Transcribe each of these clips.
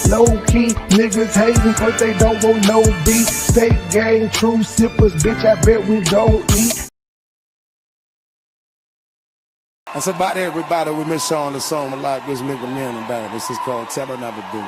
Low key, niggas hating but they don't want no beef. State gang, true sippers, bitch, I bet we don't eat. That's about everybody. We miss on the song a lot. This nigga man about it. This is called Tell Another Dude.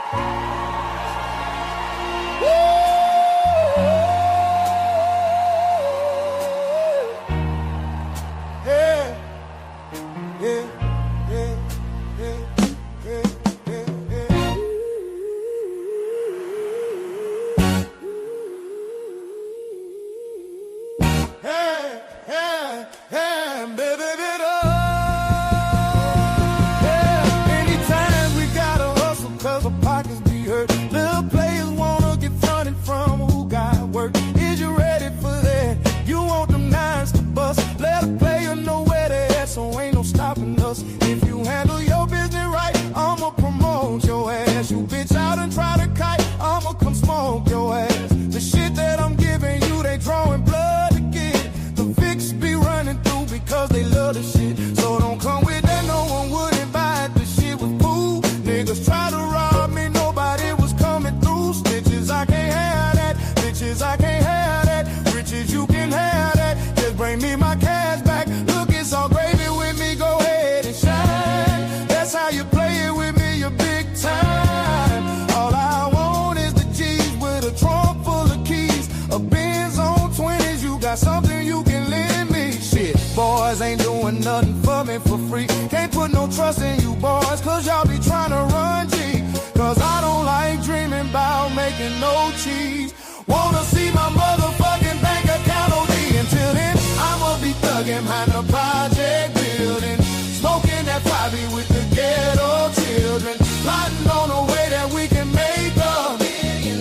If you handle your business right, I'ma promote your ass. You bitch out and try to kite, I'ma come smoke your ass. The shit that I'm giving you, they drawing blood to get. The fix be running through because they love the shit. So don't come with that, no one wouldn't buy it. The shit was cool. Niggas try to rob me, nobody was coming through. Snitches, I can't have that. Bitches, I can't have that. Riches, you can have that. Just bring me my cash back. Look, it's all gravy with me, go ahead and shine. That's how you play it with me, you're big time. All I want is the G's with a trunk full of keys. A Benz on 20s, you got something you can lend me. Shit, boys ain't doing nothing for me for free. Can't put no trust in you boys, cause y'all be trying to run G. Cause I don't like dreaming about making no cheese. Wanna see my motherfucking bank account OD. Until then, I'ma be thugging behind the project building, smoking that 5 with the ghetto children, plotting on a way that we can make $1 million.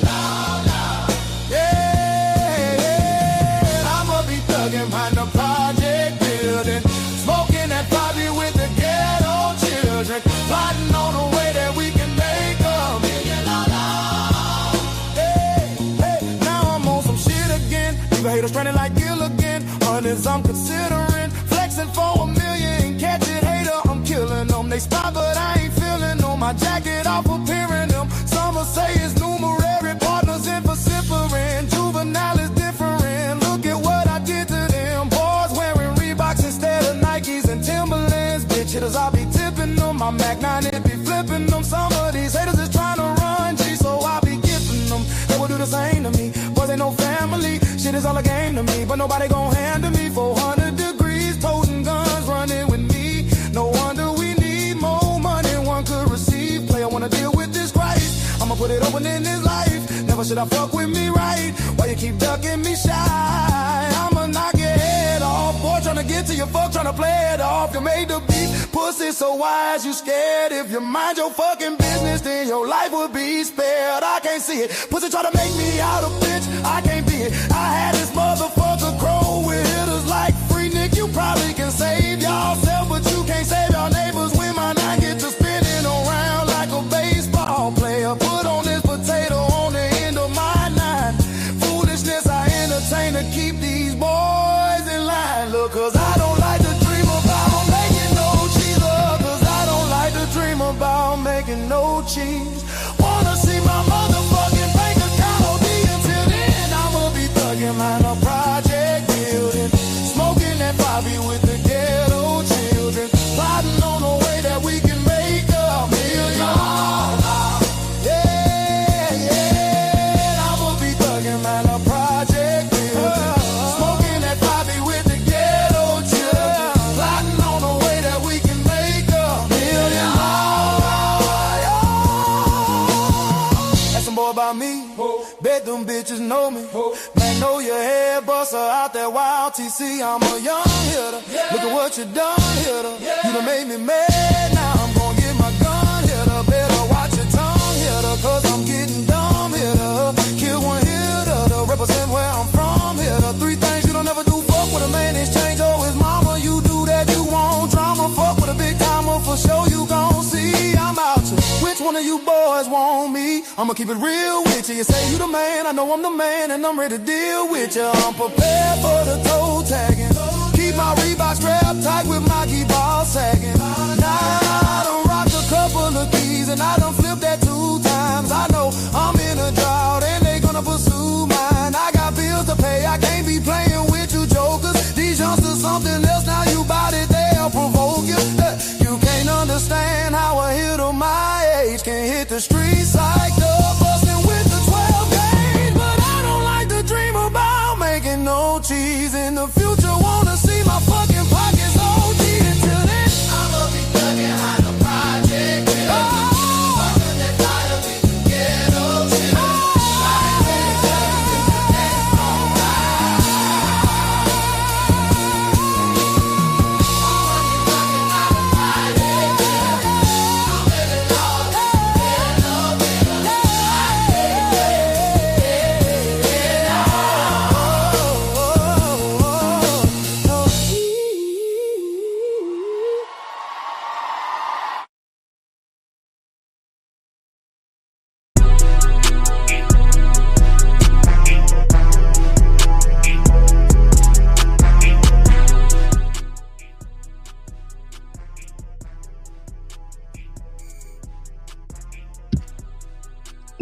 Yeah, I'ma be thugging behind the project building, smoking that 5 with the ghetto children, plotting on a way that we can make $1 million. Hey, now I'm on some shit again. Leave a hater stranded like Gilligan. Hundreds I'm considering, flexing for $1 million. Catch it, hater, I'm killing them. They spot, but I ain't feeling them. My jacket off appearing them. Some will say it's numerary, partners in vocifering. Juvenile is different. Look at what I did to them. Boys wearing Reeboks instead of Nikes and Timberlands. Bitch hitters, I be tipping them. My Mac 9, it be flipping them. Some of these haters is trying to run G, so I be gifting them. They will do the same to me. Boys ain't no family. Shit is all a game to me, but nobody gon' handle me. 400 degrees, toting guns, running with me. No wonder we need more money one could receive. Player wanna deal with this Christ, I'ma put it open in his life. Never should I fuck with me right. Why you keep ducking me shy? I'ma knock your head off. Boy, tryna get to your fuck, tryna play it off. You made the beat, pussy so wise, you scared. If you mind your fucking business, then your life would be spared. I can't see it. Pussy try to make me out a bitch, I can't be it. I had this motherfucker crow with hitters like Free Nick. You probably can save yourself, but you can't save your neighbors. When my nine get to spinning around like a baseball player. Put on this potato on the end of my nine. Foolishness I entertain to keep these boys in line. Look, cause I don't like to dream about making no cheese. Cause I don't like to dream about making no cheese. Wanna see my motherfucking bank account OD. Until then, I'ma be thugging behind a project building, smoking that 5 with the ghetto children, plotting on a way that we can make $1 million. Yeah, I'ma be thugging behind a project building, smoking that 5 with the ghetto children, plotting on a way that we can make $1 million. Ask some boy about me, bet them bitches know me. Man, know your head buster out that wild TC. I'm a young hitter. Look at what you done, hitter. You done made me mad. Now I'm gonna get my gun, hitter. Better watch your tongue, hitter. Cause I'm getting dumb, hitter. Kill one hitter to represent where I'm from, hitter. 3 things you don't ever do. Fuck with a man, exchange or his mama. You do that, you want drama. Fuck with a big timer for sure. You gon' see I'm out to. Which one of you boys want me? I'ma keep it real with you. You say you the man, I know I'm the man, and I'm ready to deal with you. I'm prepared for the toe tagging. Keep my Reebok strapped tight with my key ball sagging. Now I done rocked a couple of keys, and I done flipped that 2 times. I know the streets like the bustin' with the 12 gauge. But I don't like to dream about making no cheese in the future. Wanna see my fucking pockets OG. Until then, I'ma be thugging on the project. Fucking that thought of it, ghetto shit.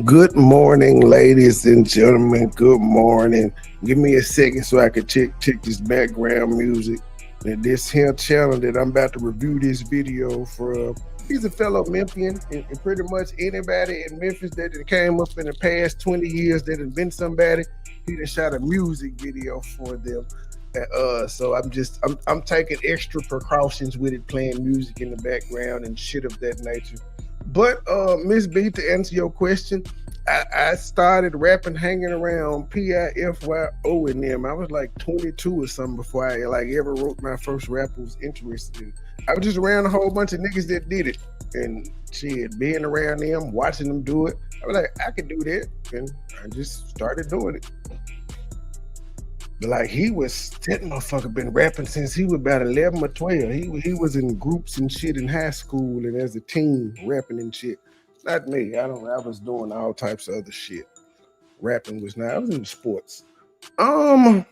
Good morning, ladies and gentlemen. Good morning. Give me a second so I can check this background music. And this here channel that I'm about to review this video from, he's a fellow Memphian, and pretty much anybody in Memphis that came up in the past 20 years that has been somebody, he done shot a music video for them. So I'm taking extra precautions with it, playing music in the background and shit of that nature. But Miss B, to answer your question, I started rapping, hanging around PIFYO and them. I was like 22 or something before I ever wrote my first rap I was interested in. I was just around a whole bunch of niggas that did it, and shit, being around them, watching them do it, I was like, I could do that, and I just started doing it. But like, that motherfucker been rapping since he was about 11 or 12. He was in groups and shit in high school and as a teen rapping and shit. Not me. I was doing all types of other shit. Rapping was not. I was in sports. All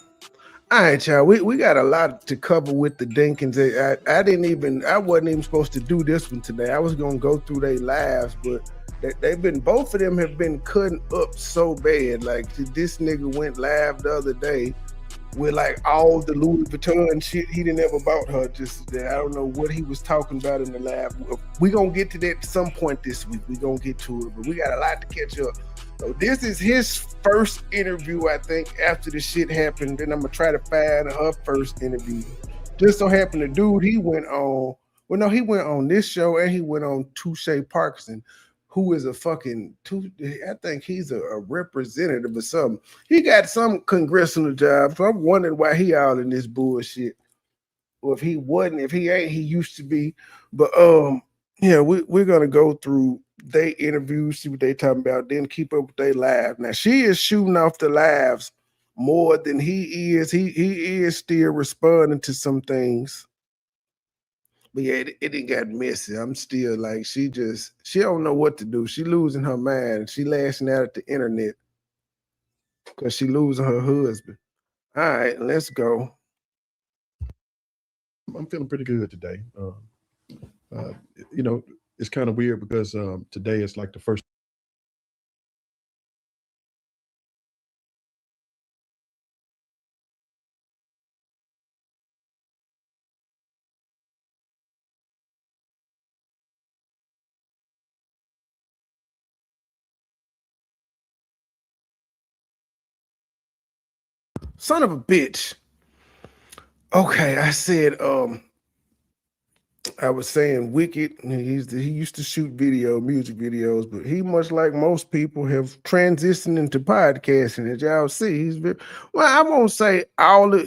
right, y'all. We got a lot to cover with the Dinkins. I wasn't even supposed to do this one today. I was gonna go through their lives, but both of them have been cutting up so bad. Like, this nigga went live the other day with like all the Louis Vuitton shit he didn't ever bought her. I don't know what he was talking about in the lab. We gonna get to that at some point this week. We gonna get to it, but we got a lot to catch up. So this is his first interview, I think, after the shit happened. Then I'm gonna try to find her first interview. Just so happened the dude he went on, he went on this show and he went on Touche Parkinson, who is I think he's a representative or something. He got some congressional job, so I'm wondering why he all in this bullshit. Or if he wasn't, if he ain't, he used to be. But yeah, we're gonna go through their interviews, see what they talking about, then keep up with their live. Now she is shooting off the lives more than he is. He is still responding to some things. But yeah, it got messy. I'm still like, she don't know what to do. She losing her mind. She lashing out at the internet because she losing her husband. All right, let's go. I'm feeling pretty good today. It's kind of weird because today is like the first. Son of a bitch. Okay, I said, I was saying Wicked, he used to shoot music videos, but he, much like most people, have transitioned into podcasting. As y'all see, I won't say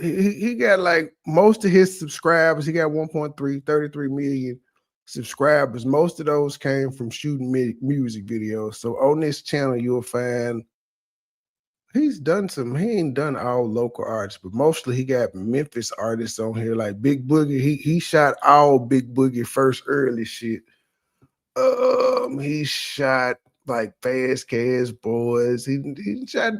he got like most of his subscribers. He got 33 million subscribers. Most of those came from shooting music videos. So on this channel, you'll find he ain't done all local artists, but mostly he got Memphis artists on here, like Big Boogie. He shot all Big Boogie first early shit. He shot like Fast Cash Boys. He shot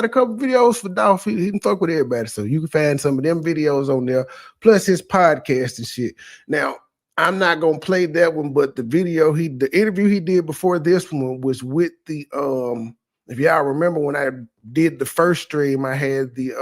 a couple videos for Dolph. He didn't fuck with everybody, so you can find some of them videos on there, plus his podcast and shit. Now, I'm not gonna play that one, but the interview he did before this one was with the if y'all remember when I did the first stream, I had it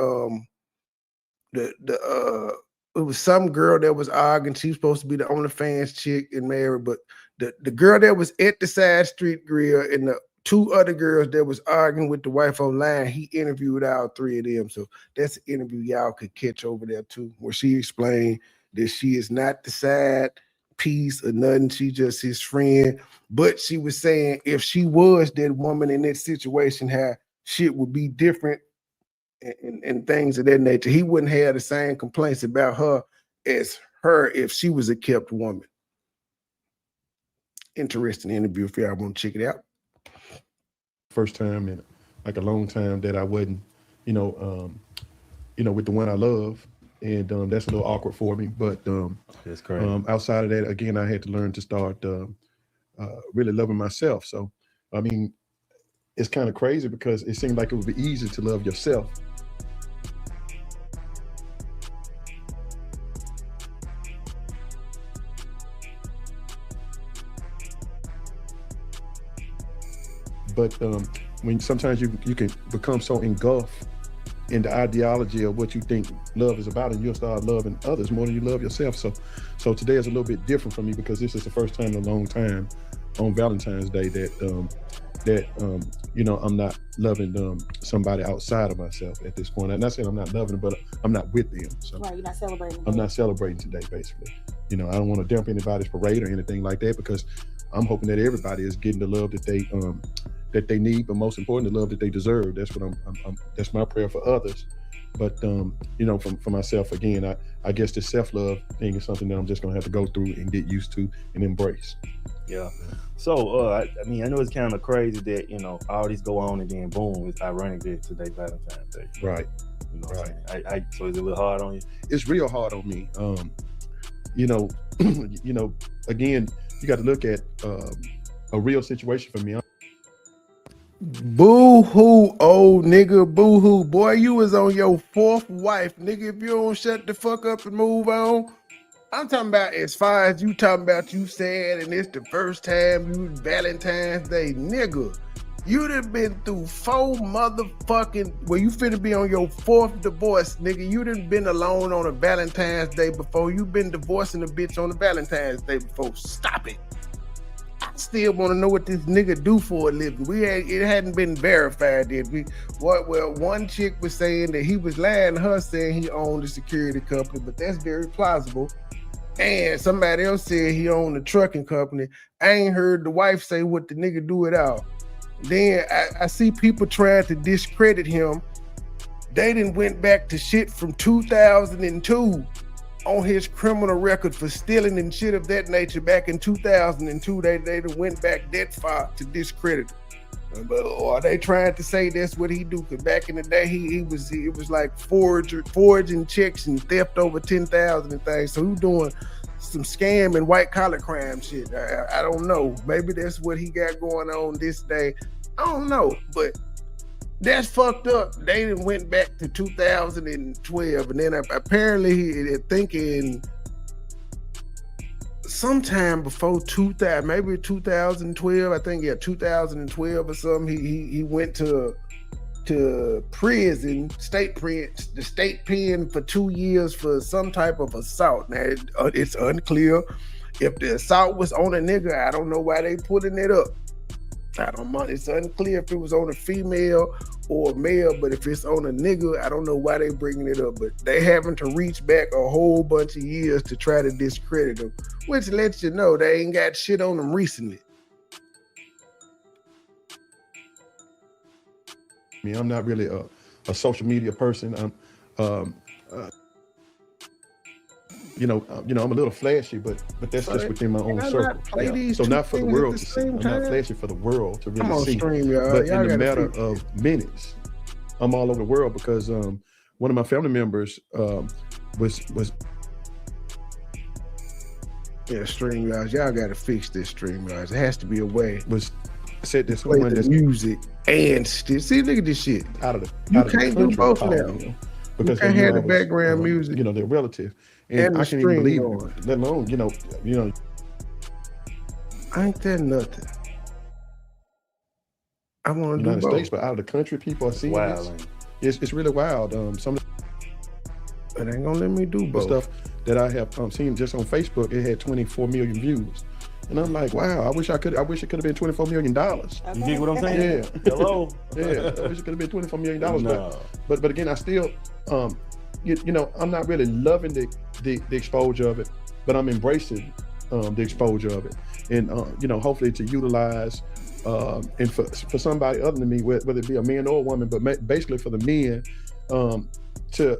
was some girl that was arguing. She was supposed to be the OnlyFans chick and married, but The girl that was at the side street grill and the 2 other girls that was arguing with the wife online, he interviewed all 3 of them. So that's an interview y'all could catch over there too, where she explained that she is not the side piece or nothing. She just his friend. But she was saying if she was that woman in that situation, how shit would be different and things of that nature. He wouldn't have the same complaints about her as her if she was a kept woman. Interesting interview if y'all want to check it out. First time in like a long time that I wasn't, with the one I love, and that's a little awkward for me. But that's great. Outside of that, again, I had to learn to start really loving myself. So, I mean, it's kind of crazy because it seemed like it would be easy to love yourself. But when sometimes you can become so engulfed in the ideology of what you think love is about, and you'll start loving others more than you love yourself. So today is a little bit different for me because this is the first time in a long time on Valentine's Day that I'm not loving somebody outside of myself at this point. I'm not saying I'm not loving them, but I'm not with them. So right, you're not celebrating. I'm not celebrating today, basically. I don't want to dump anybody's parade or anything like that because I'm hoping that everybody is getting the love that they need, but most important, the love that they deserve. That's what that's my prayer for others. But for myself, again, I guess this self-love thing is something that I'm just gonna have to go through and get used to and embrace. Yeah. So I know it's kind of crazy that all these go on and then boom, it's ironic that today Valentine's Day. Right. Right. So is it a little hard on you? It's real hard on me. Again, you got to look at a real situation for me. Boo-hoo, old nigga, boo-hoo. Boy, you was on your 4th wife, nigga. If you don't shut the fuck up and move on. I'm talking about as far as you talking about you sad and it's the first time you Valentine's Day, nigga. You'd have been through 4 motherfucking, well, you finna be on your 4th divorce, nigga. You done been alone on a Valentine's Day before. You been divorcing a bitch on a Valentine's Day before. Stop it. I still want to know what this nigga do for a living. It hadn't been verified yet. One chick was saying that he was lying to her, saying he owned a security company, but that's very plausible. And somebody else said he owned a trucking company. I ain't heard the wife say what the nigga do at all. Then I see people trying to discredit him. They done went back to shit from 2002 on his criminal record for stealing and shit of that nature back in 2002. They done went back that far to discredit him. Or are they trying to say that's what he do? Because back in the day, it was like forging checks and theft over 10,000 and things. So he doing some scam and white collar crime shit. I don't know. Maybe that's what he got going on this day. I don't know, but that's fucked up. They done went back to 2012, and then apparently thinking sometime before 2000, maybe 2012. I think 2012 or something. He went to prison, the state pen for 2 years for some type of assault. Now it's unclear if the assault was on a nigga. I don't know why they putting it up. It's unclear if it was on a female or a male, but if it's on a nigga, I don't know why they bringing it up. But they having to reach back a whole bunch of years to try to discredit them, which lets you know they ain't got shit on them recently. I mean, I'm not really a social media person. I'm I'm a little flashy, but that's just within my own circle. Yeah. So not for the world to see. I'm not flashy for the world to really see. Stream, y'all. But y'all in the matter of minutes, I'm all over the world because one of my family members was stream, guys. Y'all got to fix this stream, guys. It has to be a way. Said this play one the that's music and still see. Look at this shit. You can't do both of them. Because you can't have the background music. They're relative. And I can't even believe it, let alone, Ain't that nothing? I want to do United both. States, but out of the country, people are seeing this. It's really wild. Some of It ain't gonna let me do the both. stuff that I have seen just on Facebook, it had 24 million views. And I'm like, wow, I wish it could have been $24 million. You get what I'm saying? Yeah. Hello. Yeah, I wish it could have been $24 million. No. But again, I still, you know, I'm not really loving the exposure of it, but I'm embracing the exposure of it, and you know, hopefully to utilize and for somebody other than me, whether it be a man or a woman, but basically for the men, to,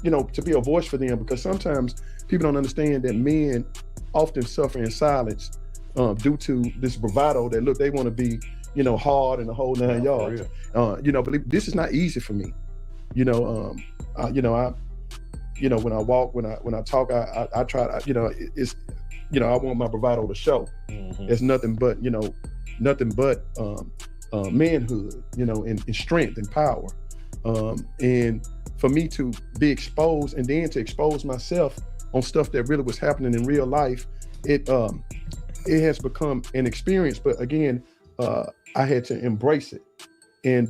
you know, to be a voice for them, because sometimes people don't understand that men often suffer in silence due to this bravado that, look, they want to be, you know, hard and the whole 9 yards. You know, but this is not easy for me. You know, you know, when I walk, when I talk, I try to, you know, it's, you know, I want my bravado to show. It's nothing but, you know, manhood, you know, and strength and power. And for me to be exposed and then to expose myself on stuff that really was happening in real life, it has become an experience. But again, I had to embrace it. And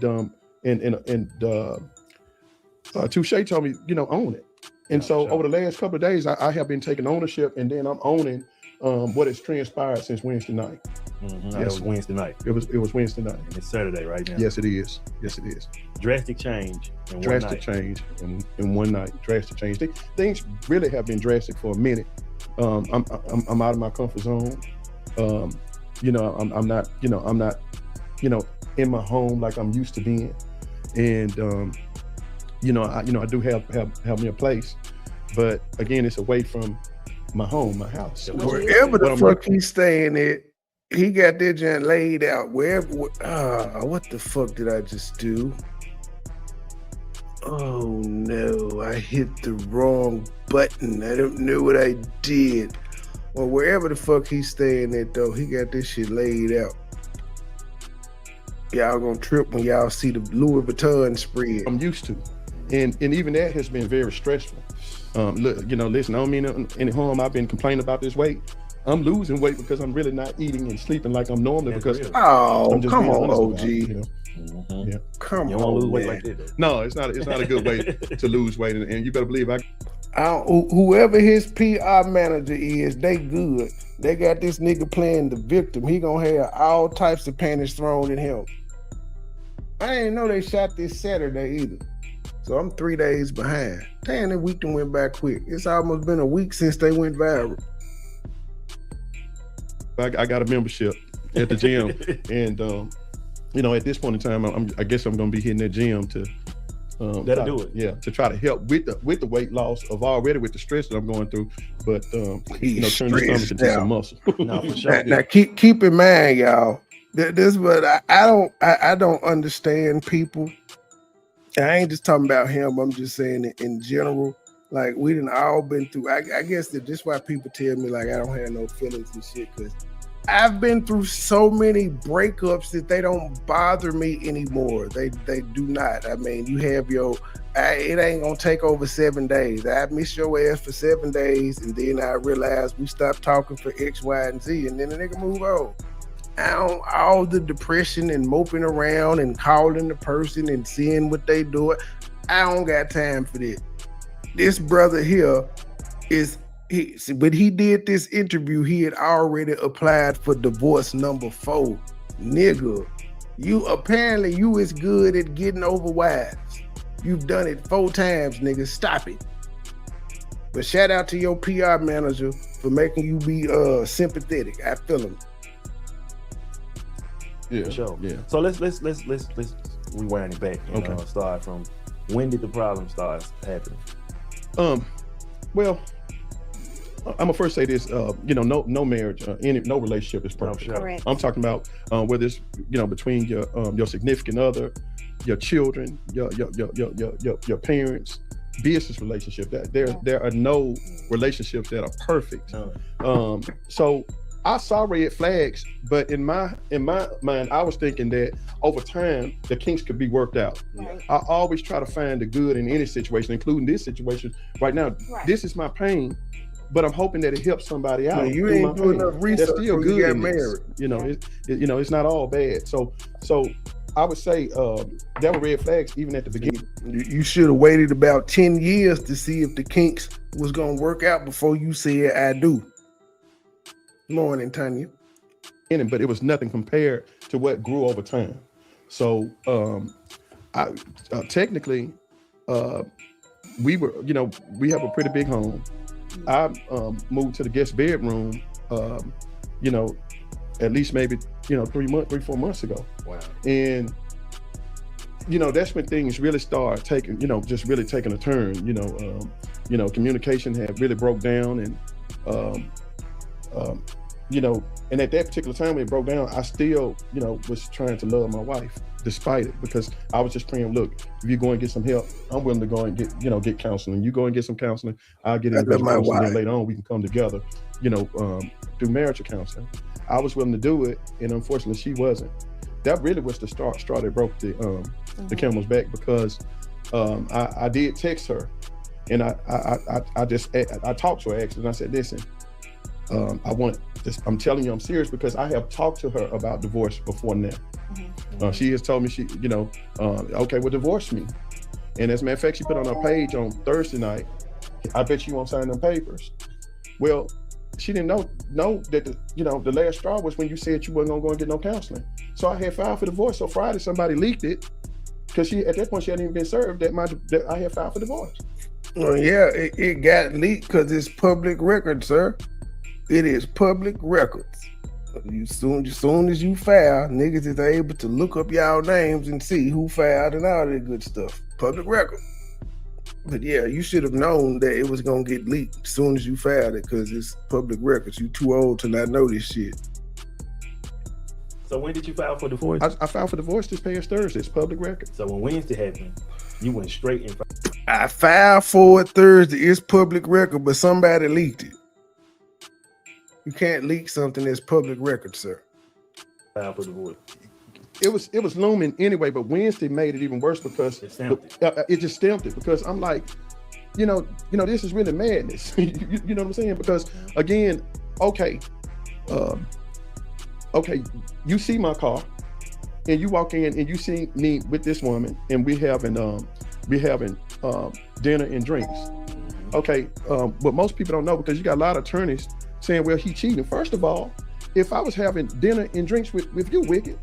Touche told me, you know, own it. And so over the last couple of days, I have been taking ownership, and then I'm owning what has transpired since Wednesday night. Yes. It was Wednesday night. It was Wednesday night. And it's Saturday right now. Yes, it is. Yes, it is. Drastic change in Drastic change in one night. Drastic change. Things really have been drastic for a minute. I'm out of my comfort zone. You know, I'm not in my home like I'm used to being. And you know, I do have me a place, but again, it's away from my home, my house. Wherever the fuck he's staying at, he got that joint laid out. Wherever, what the fuck did I just do? Oh no, I hit the wrong button. I don't know what I did. Well, wherever the fuck he's staying at though, he got this shit laid out. Y'all gonna trip when y'all see the Louis Vuitton spread. I'm used to. And even that has been very stressful. Look, you know, listen, I don't mean any harm. I've been complaining about this weight. I'm losing weight because I'm really not eating and sleeping like I'm normally. Because I'm just come on, OG. You know? Yeah. Come you on, don't lose man. weight like that. No, it's not a good way to lose weight. And you better believe whoever his PR manager is, they good. They got this nigga playing the victim. He gonna have all types of panties thrown at him. I didn't know they shot this Saturday either. So I'm 3 days behind. Damn, that week done went by quick. It's almost been a week since they went viral. I got a membership at the gym, and you know, at this point in time, I guess I'm gonna be hitting that gym to that'll do it. Yeah, to try to help with the weight loss of already with the stress that I'm going through, but you know, turn the stomach into some muscle. No, for sure. Now keep in mind, y'all. This what I don't understand people. I ain't just talking about him. I'm just saying it in general. Like, we done all been through. I guess that just why people tell me like I don't have no feelings and shit, because I've been through so many breakups that they don't bother me anymore. They do not. I mean, you have it ain't gonna take over 7 days. I miss your ass for 7 days, and then I realize we stopped talking for X, Y, and Z, and then the nigga move on. All the depression and moping around and calling the person and seeing what they do, I don't got time for that. This brother here when he did this interview, he had already applied for divorce number 4. Nigga, you is good at getting over wives. You've done it 4 times, nigga. Stop it. But shout out to your PR manager for making you be sympathetic. I feel him. Yeah, sure. Yeah. So let's rewind it back and start from when did the problem start happening? Well, I'm gonna first say this. You know, no marriage, no relationship is perfect. No, Correct. I'm talking about whether it's, you know, between your significant other, your children, your parents, business relationship. There are no relationships that are perfect. No. So I saw red flags, but in my mind, I was thinking that over time the kinks could be worked out. Right. I always try to find the good in any situation, including this situation right now. Right. This is my pain, but I'm hoping that it helps somebody out. You ain't doing enough research. That's still when good you got in this. married. You know, it's not all bad. So I would say there were red flags even at the beginning. You should have waited about 10 years to see if the kinks was gonna work out before you said I do. Morning, Tanya. in it, but it was nothing compared to what grew over time. So I technically we were, we have a pretty big home. I moved to the guest bedroom, at least maybe 3-4 months ago. Wow. And that's when things really start taking, just really taking a turn. Communication had really broke down, and and at that particular time when it broke down, I still, was trying to love my wife despite it, because I was just praying, look, if you go and get some help, I'm willing to go and get counseling. You go and get some counseling, I'll get into counseling, and later on we can come together, through marital counseling. I was willing to do it, and unfortunately she wasn't. That really was the straw that broke the camel's back, because I did text her, and I talked to her actually, and I said, listen, I'm telling you I'm serious, because I have talked to her about divorce before now. She has told me okay, well, divorce me. And as a matter of fact, she put on her page on Thursday night, I bet you won't sign them papers. Well, she didn't know that the last straw was when you said you wasn't gonna go and get no counseling. So I had filed for divorce. So Friday somebody leaked it, because at that point she hadn't even been served that I had filed for divorce. Well, yeah, it got leaked because it's public record, sir. It is public records. Soon as you file, niggas is able to look up y'all names and see who filed and all that good stuff. Public record. But yeah, you should have known that it was gonna get leaked as soon as you filed it, because it's public records. You too old to not know this shit. So when did you file for divorce? I filed for divorce this past Thursday. It's public record. So when Wednesday happened, you went straight and filed. I filed for it Thursday. It's public record, but somebody leaked it. You can't leak something that's public record, sir. File for divorce. It was looming anyway, but Wednesday made it even worse, because it just stamped it, because I'm like, this is really madness. you know what I'm saying? Because again, okay, you see my car, and you walk in and you see me with this woman, and we having dinner and drinks. Okay, but most people don't know, because you got a lot of attorneys saying, well, he cheating. First of all, if I was having dinner and drinks with you, Wicked,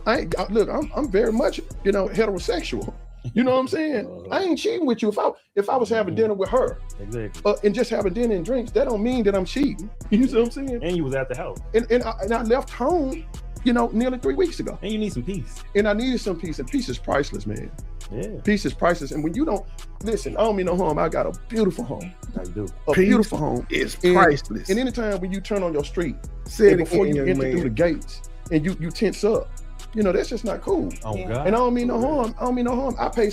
I'm very much, heterosexual. You know what I'm saying? I ain't cheating with you. If I was having dinner with her, exactly, and just having dinner and drinks, that don't mean that I'm cheating. You see what I'm saying? And you was at the house. And I left home, nearly 3 weeks ago. And you need some peace. And I needed some peace, and peace is priceless, man. Yeah. Peace is priceless. And when you don't listen, I don't mean no harm. I got a beautiful home. How you do? A Peace beautiful home. It's priceless. And anytime when you turn on your street, before you enter through the gates, and you tense up, that's just not cool. Oh God. And I don't mean no harm. I pay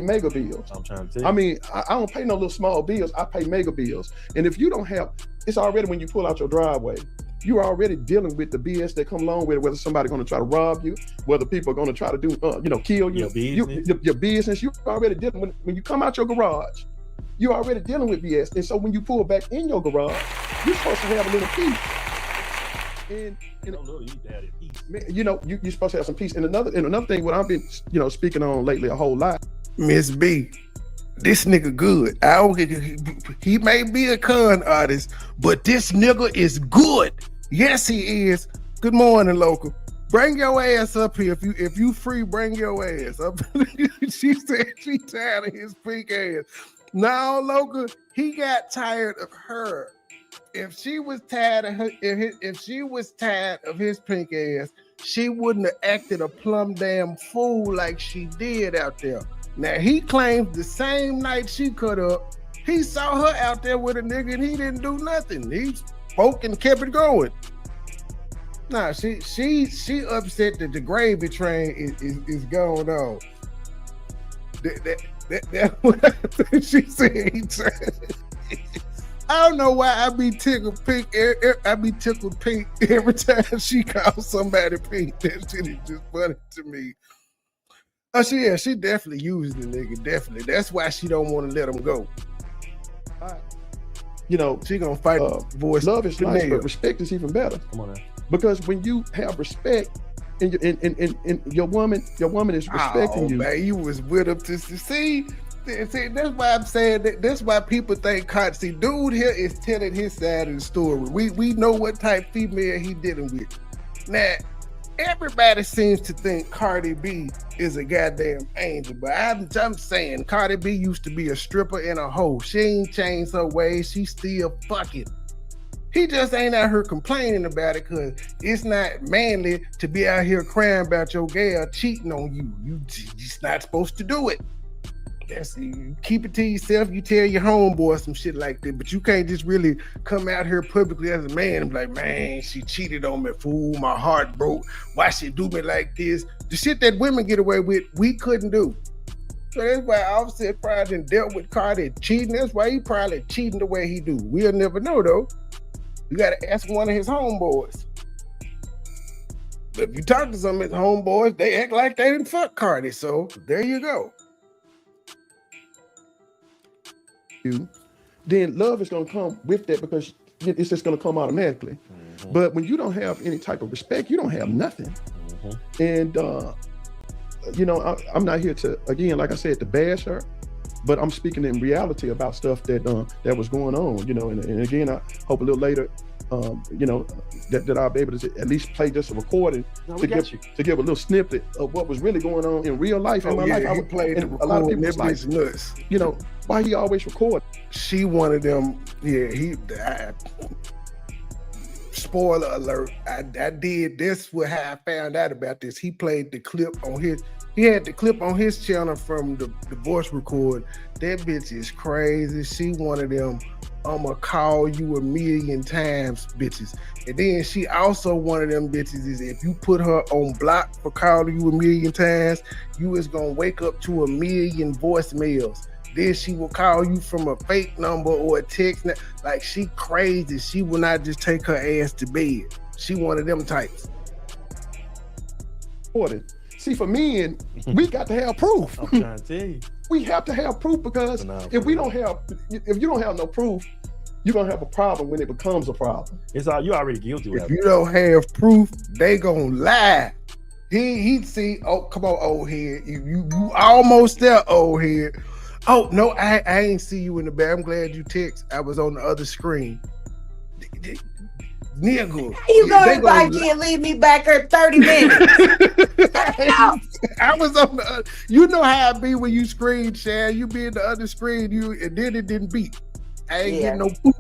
mega bills. I'm trying to tell you. I mean, I don't pay no little small bills. I pay mega bills. And if you don't have, it's already when you pull out your driveway, you're already dealing with the BS that come along with it, whether somebody's going to try to rob you, whether people are going to try to do, kill you. Your business. You're already dealing when you come out your garage, you're already dealing with BS. And so when you pull back in your garage, you're supposed to have a little peace. And you need to have that peace. You're supposed to have some peace. And another thing, what I've been, speaking on lately a whole lot. Miss B, this nigga good. He may be a con artist, but this nigga is good. Yes, he is. Good morning, local. Bring your ass up here. If you free, bring your ass up. She said she tired of his pink ass. Now, local, he got tired of her. If she was tired of her, if she was tired of his pink ass, she wouldn't have acted a plumb damn fool like she did out there. Now, he claims the same night she cut up, he saw her out there with a nigga and he didn't do nothing. He spoke and kept it going. Nah, she upset that the gravy train is going on. That what she said. He tried. I don't know why I be tickled pink. I be tickled pink every time she calls somebody pink. That shit is just funny to me. Oh, she definitely uses the nigga. Definitely. That's why she don't want to let him go. She gonna fight voice. Love is nice, but respect is even better. Come on now. Because when you have respect, and your woman is respecting you. Man, you was with her to see. See, that's why I'm saying that. That's why people think Cardi. See, dude here is telling his side of the story. We know what type female he dealing with. Now, everybody seems to think Cardi B is a goddamn angel, but I'm saying Cardi B used to be a stripper and a hoe. She ain't changed her ways. She still fucking. He just ain't out here complaining about it because it's not manly to be out here crying about your girl cheating on you. You just not supposed to do it. You keep it to yourself. You tell your homeboy some shit like that, but you can't just really come out here publicly as a man and be like, man, she cheated on me, fool. My heart broke. Why she do me like this? The shit that women get away with, we couldn't do. So that's why Offset probably dealt with Cardi cheating. That's why he probably cheating the way he do. We'll never know though. You gotta ask one of his homeboys. But if you talk to some of his homeboys, they act like they didn't fuck Cardi. So there you go. Then love is gonna come with that because it's just gonna come automatically. Mm-hmm. But when you don't have any type of respect, you don't have nothing. Mm-hmm. And you know, I'm not here to, again, like I said, to bash her. But I'm speaking in reality about stuff that was going on, you know, and again, I hope a little later, you know, that I'll be able to at least play just a recording to give a little snippet of what was really going on in real life in my life. I would play a lot of people's like, nuts. You know, why he always record? She one of them. Yeah, spoiler alert. I did this. What how I found out about this. He played the clip on his. He had the clip on his channel from the voice record. That bitch is crazy. She one of them, I'ma call you a million times bitches. And then she also one of them bitches is if you put her on block for calling you a million times, you is gonna wake up to a million voicemails. Then she will call you from a fake number or a text. Like she crazy. She will not just take her ass to bed. She one of them types. See, for men, we got to have proof. I'm trying to tell you. We have to have proof because if you don't have no proof, you're gonna have a problem when it becomes a problem. It's all you already guilty with. If you don't have proof, they gonna lie. He'd see, oh, come on, old head. You almost there, old head. Oh, no, I ain't see you in the back. I'm glad you text. I was on the other screen. Nigga. How you going back here and leave me back here 30 minutes? I was on the you know how I be when you screen share. You be in the other screen, and then it didn't beat. I ain't getting no poop.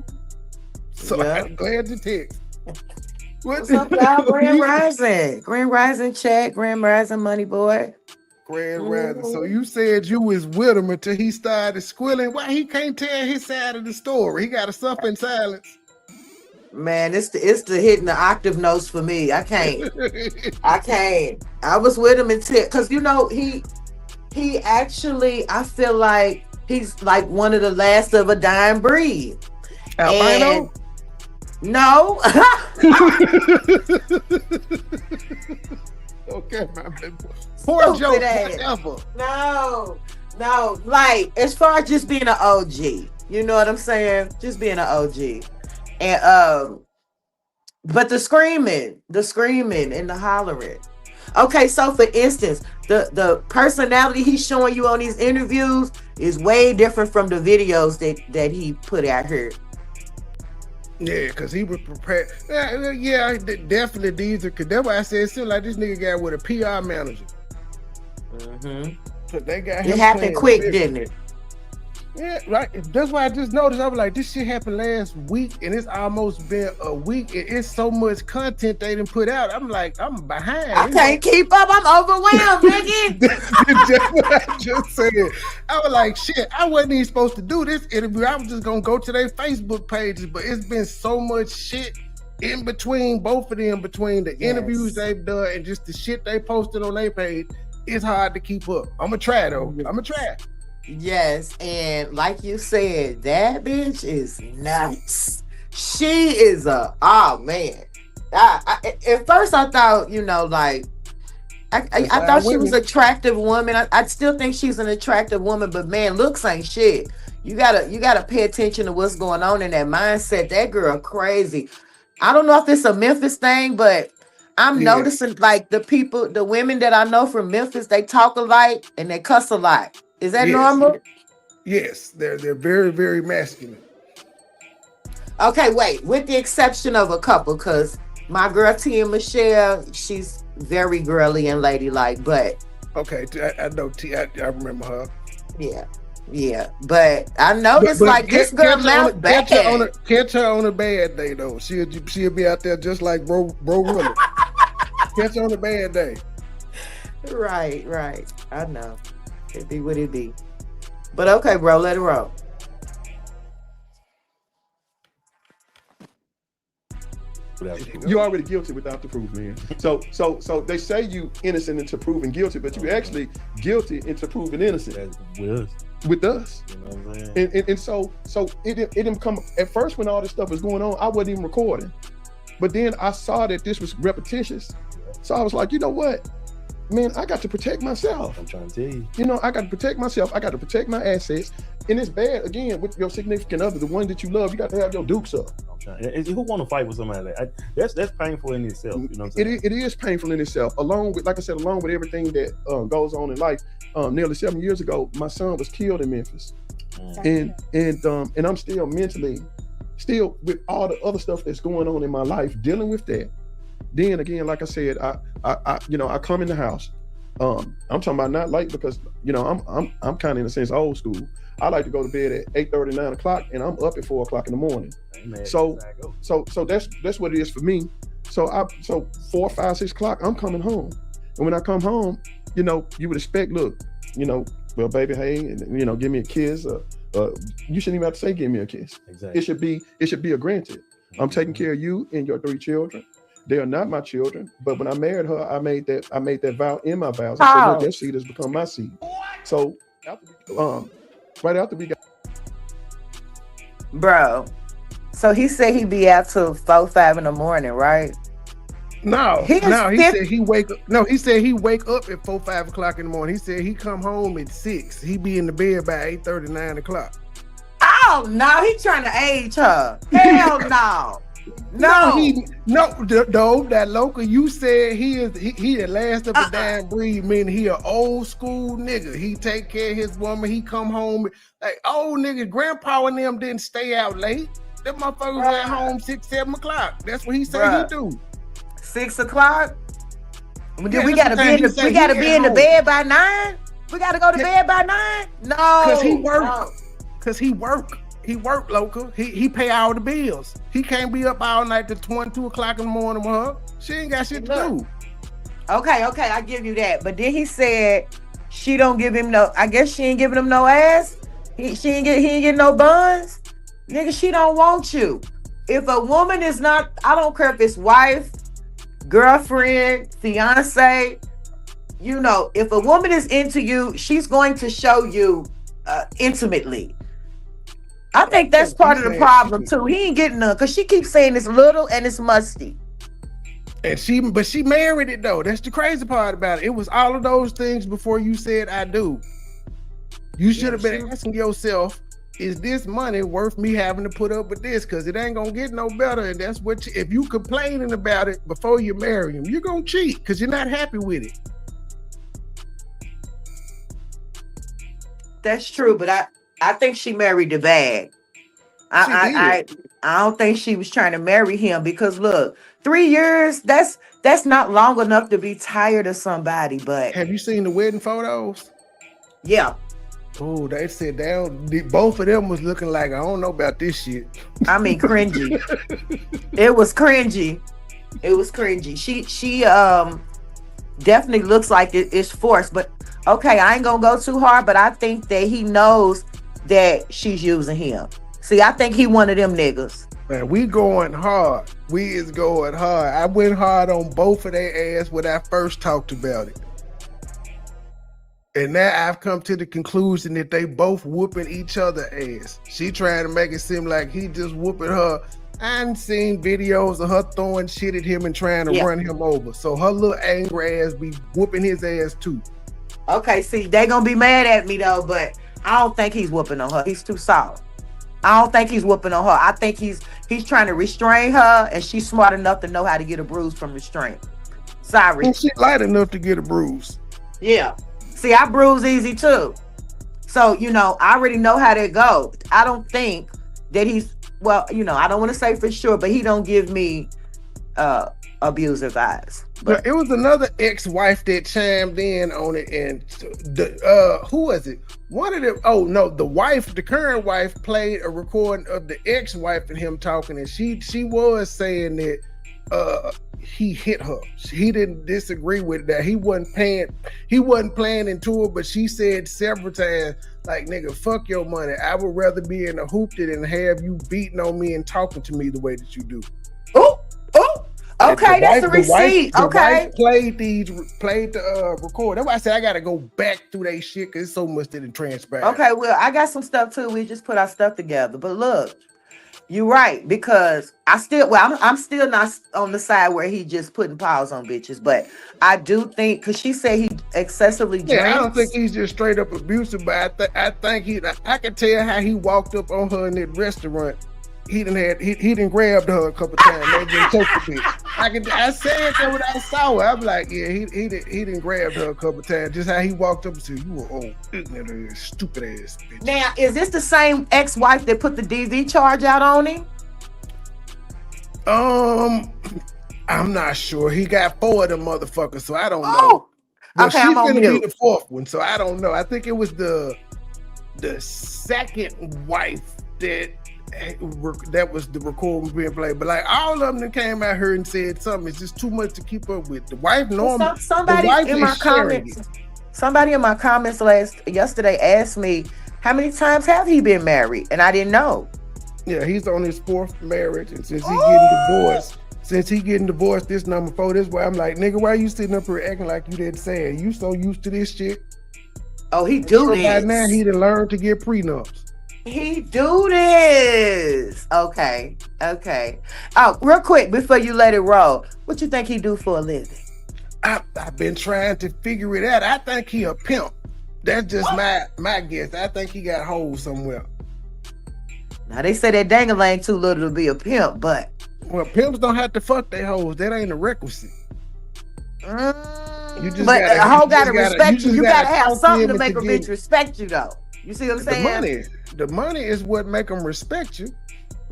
So I'm glad to text. What's up, y'all? Grand Rising. Grand Rising chat. Grand Rising MoneyBoy. Grand Rising. So you said you was with him until he started squealing. Why he can't tell his side of the story? He got to suffer in silence. Man, it's the hitting the octave notes for me. I can't. I was with him until, because you know he actually, I feel like he's like one of the last of a dying breed. Albino? No. Okay, my baby. Poor joke, whatever. No. Like as far as just being an OG, you know what I'm saying? Just being an OG. And but the screaming and the hollering. Okay, so for instance, the personality he's showing you on these interviews is way different from the videos that he put out here. Yeah, because he was prepared. Yeah, definitely these are. That's why I said it seemed like this nigga got with a PR manager. So they got him. It happened quick, didn't it? Yeah, right. That's why I just noticed. I was like, this shit happened last week, and it's almost been a week, and it's so much content they didn't put out. I'm like, I'm behind. I can't keep up. I'm overwhelmed, nigga. That's what I just said. I was like, shit, I wasn't even supposed to do this interview. I was just gonna go to their Facebook pages, but it's been so much shit in between both of them, between the interviews they've done and just the shit they posted on their page. It's hard to keep up. I'm gonna try though. Yes, and like you said, that bitch is nuts. She is oh man. At first I thought, you know, like I thought she was an attractive woman. I still think she's an attractive woman, but man, looks ain't shit. You gotta pay attention to what's going on in that mindset. That girl crazy. I don't know if it's a Memphis thing, but I'm noticing like the women that I know from Memphis, they talk alike and they cuss alike. Is that normal? Yes, they're very, very masculine. Okay, wait. With the exception of a couple, because my girl Tia Michelle, she's very girly and ladylike, but Okay, I know T. I remember her. yeah, yeah. But I noticed like this girl mouth bad. Catch her on a bad day though. She'll be out there just like bro Willie. Catch her on a bad day. Right. I know. It be what it be. But okay, bro, let it roll. You already guilty without the proof, man. So they say you innocent until proven guilty, but you actually guilty until proven innocent. With us. You know what I'm saying? And so it didn't come at first when all this stuff was going on. I wasn't even recording, but then I saw that this was repetitious, so I was like, you know what, man, I got to protect myself. I'm trying to tell you. You know, I got to protect myself. I got to protect my assets. And it's bad again with your significant other, the one that you love. You got to have your dukes up. Who want to fight with somebody like that? That's painful in itself. You know what I'm saying? It is painful in itself. Along with, like I said, along with everything that goes on in life. Nearly 7 years ago, my son was killed in Memphis, and I'm still mentally, with all the other stuff that's going on in my life, dealing with that. Then again, like I said, I come in the house. I'm talking about not late because I'm kind of in a sense old school. I like to go to bed at 8:30, 9 o'clock, and I'm up at 4 o'clock in the morning. So that's what it is for me. So 4, 5, 6 o'clock, I'm coming home, and when I come home, you would expect, look, well, baby, hey, and give me a kiss. You shouldn't even have to say give me a kiss. Exactly. It should be a granted. I'm taking care of you and your 3 children. They are not my children, but when I married her, I made that vow in my vows. I said, look, that seed has become my seed. So right after we got, bro. So he said he'd be out till 4, 5 in the morning, right? No, he said he wake up. No, he said he wake up at 4, 5 o'clock in the morning. He said he come home at 6. He be in the bed by 8:30, 9 o'clock. Oh no, he trying to age her. Hell no. No, that local. You said he the last of the damn breed, meaning he an old school nigga. He take care of his woman. He come home like old nigga. Grandpa and them didn't stay out late. Them motherfuckers at home 6, 7 o'clock. That's what he said he do. 6 o'clock. We gotta be in the bed by 9. We gotta go to bed by 9. No, cause he work. He work local. He pay all the bills. He can't be up all night to 2 o'clock in the morning with her. She ain't got shit to do. Okay, I give you that. But then he said she don't give him no. I guess she ain't giving him no ass. He ain't get no buns. Nigga, she don't want you. If a woman is not, I don't care if it's wife, girlfriend, fiance. If a woman is into you, she's going to show you intimately. I think that's part of the problem too. He ain't getting none because she keeps saying it's little and it's musty. But she married it though. That's the crazy part about it. It was all of those things before you said I do. You should have been asking yourself, is this money worth me having to put up with this? Because it ain't gonna get no better. And that's what if you complaining about it before you marry him, you're gonna cheat because you're not happy with it. That's true, but I think she married the bag. I don't think she was trying to marry him because look, 3 years, that's not long enough to be tired of somebody. But have you seen the wedding photos? Yeah. Oh, they said both of them was looking like, I don't know about this shit. I mean, cringy. It was cringy. She definitely looks like it's forced. But okay, I ain't gonna go too hard, but I think that he knows that she's using him. See, I think he one of them niggas. Man, we going hard. We is going hard. I went hard on both of their ass when I first talked about it. And now I've come to the conclusion that they both whooping each other ass. She trying to make it seem like he just whooping her. I ain't seen videos of her throwing shit at him and trying to run him over. So her little angry ass be whooping his ass too. Okay, see, they gonna be mad at me though, but I don't think he's whooping on her. He's too soft. I don't think he's whooping on her. I think he's trying to restrain her, and she's smart enough to know how to get a bruise from restraint. Sorry. And she light enough to get a bruise. Yeah. See, I bruise easy too. So, I already know how that goes. I don't think that he's, well, I don't want to say for sure, but he don't give me abusive vibes. But it was another ex-wife that chimed in on it, and who was it? One of them, oh no, the current wife played a recording of the ex-wife and him talking, and she was saying that he hit her. He didn't disagree with that. He wasn't playing into it, but she said several times, like, nigga, fuck your money. I would rather be in a hoop than have you beating on me and talking to me the way that you do. Oh. Okay, that's the receipt. The Okay. wife played the record. That's why I said I gotta go back through that shit because it's so much that it transpired. Okay, well, I got some stuff too. We just put our stuff together. But look, you're right, because I'm still not on the side where he just putting paws on bitches, but I do think, because she said he excessively drinks. Yeah, I don't think he's just straight up abusive, but I think I can tell how he walked up on her in that restaurant. He done grabbed her a couple times. Maybe choked a bit. I said that when I saw her. I'm like, yeah, he done grabbed her a couple times. Just how he walked up and said, "You were old, ignorant, stupid ass bitch." Now, is this the same ex-wife that put the DV charge out on him? I'm not sure. He got 4 of them motherfuckers, so I don't know. Oh, But okay, she's I'm on gonna be mute. the 4th one, so I don't know. I think it was the second wife that was the recording being played, but like all of them that came out here and said something. It's just too much to keep up with. The wife normally, Somebody in my comments yesterday asked me, how many times have he been married? And I didn't know. Yeah, he's on his 4th marriage, and since he getting divorced, this number 4. This why I'm like, nigga, why you sitting up here acting like you that sad? You so used to this shit. Oh, he do this. By now, he done learned to get prenups. He do this. Okay. Oh, real quick before you let it roll, what you think he do for a living? I've been trying to figure it out. I think he a pimp. That's just my guess. I think he got holes somewhere. Now they say that dang-a-lang too little to be a pimp, but pimps don't have to fuck their hoes. That ain't a requisite. You just a hoe gotta respect you. You gotta have something to make a bitch respect you, though. You see what I'm saying? The money is what make them respect you.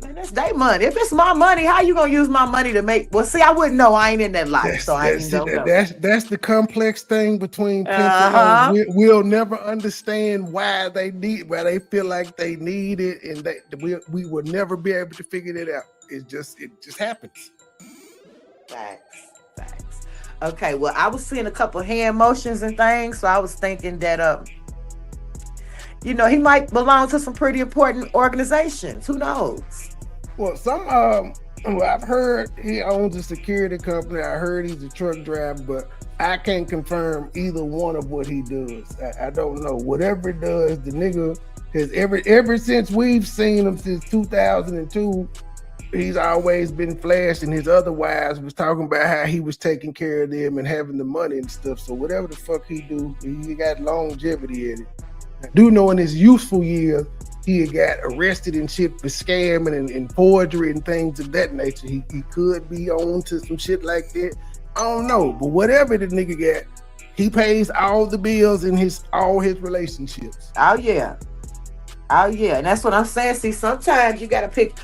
Man, that's their money. If it's my money, how you gonna use my money to make? Well, see, I wouldn't know. I ain't in that life, so I ain't don't know. That's the complex thing between pimps and hoes. We'll never understand why they feel like they need it, and we will never be able to figure it out. It just happens. Facts. Okay, well, I was seeing a couple hand motions and things, so I was thinking that he might belong to some pretty important organizations. Who knows? Well, I've heard he owns a security company. I heard he's a truck driver, but I can't confirm either one of what he does. I don't know. Whatever it does, the nigga has ever since we've seen him since 2002, he's always been flashing. His other wives was talking about how he was taking care of them and having the money and stuff. So whatever the fuck he do, he got longevity in it. I do know in his youthful years, he had got arrested and shit for scamming and forgery and things of that nature. He could be on to some shit like that. I don't know, but whatever the nigga got, he pays all the bills in all his relationships. Oh yeah, and that's what I'm saying. See, sometimes you gotta pick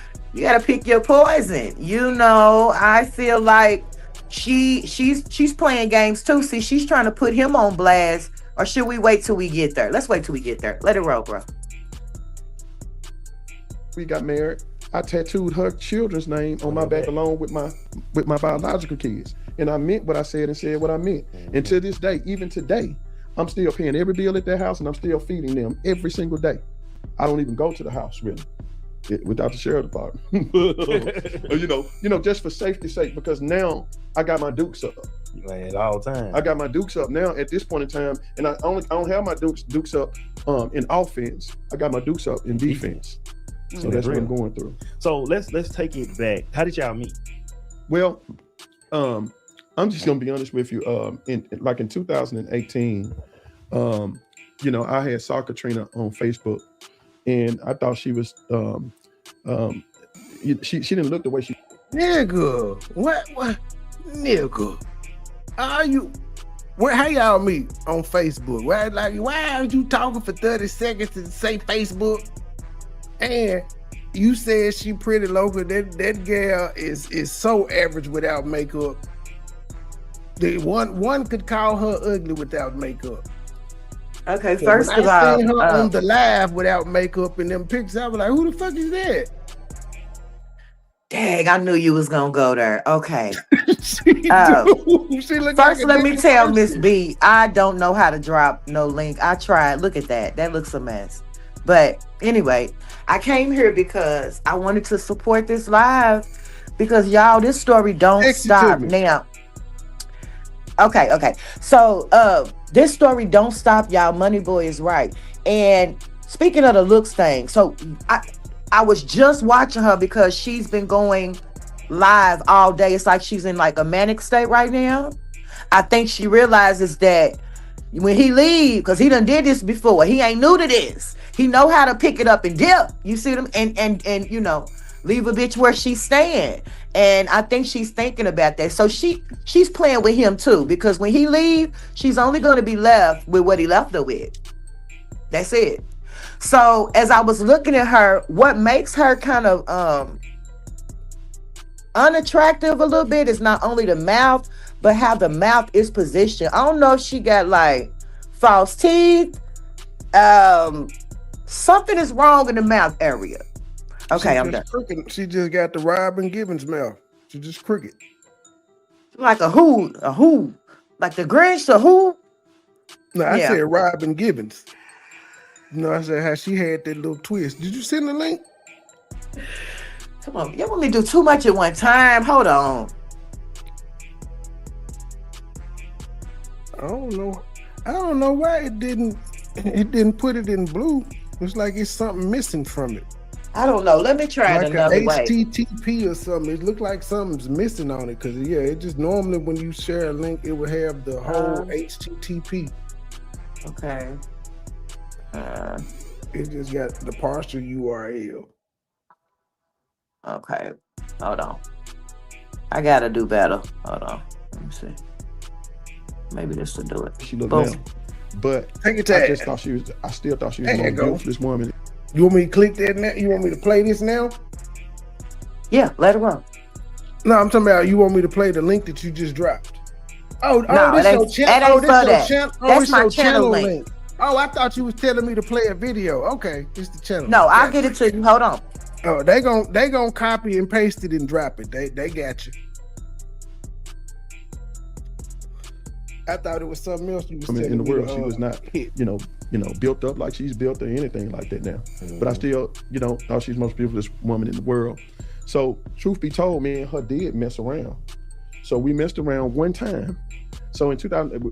your poison. I feel like she's playing games too. See, she's trying to put him on blast. Or should we wait till we get there? Let's wait till we get there. Let it roll, bro. We got married. I tattooed her children's name on my back along with my biological kids. And I meant what I said and said what I meant. Mm-hmm. And to this day, even today, I'm still paying every bill at their house and I'm still feeding them every single day. I don't even go to the house really without the sheriff department. Just for safety's sake, because now I got my dukes up. At all times. I got my dukes up now at this point in time, and I don't have my dukes up in offense. I got my dukes up in defense. So that's what I'm going through. So let's take it back. How did y'all meet? Well, I'm just gonna be honest with you. In 2018, I had saw Katrina on Facebook, and I thought she was she didn't look the way she. Nigga, what nigga? Are you? How y'all meet on Facebook? Why are you talking for 30 seconds to say Facebook? And you said she pretty local. That girl is so average without makeup. One could call her ugly without makeup. Okay, So first when of I all, seen her on the live without makeup in them pictures, I was like, who the fuck is that? dang, I knew you was gonna go there. Okay. She look First, like let me tell Miss person. B, I don't know how to drop no link. I tried. Look at that. That looks a mess. But anyway, I came here because I wanted to support this live because y'all, this story don't Text it to stop me. now. Okay. So this story don't stop, y'all. MoneyBoy is right. And speaking of the looks thing, so I was just watching her because she's been going live all day. It's like she's in like a manic state right now. I think she realizes that when he leave, because he done did this before, he ain't new to this. He know how to pick it up and dip. You see them and you know, leave a bitch where she's staying. And I think she's thinking about that. So she's playing with him too, because when he leave, she's only going to be left with what he left her with. That's it. So as I was looking at her, what makes her kind of unattractive a little bit is not only the mouth, but how the mouth is positioned. I don't know if she got like false teeth. Something is wrong in the mouth area. Okay, I'm done. Crooked. She just got the Robin Gibbons mouth. She just crooked. Like a who, like the Grinch, a who? No, I said Robin Gibbons. No, I said how she had that little twist. Did you send the link? Come on, you want me to do too much at one time? Hold on. I don't know why it didn't put it in blue. It's like it's something missing from it. I don't know. Let me try it another way. HTTP or something. It looked like something's missing on it because it just normally when you share a link, it would have the whole HTTP. Okay. It just got the partial URL. Okay. Hold on. I gotta do better. Hold on. Let me see. Maybe this will do it. She looked down. But I still thought she was the most beautiful woman. You want me to click that now? You want me to play this now? Yeah, let it run. No, I'm talking about you want me to play the link that you just dropped. This your channel. That's my channel link. Oh, I thought you was telling me to play a video. Okay, it's the channel. No, I'll get it to you. Hold on. Oh, they gon' copy and paste it and drop it. They got you. I thought it was something else you was telling in the me world, she was not, built up like she's built or anything like that now. But I still, thought she's the most beautiful woman in the world. So, truth be told, me and her did mess around. So we messed around one time. So in 2000,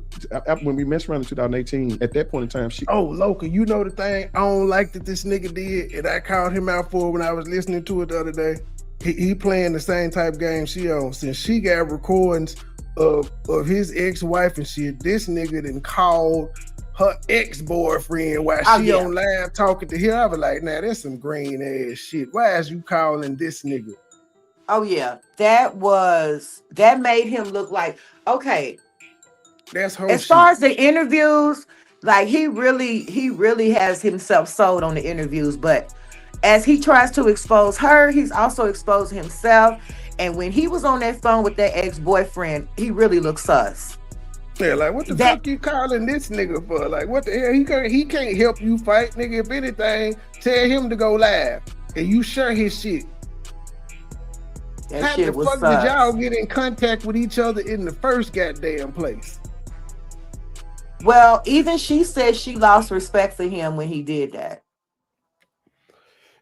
when we messed around in 2018, at that point in time, Loca, you know the thing I don't like that this nigga did, and I called him out for it when I was listening to it the other day. He playing the same type of game she on. Since she got recordings of his ex-wife and shit, this nigga done called her ex-boyfriend while she on live talking to him. I was like, nah, that's some green ass shit. Why is you calling this nigga? Oh yeah, that made him look like, okay. That's her. As far as the interviews, like he really has himself sold on the interviews, but as he tries to expose her, he's also exposed himself. And when he was on that phone with that ex-boyfriend, he really looks sus. Yeah, like what the fuck you calling this nigga for? Like what the hell? He can't help you fight, nigga. If anything, tell him to go live and you share his shit. How the fuck did y'all get in contact with each other in the first goddamn place? Well, even she said she lost respect for him when he did that.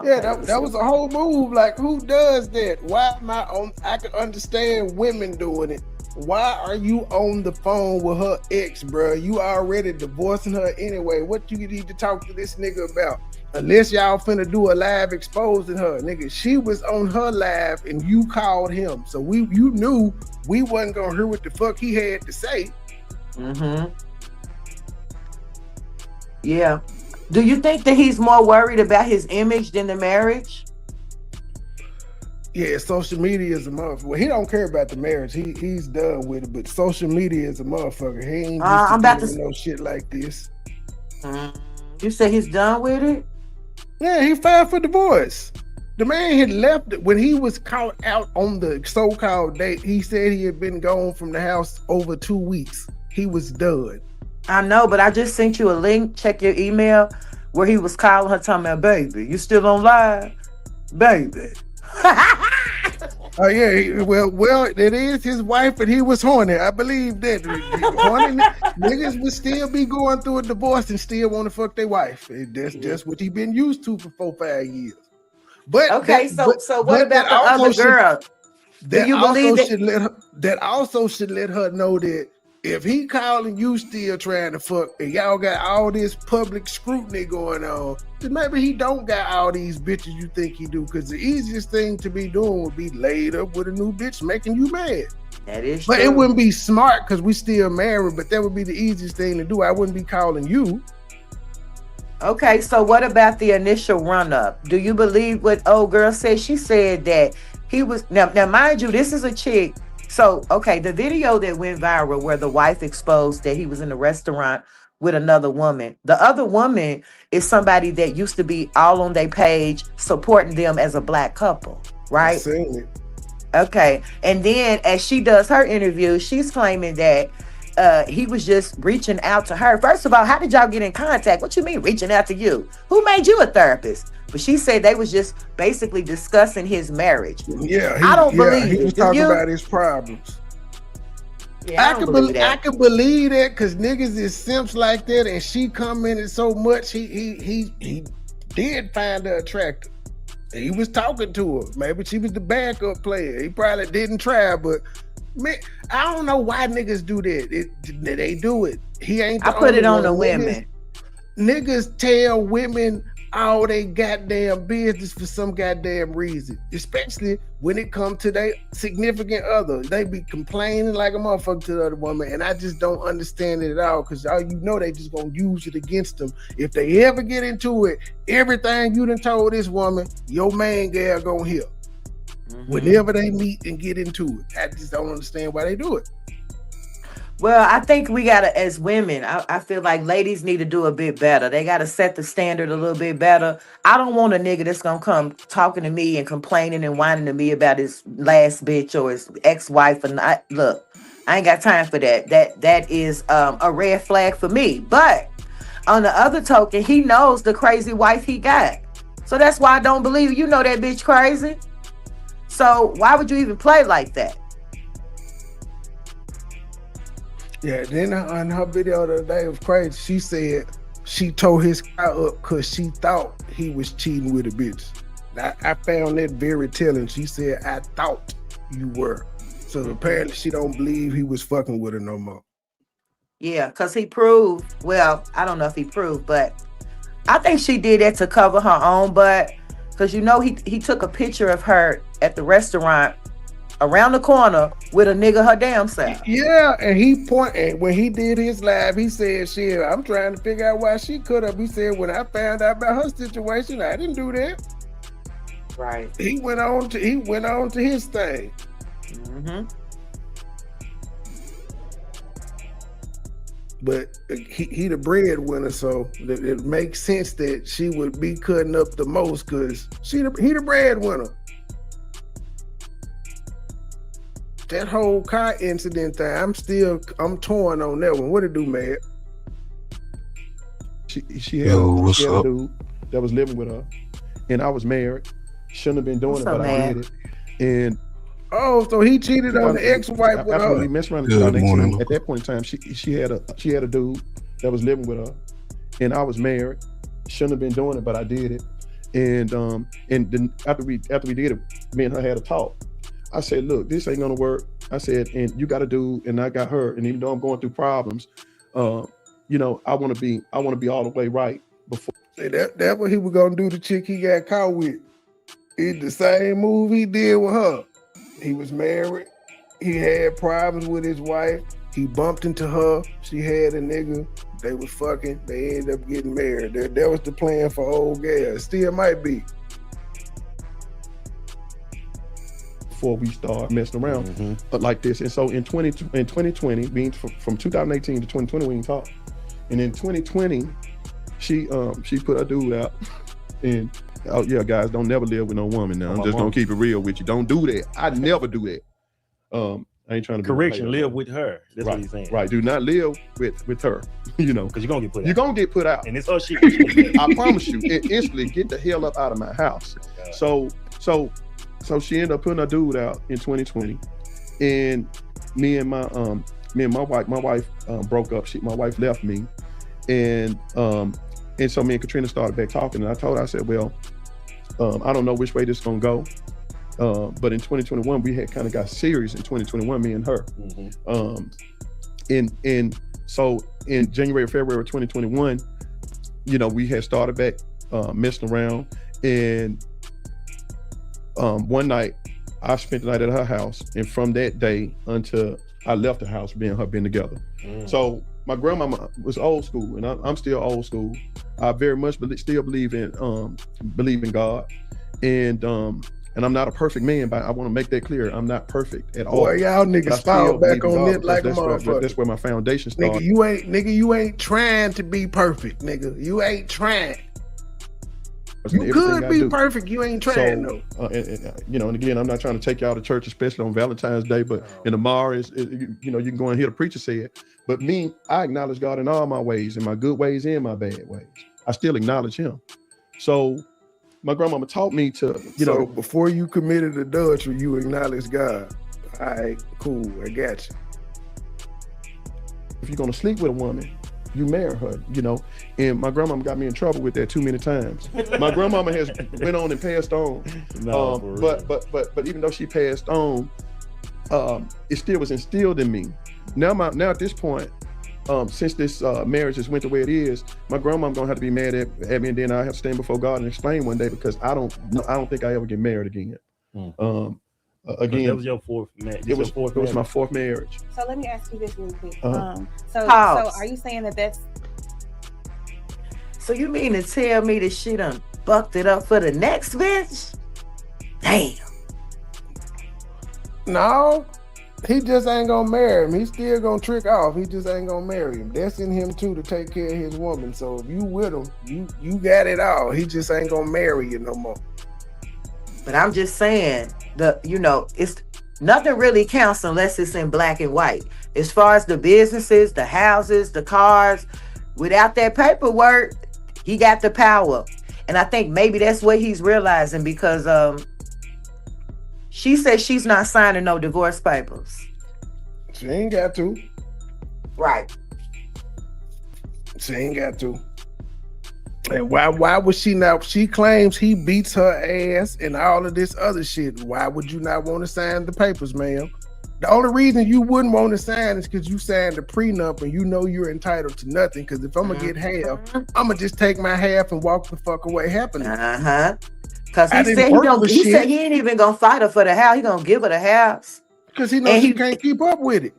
Yeah, that was a whole move. Like, who does that? Why am I on? I can understand women doing it. Why are you on the phone with her ex, bro? You already divorcing her anyway. What you need to talk to this nigga about? Unless y'all finna do a live exposing her, nigga. She was on her live and you called him, so you knew we wasn't gonna hear what the fuck he had to say. Mm-hmm. Yeah. Do you think that he's more worried about his image than the marriage? Yeah, social media is a motherfucker. Well, he don't care about the marriage. He's done with it. But social media is a motherfucker. He ain't used to I'm about dealing with to. no shit like this. You say he's done with it? Yeah, he filed for divorce. The man had left when he was caught out on the so-called date. He said he had been gone from the house over 2 weeks. He was done. I know, but I just sent you a link. Check your email where he was calling her, talking about, baby, you still on live? Baby. Oh yeah, well, it is his wife, and he was horny. I believe that horny niggas would still be going through a divorce and still want to fuck their wife. That's just what he been used to for 4-5 years. But okay, so what about the other girl? Do you believe that? That also should let her know that if he calling you still trying to fuck and y'all got all this public scrutiny going on, then maybe he don't got all these bitches you think he do. Because the easiest thing to be doing would be laid up with a new bitch making you mad. That is but true. It wouldn't be smart because we still married, but that would be the easiest thing to do. I wouldn't be calling you. Okay, so what about the initial run-up? Do you believe what old girl said? She said that he was now mind you, this is a chick. So, okay, the video that went viral where the wife exposed that he was in the restaurant with another woman. The other woman is somebody that used to be all on their page supporting them as a black couple, right? I've seen it. Okay, and then as she does her interview, she's claiming that he was just reaching out to her. First of all, how did y'all get in contact? What you mean reaching out to you? Who made you a therapist? But she said they was just basically discussing his marriage. Yeah, I don't believe he was talking about his problems. Yeah, I can believe that because niggas is simps like that, and she commented so much. He did find her attractive. He was talking to her. Maybe she was the backup player. He probably didn't try, but man, I don't know why niggas do that. They do it. He ain't. I put it on the women. Niggas tell women all they goddamn business for some goddamn reason, especially when it comes to their significant other. They be complaining like a motherfucker to the other woman, and I just don't understand it at all, because they just gonna use it against them. If they ever get into it, everything you done told this woman, your main gal gonna hear. Whenever they meet and get into it. I just don't understand why they do it. Well, I think we gotta, as women, I feel like ladies need to do a bit better. They gotta set the standard a little bit better. I don't want a nigga that's gonna come talking to me and complaining and whining to me about his last bitch or his ex-wife. And look, I ain't got time for that. That is a red flag for me. But on the other token, he knows the crazy wife he got. So that's why I don't believe you know that bitch crazy. So why would you even play like that? Yeah, then on her video the other day, it was crazy. She said she tore his car up because she thought he was cheating with a bitch. I found that very telling. She said, I thought you were. So apparently she don't believe he was fucking with her no more. Yeah, because he proved, well, I don't know if he proved, but I think she did that to cover her own butt. Because he took a picture of her at the restaurant around the corner with a nigga her damn self. Yeah, and when he did his live, he said, shit, I'm trying to figure out why she could have. He said, when I found out about her situation, I didn't do that. Right. He went on to his thing. Mm-hmm. But he the breadwinner, so it makes sense that she would be cutting up the most because he the breadwinner. That whole car incident thing, I'm torn on that one. What it do, man? She had a dude that was living with her, and I was married. Shouldn't have been doing it, but I did it. And so he cheated on the ex-wife with her. He messed around at that point in time, she had a dude that was living with her, and I was married. Shouldn't have been doing it, but I did it. And then after we did it, me and her had a talk. I said, look, this ain't gonna work. I said, and you got a dude, and I got her, and even though I'm going through problems, I want to be all the way right before. Hey, that's what he was gonna do. The chick he got caught with. It's the same move he did with her. He was married. He had problems with his wife. He bumped into her. She had a nigga. They was fucking. They ended up getting married. That was the plan for old gal. Still might be. before we start messing around like this. And so in 2020, means from 2018 to 2020, we didn't talk. And in 2020, she put her dude out. And oh yeah, guys, don't never live with no woman now. I'm just gonna keep it real with you. Don't do that. I never do that. I ain't trying to correction. Live with her. That's what he's saying. Right. Do not live with her. You know, because you're gonna get put out. You're gonna get put out. And it's her shit. I promise you. And instantly get the hell up out of my house. So she ended up putting her dude out in 2020, and me and my wife broke up. My wife left me, and so me and Katrina started back talking, and I told her, I said, well, I don't know which way this is gonna go. But in 2021, we had kind of got serious in 2021, me and her. And so in January, February of 2021, you know, we had started back messing around. And one night I spent the night at her house. And from that day until I left the house, me and her been together. So my grandmama was old school, and I'm still old school. I very much still believe in God. And I'm not a perfect man, but I want to make that clear. I'm not perfect at all. Boy, y'all niggas fall back on it like a motherfucker. That's where my foundation started. Nigga, you ain't trying to be perfect, nigga. You ain't trying. You could be perfect. You ain't trying though. You know, and again, I'm not trying to take y'all to church, especially on Valentine's Day, but in tomorrow you know, you can go and hear the preacher say it. But me, I acknowledge God in all my ways, in my good ways and my bad ways. I still acknowledge Him. So my grandmama taught me to, you know, before you committed adultery, you acknowledge God. All right, cool, I got you. If you're gonna sleep with a woman, you marry her, you know. And my grandmama got me in trouble with that too many times. My grandmama has went on and passed on. But even though she passed on, it still was instilled in me. Now at this point, since this marriage just went the way it is, my grandma's gonna have to be mad at me, and then I have to stand before God and explain one day, because I don't think I ever get married again. Again, that was your fourth marriage. It was my fourth marriage. So let me ask you this really quick. So are you saying that's? So you mean to tell me that she done bucked it up for the next bitch? Damn. No. He just ain't gonna marry him. He's still gonna trick off. He just ain't gonna marry him. That's in him too, to take care of his woman. So if you with him, you got it all. He just ain't gonna marry you no more. But I'm just saying, it's nothing really counts unless it's in black and white. As far as the businesses, the houses, the cars, without that paperwork, he got the power. And I think maybe that's what he's realizing, because she says she's not signing no divorce papers. She ain't got to. Right. She ain't got to. And why would she not? She claims he beats her ass and all of this other shit. Why would you not want to sign the papers, ma'am? The only reason you wouldn't want to sign is because you signed a prenup and you know you're entitled to nothing. Because if I'm going to get half, I'm going to just take my half and walk the fuck away happily. Because he said he ain't even gonna fight her for the house. He gonna give her the house because he knows she can't keep up with it.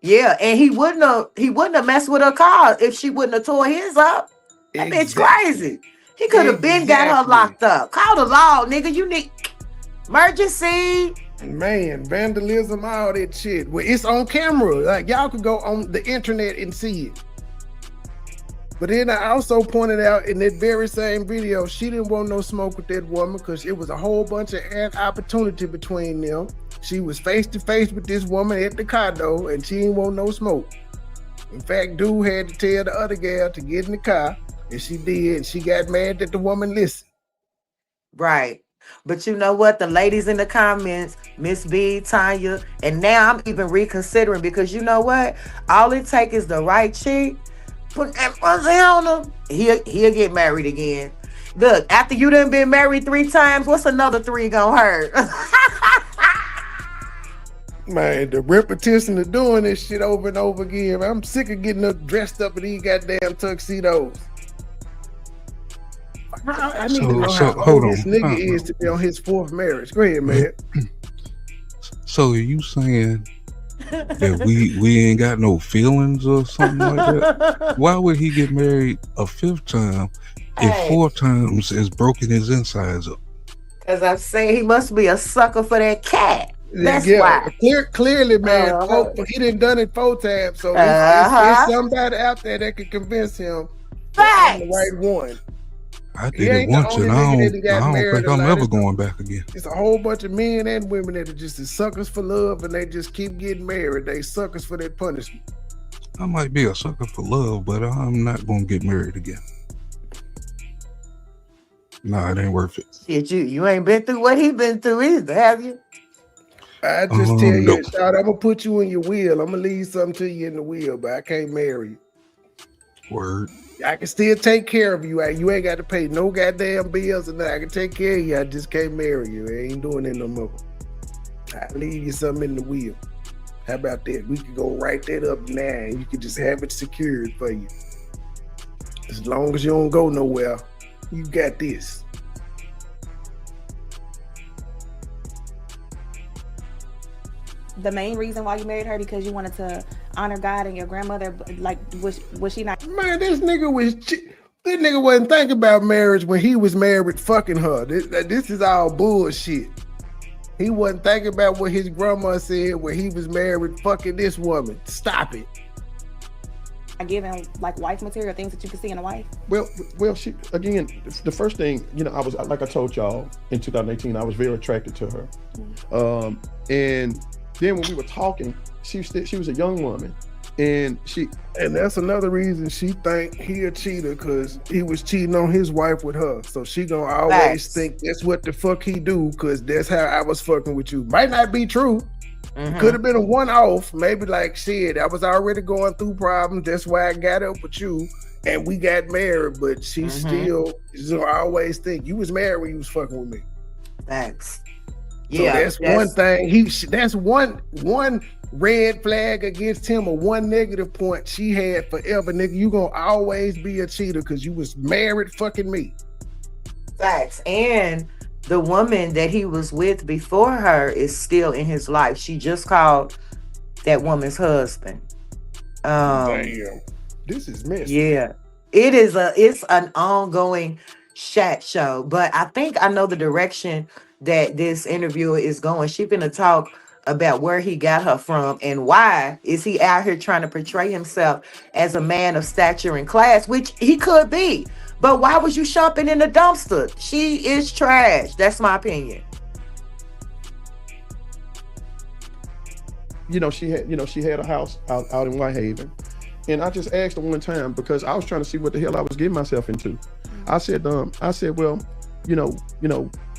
Yeah, and he wouldn't have messed with her car if she wouldn't have tore his up. That bitch crazy. He could have been got her locked up. Call the law, nigga. You need emergency. Man, vandalism, all that shit. Well, it's on camera. Like y'all could go on the internet and see it. But then I also pointed out in that very same video, she didn't want no smoke with that woman because it was a whole bunch of opportunity between them. She was face to face with this woman at the condo and she didn't want no smoke. In fact, dude had to tell the other gal to get in the car, and she did. She got mad that the woman listened. Right. But you know what? The ladies in the comments, Miss B, Tanya, and now I'm even reconsidering, because you know what? All it takes is the right chick. Put that pussy on him. He'll get married again. Look, after you done been married 3 times, what's another 3 gonna hurt? Man, the repetition of doing this shit over and over again. I'm sick of getting up dressed up in these goddamn tuxedos. I need to know how old this nigga is to be on his 4th marriage. Go ahead, man. So are you saying that we ain't got no feelings or something like that? Why would he get married a 5th time if 4 times has broken his insides up? Because I'm saying he must be a sucker for that cat. That's why. Clearly, man. He didn't done it 4 times, so it's somebody out there that could convince him that I'm the right one. I did it once, and I don't think I'm ever going back again. It's a whole bunch of men and women that are just suckers for love, and they just keep getting married. They suckers for that punishment. I might be a sucker for love, but I'm not going to get married again. Nah, it ain't worth it. Shit, you ain't been through what he been through either, have you? I just tell you, Shot, I'm gonna put you in your will. I'm gonna leave something to you in the will, but I can't marry you. Word. I can still take care of you. You ain't got to pay no goddamn bills, and I can take care of you. I just can't marry you. I ain't doing it no more. I leave you something in the will. How about that? We can go write that up now, and you can just have it secured for you. As long as you don't go nowhere, you got this. The main reason why you married her because you wanted to honor God and your grandmother, like was she not? Man, this nigga wasn't thinking about marriage when he was married fucking her. This is all bullshit. He wasn't thinking about what his grandma said when he was married fucking this woman. Stop it. Giving like wife material, things that you can see in a wife. Well, she again. The first thing, I was like I told y'all in 2018, I was very attracted to her, and then when we were talking, she was a young woman, and that's another reason she think he a cheater, because he was cheating on his wife with her. So she gonna always think that's what the fuck he do, because that's how I was fucking with you. Might not be true. Could have been a one-off. Maybe like shit, I was already going through problems. That's why I got up with you and we got married. But she still always think you was married when you was fucking with me. Thanks. So that's one thing. That's one red flag against him, or one negative point she had forever. Nigga, you gonna always be a cheater because you was married fucking me. Facts. And the woman that he was with before her is still in his life. She just called that woman's husband. Damn. This is messy. Yeah. It's an ongoing chat show. But I think I know the direction that this interviewer is going. She's gonna talk about where he got her from and why is he out here trying to portray himself as a man of stature and class, which he could be. But why was you shopping in the dumpster? She is trash. That's my opinion. She had a house out in Whitehaven, and I just asked her one time because I was trying to see what the hell I was getting myself into. I said, well,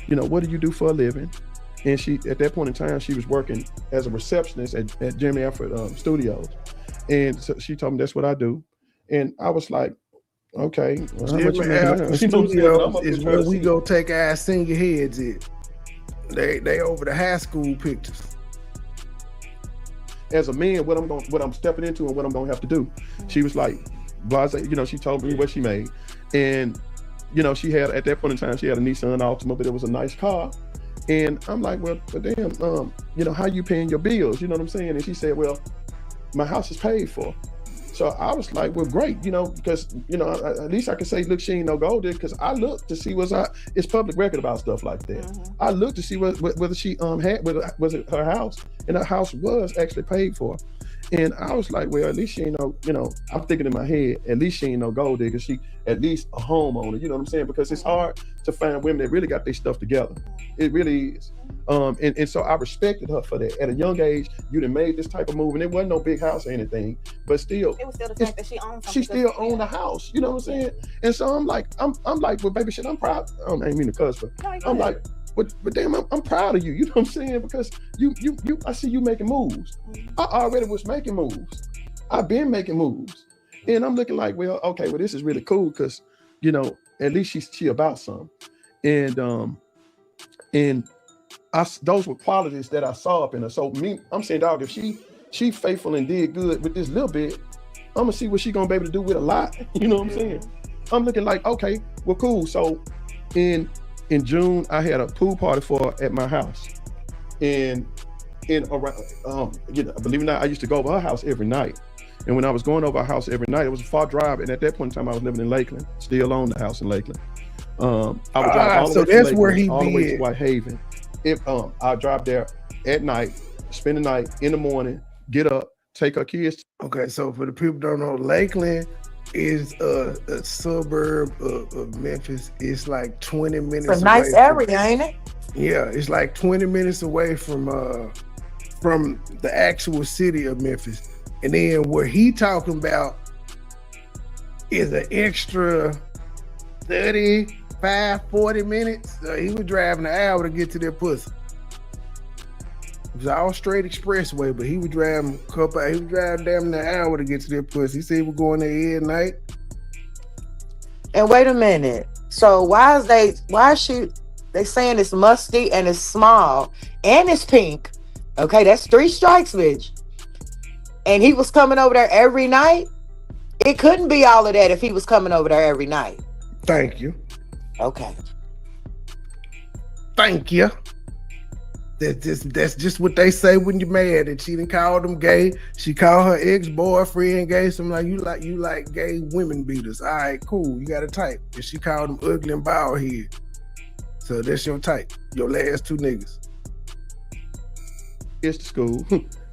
what do you do for a living? And she, at that point in time, she was working as a receptionist at Jimmy Alfred Studios, and so she told me that's what I do, and I was like, okay, well, how much you making? Studios is where we go take our senior heads in. They over the high school pictures. As a man, what I'm stepping into and what I'm gonna have to do. She was like, blasé, she told me what she made, and she had at that point in time she had a Nissan Altima, but it was a nice car, and I'm like, well, but damn, how you paying your bills? You know what I'm saying? And she said, well, my house is paid for. So I was like, well, great, because, at least I can say, look, she ain't no gold digger, because I looked to see it's public record about stuff like that. I looked to see whether she was it her house, and her house was actually paid for. And I was like, well, at least she ain't no, I'm thinking in my head, at least she ain't no gold digger. She at least a homeowner, you know what I'm saying? Because it's hard to find women that really got their stuff together. It really is. And so I respected her for that. At a young age, you done made this type of move, and it wasn't no big house or anything, but still, it was still the fact that she owned something. She still owned the house, you know what I'm saying? And so I'm like, well, baby, shit, I'm proud. I ain't mean to cuss, but I'm like, but damn, I'm proud of you. You know what I'm saying? Because you I see you making moves. I already was making moves. I've been making moves, and I'm looking like, well, okay, well, this is really cool because, at least she about something, and those were qualities that I saw up in her. So I'm saying, dog, if she faithful and did good with this little bit, I'm gonna see what she gonna be able to do with a lot. You know what I'm saying? I'm looking like, okay, well, cool. So in June, I had a pool party for her at my house, and around, believe it or not, I used to go over her house every night. And when I was going over her house every night, it was a far drive. And at that point in time, I was living in Lakeland, still owned the house in Lakeland. I would drive all the way to Lakeland, all the way to Whitehaven. I drive there at night, spend the night, in the morning, get up, take her kids. Okay, so for the people who don't know, Lakeland is a suburb of Memphis. It's like 20 minutes It's a nice away area, ain't it? Yeah, it's like 20 minutes away from the actual city of Memphis. And then what he talking about is an extra 35, 40 minutes. He was driving an hour to get to their pussy. It was all straight expressway, but he was driving damn near an hour to get to their pussy. He said he was going there every night. And wait a minute. So why is they saying it's musty and it's small and it's pink? Okay, that's 3 strikes, bitch. And he was coming over there every night. It couldn't be all of that if he was coming over there every night. Thank you. Okay. Thank you. That's just what they say when you're mad. And she didn't call them gay. She called her ex-boyfriend gay. So I'm like, you like gay women beaters. All right, cool. You got a type. And she called him ugly and bald head. So that's your type. Your last 2 niggas. Kids to school,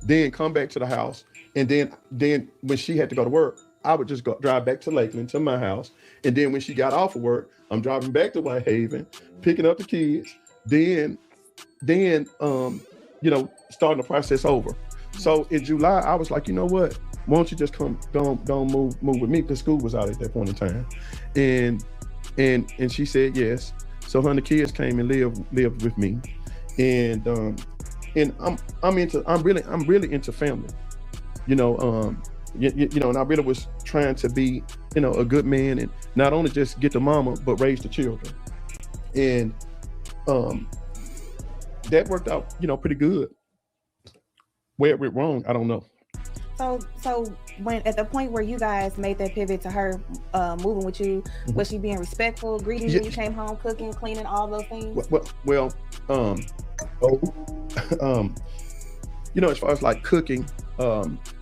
then come back to the house, and then when she had to go to work, I would just drive back to Lakeland to my house, and then when she got off of work, I'm driving back to Whitehaven, picking up the kids, then starting the process over. So in July, I was like, you know what? Why don't you just don't move with me, because school was out at that point in time, and she said yes. So her and the kids came and lived with me, and I'm really into family, and I really was trying to be, a good man, and not only just get the mama, but raise the children, and that worked out, pretty good. Where it went wrong, I don't know. So when at the point where you guys made that pivot to her moving with you, was she being respectful, greeting you when you came home, cooking, cleaning, all those things? Well, as far as like cooking,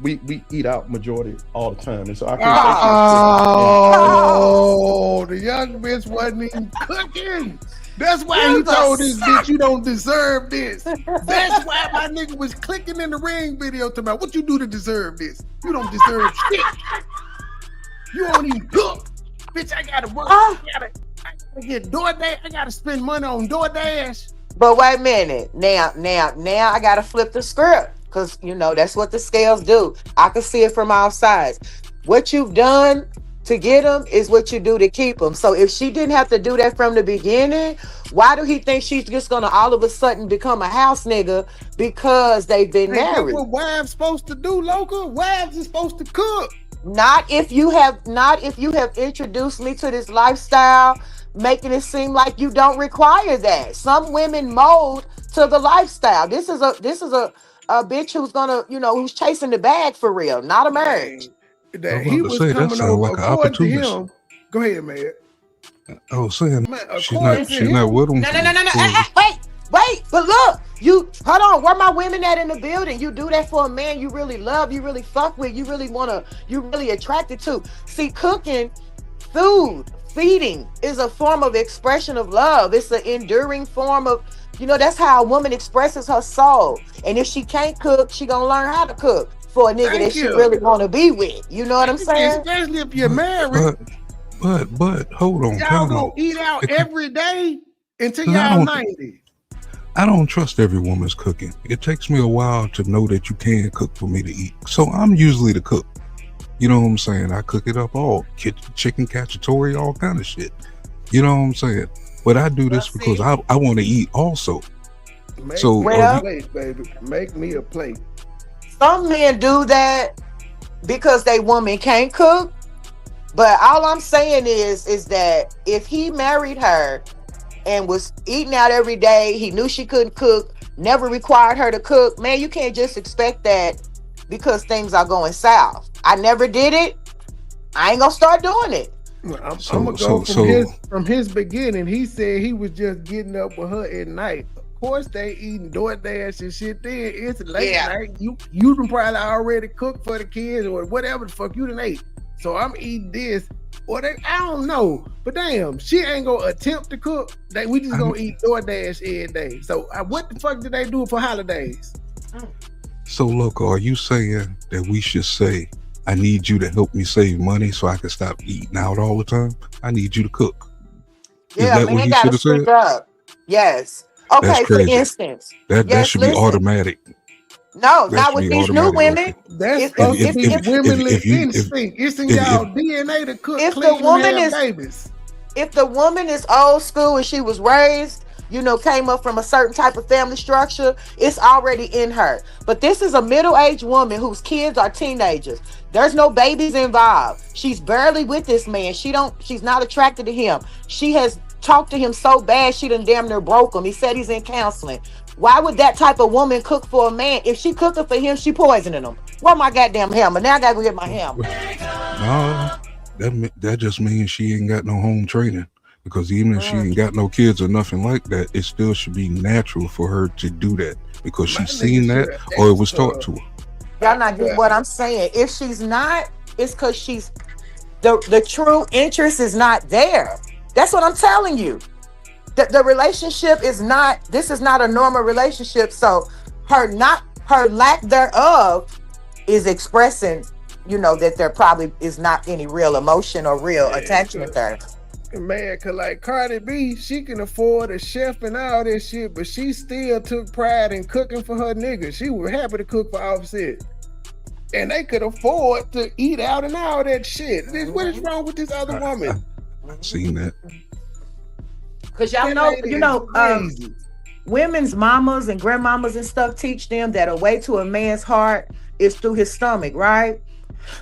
we eat out majority all the time, and so I can't. Oh, the young bitch wasn't even cooking. That's why he told this bitch, you don't deserve this. That's why my nigga was clicking in the ring video to me. What you do to deserve this? You don't deserve shit. You don't even cook. Bitch, I gotta work. I gotta get DoorDash. I gotta spend money on DoorDash. But wait a minute. Now I gotta flip the script. Because, that's what the scales do. I can see it from all sides. What you've done to get them is what you do to keep them. So if she didn't have to do that from the beginning, why do he think she's just going to all of a sudden become a house nigga because they've been married? That's what wives supposed to do, Loca. Wives are supposed to cook. Not if you have introduced me to this lifestyle, making it seem like you don't require that. Some women mold to the lifestyle. This is a bitch who's gonna, who's chasing the bag for real, not a marriage. That he was coming over, like according to him. Go ahead, man. I was saying she's not with him. No. Hey, wait. But look, hold on. Where my women at in the building? You do that for a man you really love, you really fuck with, you really attracted to. See, cooking, feeding is a form of expression of love. It's an enduring form of, that's how a woman expresses her soul. And if she can't cook, she gonna learn how to cook for a nigga that she really want to be with. You know what I'm saying? Especially if you're married. But hold on. Y'all gonna eat out every day until y'all 90. I don't trust every woman's cooking. It takes me a while to know that you can cook for me to eat. So I'm usually the cook. You know what I'm saying? I cook it up all. Chicken cacciatore, all kind of shit. You know what I'm saying? But I do this because I want to eat also. Plate, baby. Make me a plate. Some men do that because they woman can't cook. But all I'm saying is that if he married her and was eating out every day, he knew she couldn't cook, never required her to cook, man, you can't just expect that because things are going south. I never did it. I ain't gonna start doing it. I'm gonna go from his beginning. He said he was just getting up with her at night. Of course, they eating DoorDash and shit. Then it's late night. You done probably already cooked for the kids or whatever the fuck you done ate. So I'm eating this, or I don't know. But damn, she ain't gonna attempt to cook. We just gonna eat DoorDash every day. So what the fuck did they do for holidays? So look, are you saying that we should say, I need you to help me save money so I can stop eating out all the time? I need you to cook. Is Yeah, that man, what he gotta should have switch said? up. Yes. Okay, That's for crazy. instance. That Yes, should be listen. automatic. No, That not should with be these new automatic right women. there. That's If supposed to if be if womenly if you instinct. It's in if y'all DNA to cook, if the clean, and woman have is babies. if the woman is old school and she was raised, came up from a certain type of family structure, it's already in her. But this is a middle-aged woman whose kids are teenagers. There's no babies involved. She's barely with this man. She's not attracted to him. She has talked to him so bad she done damn near broke him. He said he's in counseling. Why would that type of woman cook for a man? If she cooking for him, she poisoning him. Where my goddamn hammer? Now I gotta go get my hammer. No, that just means she ain't got no home training. Because even if she ain't got no kids or nothing like that, it still should be natural for her to do that because she's seen that or it was taught to her. Y'all not getting what I'm saying. If she's not, it's because she's the true interest is not there. That's what I'm telling you. The relationship is not. This is not a normal relationship. So her lack thereof is expressing, that there probably is not any real emotion or real attachment there. Man, cause like Cardi B, she can afford a chef and all this shit, but she still took pride in cooking for her niggas. She was happy to cook for Offset. And they could afford to eat out and all that shit. What is wrong with this other woman? I've seen that. Cause y'all know, women's mamas and grandmamas and stuff teach them that a way to a man's heart is through his stomach, right?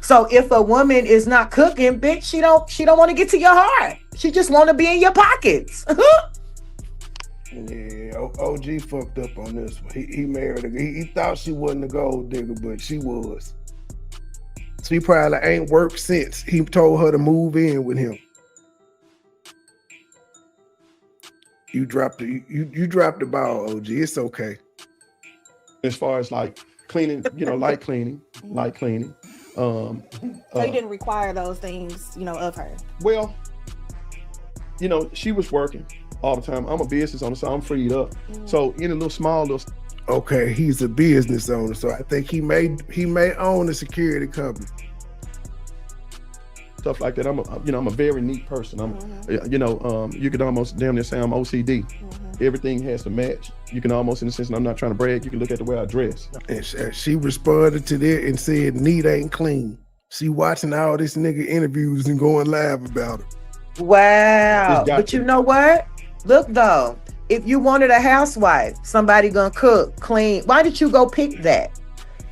So if a woman is not cooking, bitch, she don't want to get to your heart. She just want to be in your pockets. Yeah, OG fucked up on this one. He married her. He thought she wasn't a gold digger, but she was. She probably ain't worked since he told her to move in with him. You dropped the ball, OG. It's okay. As far as like cleaning, light cleaning. So you didn't require those things, of her. Well, she was working all the time. I'm a business owner, so I'm freed up. So in a little okay, he's a business owner, so I think he may own a security company. Stuff like that. I'm a very neat person. You could almost damn near say I'm OCD. Everything has to match. You can almost, in the sense, and I'm not trying to brag, you can look at the way I dress. And she responded to that and said, neat ain't clean. She watching all this nigga interviews and going live about it. Wow. But you know what? Look though, if you wanted a housewife, somebody gonna cook, clean, why did you go pick that?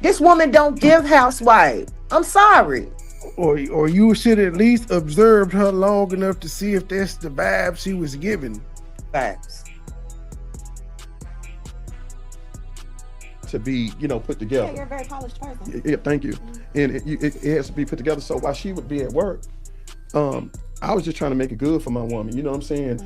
This woman don't give housewife. I'm sorry. Or you should at least observed her long enough to see if that's the vibe she was giving. Facts. To be, put together. Yeah, you're a very polished person. Yeah, thank you. And it has to be put together. So while she would be at work, I was just trying to make it good for my woman. You know what I'm saying?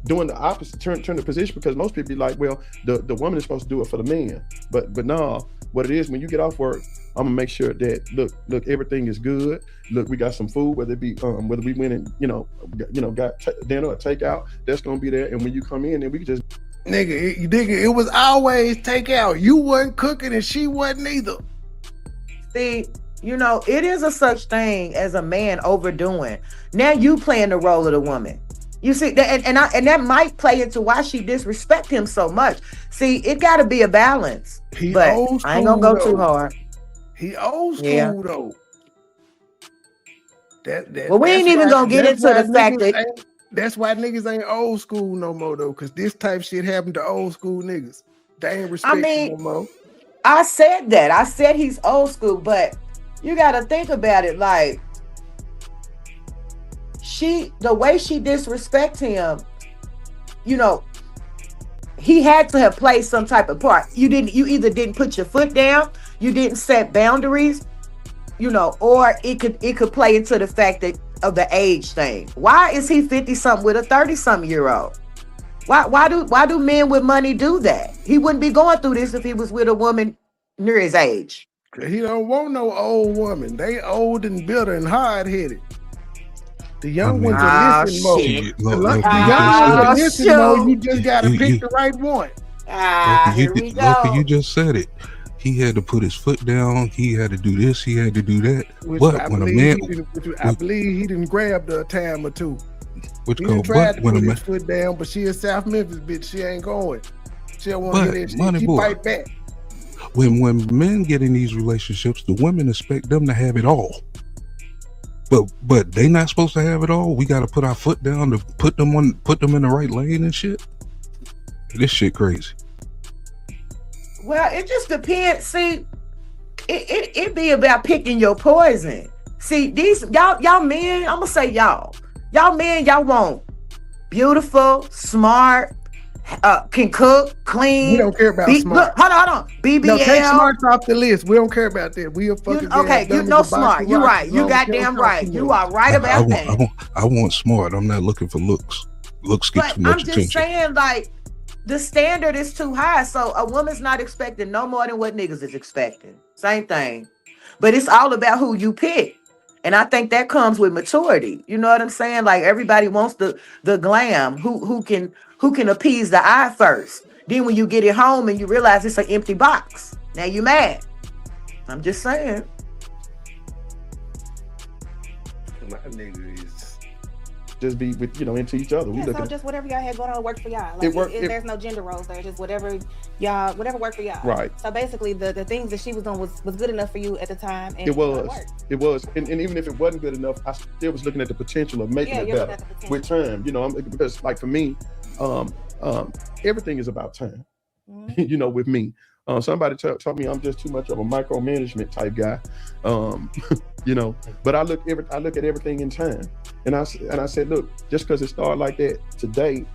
Doing the opposite, turn the position, because most people be like, well, the woman is supposed to do it for the man. But no, what it is, when you get off work, I'm gonna make sure that look, everything is good. Look, we got some food, whether it be whether we went and got dinner or takeout, that's gonna be there. And when you come in, then we can just nigga, it was always takeout. You wasn't cooking and she wasn't either. See, it is a such thing as a man overdoing. Now you playing the role of the woman. You see, and that might play into why she disrespect him so much. See, it got to be a balance. But I ain't gonna go too hard. He old school though. Well, we ain't even gonna get into the fact that that's why niggas ain't old school no more though, because this type shit happened to old school niggas. They ain't respect no more. I said that. I said he's old school, but you got to think about it. Like the way she disrespect him, he had to have played some type of part. You either didn't put your foot down, you didn't set boundaries, or it could play into the fact of the age thing. Why is he 50-something with a 30-something year old? Why do men with money do that? He wouldn't be going through this if he was with a woman near his age. He don't want no old woman. They old and bitter and hard-headed. The young mean, ones are Oh listen mode. shit. The look, young look, ones Oh, are listen mode. You shoot. just gotta you- pick the right one. Here we Loki, you go. just said it. He had to put his foot down. He had to do this. He had to do that. Which But I when a believe man, I believe he didn't grab the time or two. which He go, done tried but to when put a man, his foot down, but she is South Memphis, bitch. She ain't going. She don't want to But, hear that shit. Money She Boy. fight back. when men get in these relationships, the women expect them to have it all. But they not supposed to have it all. We got to put our foot down to put them in the right lane and shit. This shit crazy. Well, it just depends. See, it be about picking your poison. See, these y'all men, I'm gonna say y'all men, y'all want beautiful, smart, can cook, clean. We don't care about smart. Look, hold on. BBL. No, take smarts off the list. We don't care about that. We are fucking. You know smart. You're right. You goddamn right. You are right about that. I want smart. I'm not looking for looks. Looks get But too much I'm just attention. saying, like, the standard is too high. So a woman's not expecting no more than what niggas is expecting. Same thing. But it's all about who you pick. And I think that comes with maturity. You know what I'm saying? Like, everybody wants the glam. Who can appease the eye first. Then when you get it home and you realize it's an empty box, now you mad. I'm just saying. My nigga is. Just be with into each other. We Yeah, look so at just whatever y'all had going on work for y'all. Like, there's no gender roles there. Just whatever worked for y'all. Right. So basically, the things that she was doing was good enough for you at the time. And it was, and even if it wasn't good enough, I still was looking at the potential of making it better with time. Because like for me, everything is about time. Mm-hmm. With me. Somebody told me I'm just too much of a micromanagement type guy, But I look at everything in time, and I said, look, just because it started like that today,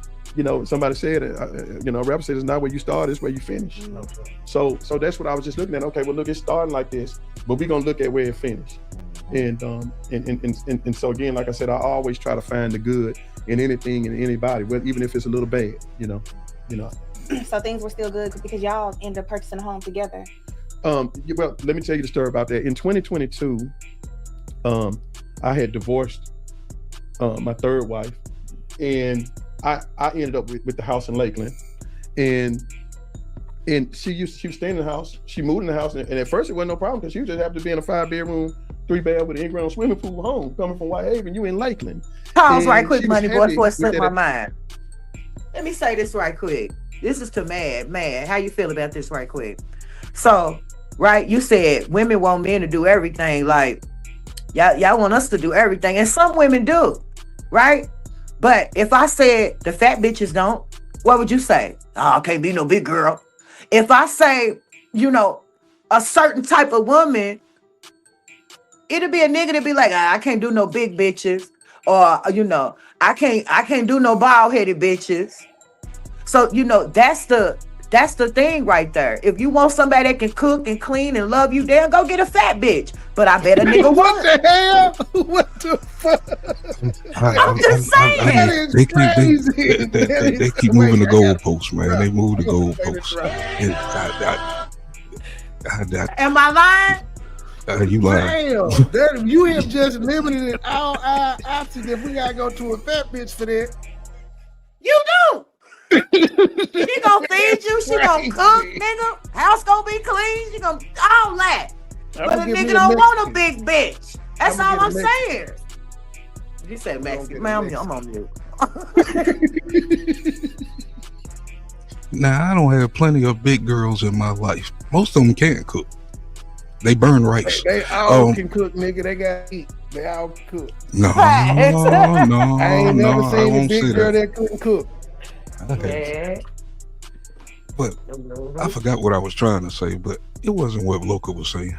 somebody said, rapper said it's not where you start, it's where you finish. Mm-hmm. So that's what I was just looking at. Okay, well look, it started like this, but we're gonna look at where it finished, and so again, like I said, I always try to find the good in anything and anybody, even if it's a little bad, So things were still good because y'all ended up purchasing a home together. Well, let me tell you the story about that. In 2022, I had divorced my third wife, and I ended up with the house in Lakeland, and she was staying in the house. She moved in the house, and at first it wasn't no problem because she just happened to be in a 5-bedroom, 3-bath with an in-ground swimming pool home, coming from Whitehaven. You in Lakeland. Pause And right quick, she was Money Boy, happy before it with slipped that. my mind. Let me say this right quick. This is to Mad. How you feel about this right quick? So, right, you said women want men to do everything. Like, y'all want us to do everything. And some women do, right? But if I said the fat bitches don't, what would you say? Oh, I can't be no big girl. If I say, a certain type of woman, it'll be a nigga to be like, I can't do no big bitches. Or, I can't do no bald-headed bitches. So, that's the thing right there. If you want somebody that can cook and clean and love you, then go get a fat bitch. But I bet a nigga What won't. the hell? What the fuck? I'm just saying. That is crazy. They keep moving the goalposts, man. They move the goalposts. Am I lying? You lying. Damn, you have just limited all our options. If we gotta go to a fat bitch for that, You do. She gonna feed you. She gonna cook, nigga. House gonna be clean. She gonna all that. But a nigga don't want a big bitch. That's all I'm saying. You said Mexican. Man, I'm on mute. Now, I don't have plenty of big girls in my life. Most of them can't cook. They burn rice. they all can cook, nigga. They gotta eat. They all can cook. No. I ain't never seen a won't big say girl that. that couldn't cook. Yeah. But I forgot what I was trying to say, but it wasn't what Loca was saying.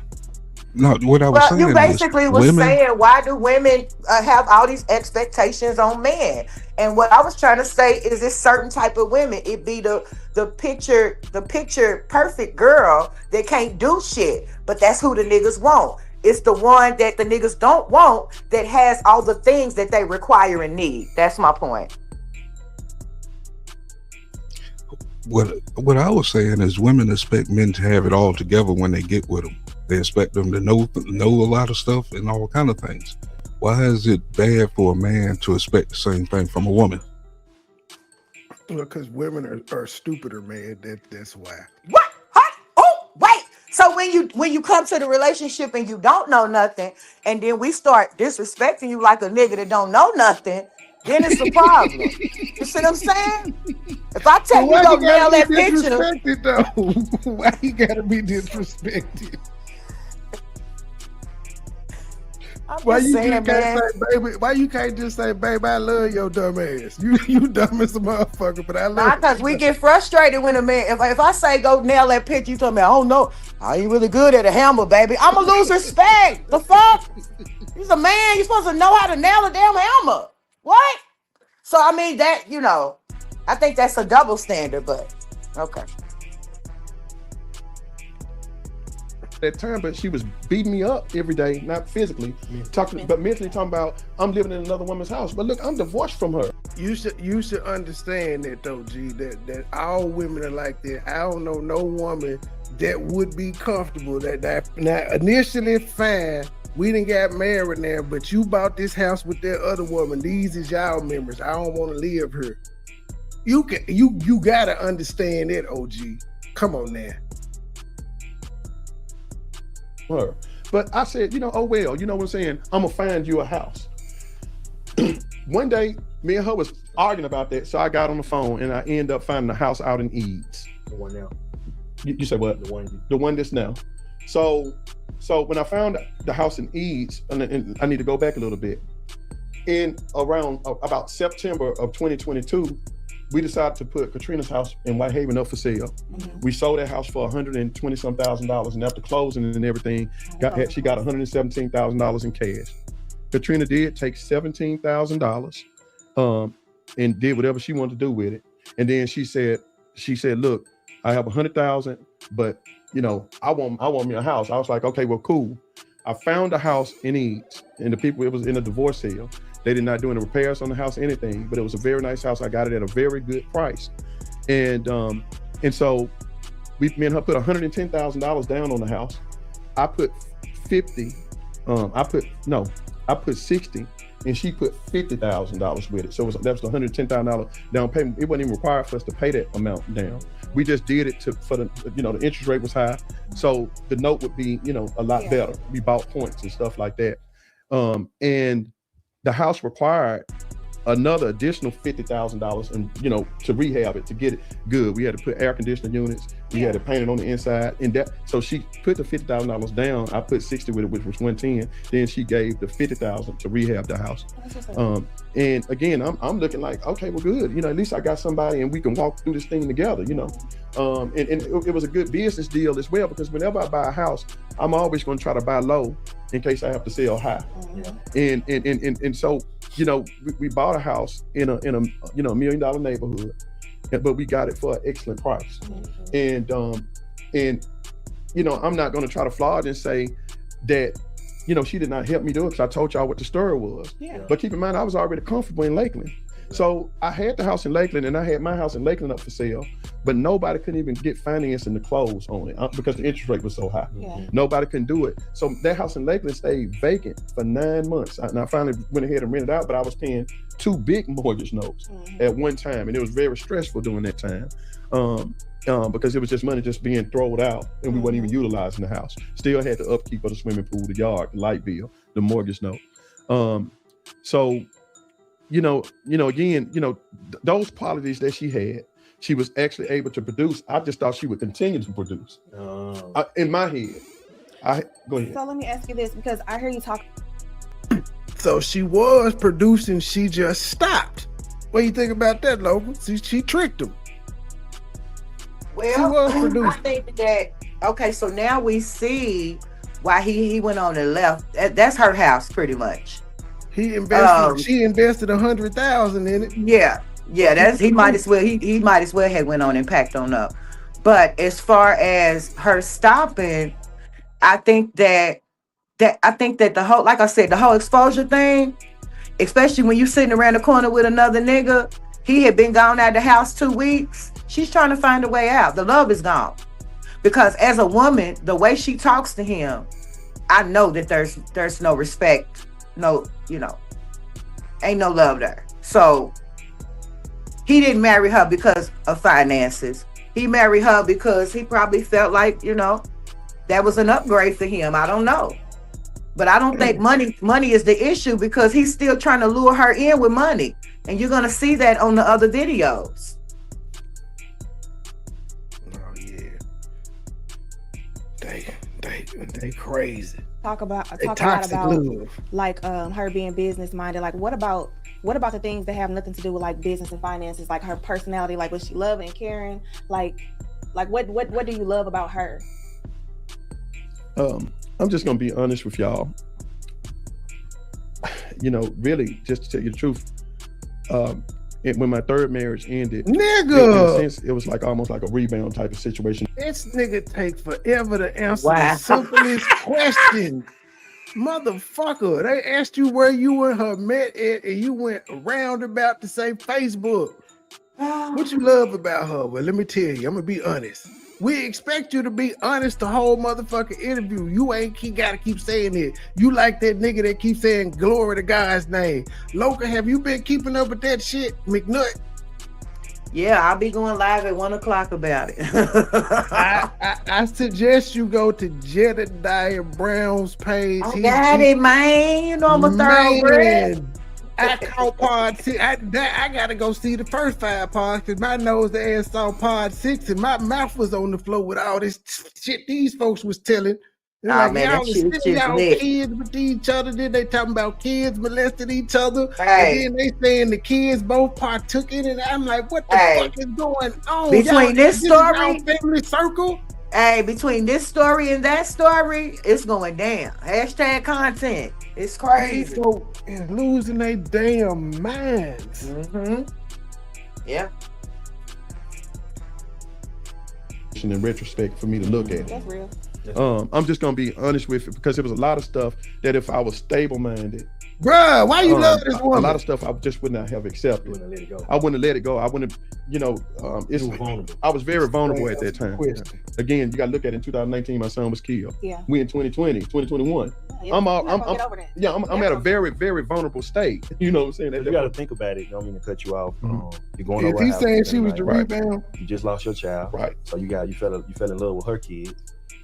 No, what I was saying you basically was saying, why do women have all these expectations on men? And what I was trying to say is this certain type of women. It be the picture perfect girl that can't do shit, but that's who the niggas want. It's the one that the niggas don't want that has all the things that they require and need. That's my point. What I was saying is women expect men to have it all together when they get with them. They expect them to know a lot of stuff and all kind of things. Why is it bad for a man to expect the same thing from a woman? Well, because women are stupider, man. That's why. What? Huh? Oh, wait. So when you come to the relationship and you don't know nothing, and then we start disrespecting you like a nigga that don't know nothing, then it's a problem. You see what I'm saying? If I tell you go nail that picture, disrespected though? Why you gotta be disrespected? Why you can't say, baby? Why you can't just say, baby, I love your dumb ass? You dumb as a motherfucker, but I love you. Because we get frustrated when a man, if I say go nail that picture, you tell me, I don't know, I ain't really good at a hammer, baby. I'ma lose respect. The fuck? He's a man. You're supposed to know how to nail a damn hammer. What? So I mean that, I think that's a double standard, but okay. That time, but she was beating me up every day, not physically, but mentally talking about I'm living in another woman's house. But look, I'm divorced from her. You should understand that though, G, that all women are like that. I don't know no woman that would be comfortable that now initially fine. We didn't get married now, but you bought this house with that other woman. These is y'all members. I don't want to live here. You gotta understand that, OG. Come on now. Her. But I said, oh well, you know what I'm saying? I'm gonna find you a house. One day, me and her was arguing about that, so I got on the phone and I ended up finding a house out in Eads. The one now. You said what? The one that's now. So when I found the house in Eads, and I need to go back a little bit. In around about September of 2022, we decided to put Katrina's house in Whitehaven up for sale. Mm-hmm. We sold that house for $120,000, and after closing and everything, she got $117,000 in cash. Katrina did take $17,000 and did whatever she wanted to do with it. And then she said, look, I have $100,000, but I want me a house. I was like, okay, well, cool. I found a house in Eads, and it was in a divorce sale. They did not do any repairs on the house, anything, but it was a very nice house. I got it at a very good price. And so me and her put $110,000 down on the house. I put 50, I put 60, and she put $50,000 with it. So that was the $110,000 down payment. It wasn't even required for us to pay that amount down. We just did it for the interest rate was high. So the note would be, a lot better. We bought points and stuff like that. And the house required another additional $50,000 and to rehab it, to get it good. We had to put air conditioning units. We had to paint it on the inside, and so she put the $50,000 down. I put 60 with it, which was 110. Then she gave the $50,000 to rehab the house. And again, I'm looking like, okay, well, good. At least I got somebody, and we can walk through this thing together. And it was a good business deal as well, because whenever I buy a house, I'm always going to try to buy low in case I have to sell high. And so we bought a house in a $1 million neighborhood, but we got it for an excellent price. And I'm not going to try to flaunt and say that she did not help me do it, because I told y'all what the story was. But keep in mind, I was already comfortable in Lakeland. So I had the house in Lakeland, and I had my house in Lakeland up for sale, but nobody couldn't even get financing to close on it because the interest rate was so high. Nobody can do it. So that house in Lakeland stayed vacant for 9 months. And I finally went ahead and rented out, but I was paying 2 big mortgage notes at one time, and it was very stressful during that time. Because it was just money just being thrown out, and we weren't even utilizing the house. Still had the upkeep of the swimming pool, the yard, the light bill, the mortgage note. So again, those qualities that she had, she was actually able to produce. I just thought she would continue to produce. In my head. Go ahead. So let me ask you this, because I hear you talk. So she was producing, she just stopped. What do you think about that, Logan? She tricked him. Well, I think that, okay, so now we see why he went on and left. That's her house, pretty much. She invested $100,000 in it. Yeah, that's he might as well have went on and packed on up. But as far as her stopping, I think that the whole, like I said, the whole exposure thing, especially when you sitting around the corner with another nigga, he had been gone out of the house 2 weeks. She's trying to find a way out. The love is gone. Because as a woman, the way she talks to him, I know that there's no respect no, ain't no love there. So he didn't marry her because of finances. He married her because he probably felt like, that was an upgrade for him. I don't know. But I don't think money is the issue, because he's still trying to lure her in with money. And you're going to see that on the other videos. Oh yeah. They crazy. Talk a lot toxic about love. like her being business minded. Like what about the things that have nothing to do with like business and finances, like her personality, like was she loving and caring? Like what do you love about her? I'm just gonna be honest with y'all. Really, just to tell you the truth, when my third marriage ended, nigga, in a sense, it was like almost like a rebound type of situation. This nigga take forever to answer Wow. the simplest question. Motherfucker, they asked you where you and her met at, and you went roundabout to say Facebook. What you love about her? Well, let me tell you, I'm gonna be honest. We expect you to be honest the whole motherfucking interview. You ain't gotta keep saying it. You like that nigga that keeps saying glory to God's name. Loca, have you been keeping up with that shit, McNutt? Yeah, I'll be going live at 1:00 about it. I suggest you go to Jedediah Brown's page. I got it, man. You know I'm a thoroughbred. I caught pod 6. I gotta go see the first 5 pods, because my nose ass saw pod 6 and my mouth was on the floor with all this shit these folks was telling. They're Oh, like, man, y'all that shit was sitting just y'all lit. kids with each other. Then they talking about kids molesting each other. Hey. And then they saying the kids both partook in it. I'm like, what the Hey. fuck is going on? Between this is story- y'all family circle? Hey, between this story and that story, it's going down. Hashtag content. It's crazy. These folks is losing their damn minds. Mm-hmm. Yeah. In retrospect, for me to look at. That's real. I'm just gonna be honest with it, because there was a lot of stuff that if I was stable-minded, Bruh, why you love this a woman? lot of stuff I just would not have accepted. You wouldn't let it go. I wouldn't have let it go. I wouldn't have, You were vulnerable. I was very vulnerable at that time. Question. Again, you got to look at it. In 2019, my son was killed. Yeah. We in 2021. Yeah, I'm you're not gonna get over that. I'm at a very, very vulnerable state. You know what I'm saying? You got to think about it. I don't mean to cut you off. Mhm. You're going If over. he's her saying house she was every the night. rebound, You just lost your child. Right. So you fell in love with her kids.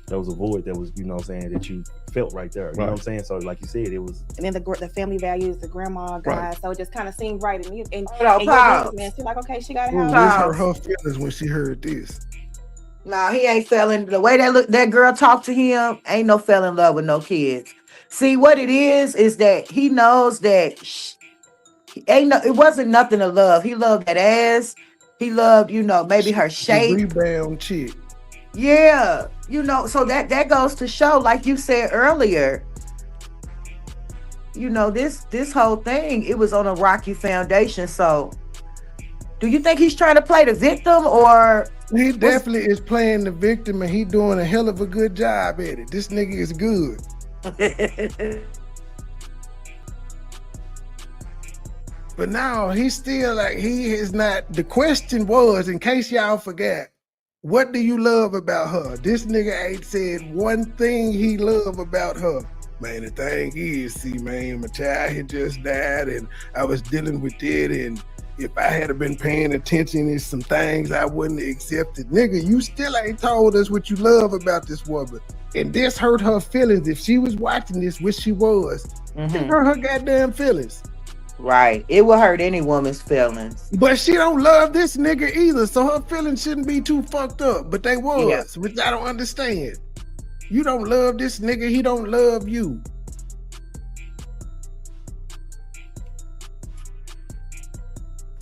There was a void that was, that you felt right there. You know what I'm saying? So like you said, it was. And then the family values, the grandma guy. Right. So it just kind of seemed right. And Hold on, your pause. businessman, she's like, okay, she got a ooh, house. this hurt her feelings when she heard this. No, he ain't fell in the way that girl talked to him. Ain't no fell in love with no kids. See, what it is that he knows that it wasn't nothing to love. He loved that ass. He loved, maybe her The shape. rebound chick. Yeah, so that goes to show, like you said earlier, this whole thing, it was on a rocky foundation. So do you think he's trying to play the victim, or He definitely is playing the victim, and he doing a hell of a good job at it. This nigga is good. But now he's still like, he is not. The question was, in case y'all forgot, what do you love about her? This nigga ain't said one thing he love about her. Man, the thing is, see, man, my child had just died, and I was dealing with it, and if I had been paying attention, there's some things I wouldn't have accepted. Nigga, you still ain't told us what you love about this woman. And this hurt her feelings. If she was watching this, which she was, it hurt her goddamn feelings. Right. It will hurt any woman's feelings. But she don't love this nigga either, so her feelings shouldn't be too fucked up. But they was, which I don't understand. You don't love this nigga, he don't love you.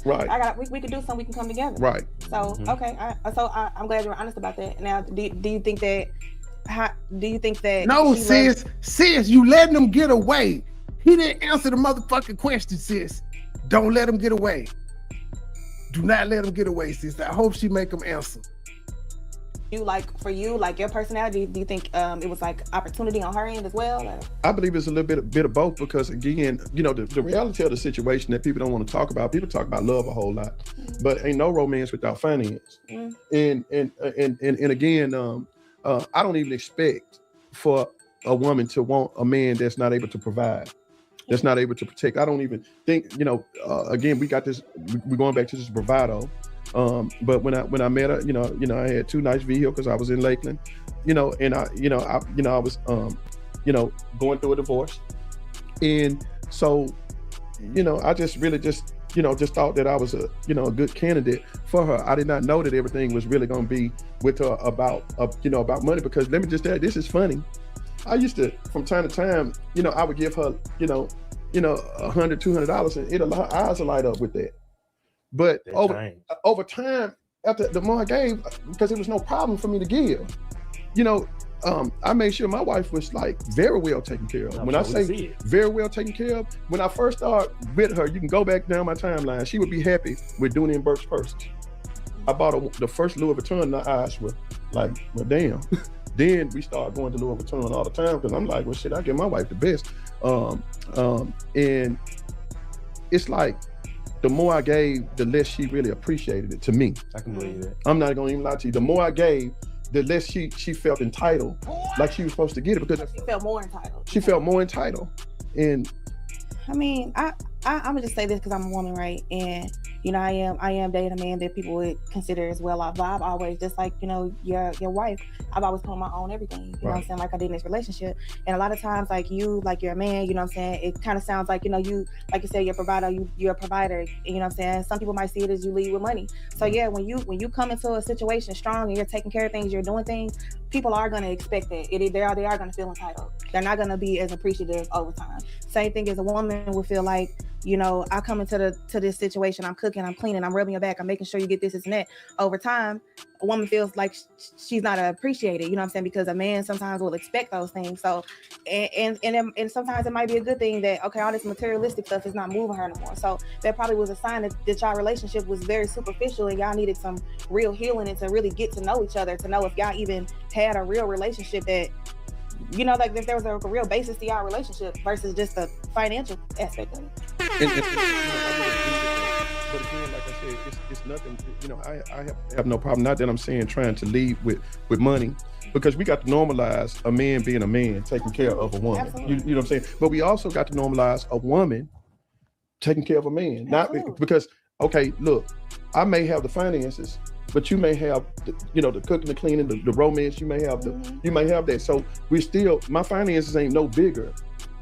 Right. We could do something. We can come together. Right. So okay. I'm glad you're honest about that. Now, do you think that? Do you think that? No, she sis, you letting them get away. He didn't answer the motherfucking question, sis. Don't let him get away. Do not let him get away, sis. I hope she make him answer. For you, your personality, do you think it was like opportunity on her end as well? Or? I believe it's a little bit of both, because again, the reality of the situation that people don't want to talk about. People talk about love a whole lot, but ain't no romance without finance. And again, I don't even expect for a woman to want a man that's not able to provide. that's not able to protect. I don't even think, again, we got this, we're going back to this bravado. But when I met her, I had 2 nice vehicles because I was in Lakeland, and I was, going through a divorce. And so, I just really just thought that I was a good candidate for her. I did not know that everything was really going to be with her about money, because let me just tell you, this is funny. I used to, from time to time, I would give her, $100, $200, and her eyes would light up with that. But over time, after the more I gave, because it was no problem for me to give, I made sure my wife was like very well taken care of. When I say very well taken care of, when I first started with her, you can go back down my timeline, she would be happy with doing it in Burke's purses. I bought the first Louis Vuitton, and her eyes were like, well, damn. Then we started going to Louis Vuitton all the time, because I'm like, well, shit, I give my wife the best. And it's like, the more I gave, the less she really appreciated it, to me. I can believe that. I'm not gonna even lie to you. The more I gave, the less she felt entitled, like she was supposed to get it, because she felt more entitled. She felt more entitled. And I mean, I'm gonna just say this because I'm a woman, right? And I am dating a man that people would consider as well off. But I've always, just like your wife, I've always put my own everything. You know what I'm saying? Like I did in this relationship. And a lot of times, like you're a man. You know what I'm saying? It kind of sounds like you, like you said, you're a provider. You're a provider. You know what I'm saying? Some people might see it as you lead with money. So yeah, when you come into a situation strong and you're taking care of things, you're doing things, people are gonna expect that. They are gonna feel entitled. They're not gonna be as appreciative over time. Same thing as a woman would feel like, I come into this situation, I'm cooking, I'm cleaning, I'm rubbing your back, I'm making sure you get this and that. Over time, a woman feels like she's not appreciated, you know what I'm saying? Because a man sometimes will expect those things. So, and sometimes it might be a good thing that, okay, all this materialistic stuff is not moving her anymore. So that probably was a sign that y'all relationship was very superficial and y'all needed some real healing and to really get to know each other, to know if y'all even had a real relationship that, like if there was a real basis to y'all relationship versus just the financial aspect of it. But again, like I said, it's nothing, I have no problem. Not that I'm saying trying to lead with money, because we got to normalize a man being a man, taking care of a woman. You know what I'm saying? But we also got to normalize a woman taking care of a man. Absolutely. Not because, okay, look, I may have the finances, but you may have the cooking, the cleaning, the romance. You may have you may have that. So my finances ain't no bigger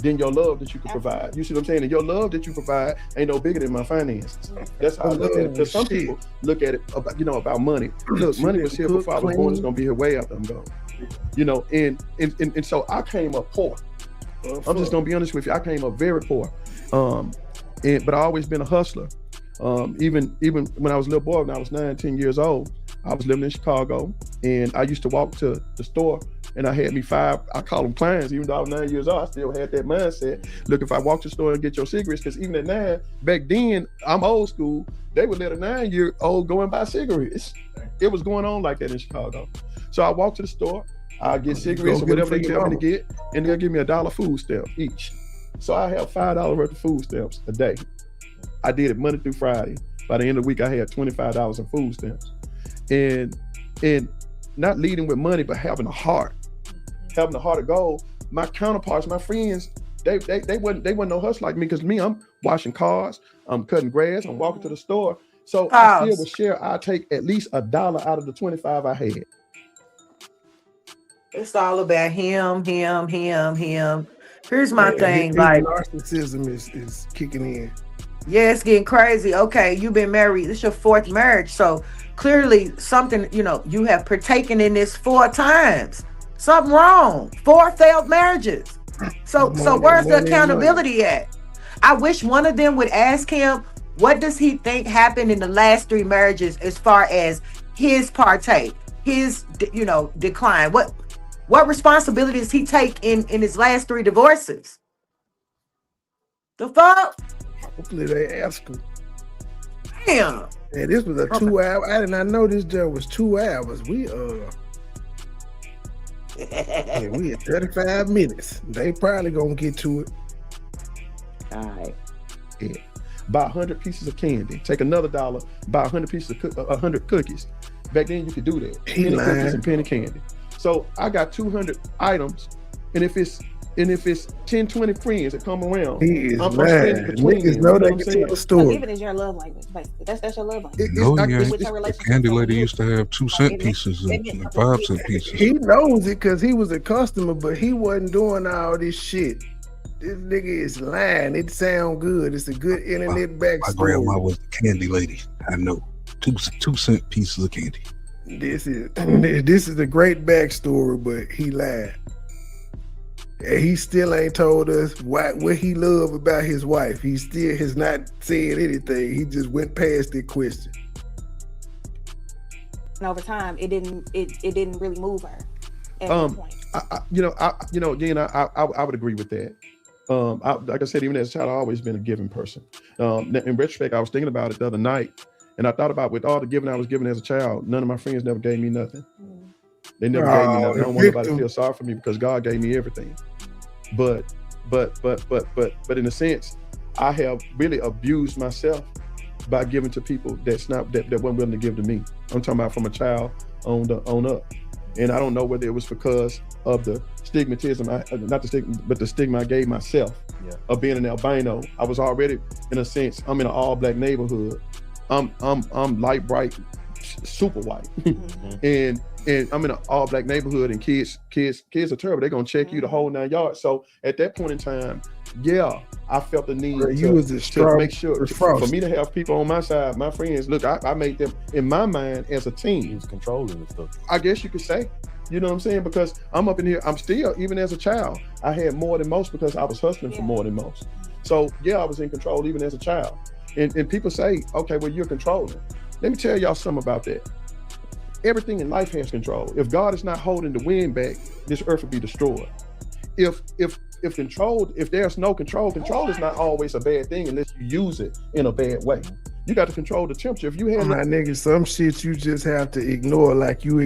than your love that you can provide. You see what I'm saying? And your love that you provide ain't no bigger than my finances. That's how I look at it. Because some people look at it about money. Look, money was here before I was born. It's gonna be here way after I'm gone. And so I came up poor. I'm just gonna be honest with you. I came up very poor. But I always been a hustler. Even when I was a little boy, when I was 9, 10 years old, I was living in Chicago, and I used to walk to the store, and I had me 5, I call them clients, even though I was 9 years old, I still had that mindset. Look, if I walk to the store and get your cigarettes, because even at 9, back then, I'm old school, they would let a 9-year-old go and buy cigarettes. It was going on like that in Chicago. So I walk to the store, I get cigarettes or whatever they tell me to get, and they'll give me $1 food stamp each. So I have $5 worth of food stamps a day. I did it Monday through Friday. By the end of the week, I had $25 in food stamps. And not leading with money, but having a heart of gold. My counterparts, my friends, they wasn't no hustle like me, because me, I'm washing cars, I'm cutting grass, I'm walking to the store. So I still would share. I take at least $1 out of the 25 I had. It's all about him. Here's my thing, like narcissism is kicking in. Yeah, it's getting crazy. Okay, you've been married. This is your 4th marriage. So clearly something, you have partaken in this 4 times. Something wrong. 4 failed marriages. So where's the accountability at? I wish one of them would ask him, what does he think happened in the last 3 marriages as far as his partake, his, decline? What responsibility does he take in his last 3 divorces? The fuck? Hopefully they ask him. Damn. And this was a 2 hour. I did not know this job was 2 hours. We we at 35 minutes. They probably gonna get to it. All right. Yeah. Buy 100 pieces of candy. Take another $1. Buy 100 pieces of 100 cookies. Back then you could do that. Penny cookies and penny candy. So I got 200 items, and if it's And if it's 10, 20 friends that come around, He is I'm lying. spending between Niggas them. know You know they what I'm can saying? tell a So story. giving is your love language, basically. That's your love language. No, I you guess ain't. With your The relationship candy with lady someone used to have 2-cent pieces it and meant something to 5-cent you. pieces. He knows it because he was a customer, but he wasn't doing all this shit. This nigga is lying. It sound good. It's a good internet My grandma backstory. was the candy lady. I know. 2-cent pieces of candy. This is a great backstory, but he lied. And he still ain't told us what he love about his wife. He still has not said anything. He just went past the question. And over time, it didn't really move her at that point. Again, I would agree with that. Like I said, even as a child, I've always been a giving person. In retrospect, I was thinking about it the other night, and I thought about with all the giving I was given as a child, none of my friends never gave me nothing. They never gave me nothing. I don't want nobody to feel sorry for me because God gave me everything. But in a sense, I have really abused myself by giving to people that weren't willing to give to me. I'm talking about from a child on up. And I don't know whether it was because of the stigmatism, not the stigma, but the stigma I gave myself of being an albino. I was already, in a sense, I'm in an all-black neighborhood. I'm light bright, super white, and I'm in an all-black neighborhood, and kids are terrible. They're gonna check you the whole 9 yards. So at that point in time, I felt the need to make sure for me to have people on my side, my friends. Look, I made them in my mind as a team. He was controlling the stuff. I guess you could say, you know what I'm saying? Because I'm up in here, I'm still, even as a child, I had more than most because I was hustling for more than most. So I was in control even as a child. And people say, okay, well, you're controlling. Let me tell y'all something about that. Everything in life has control. If God is not holding the wind back, this earth will be destroyed. If there's no control is not always a bad thing unless you use it in a bad way. You got to control the temperature. If you had my nigga, some shit you just have to ignore, like you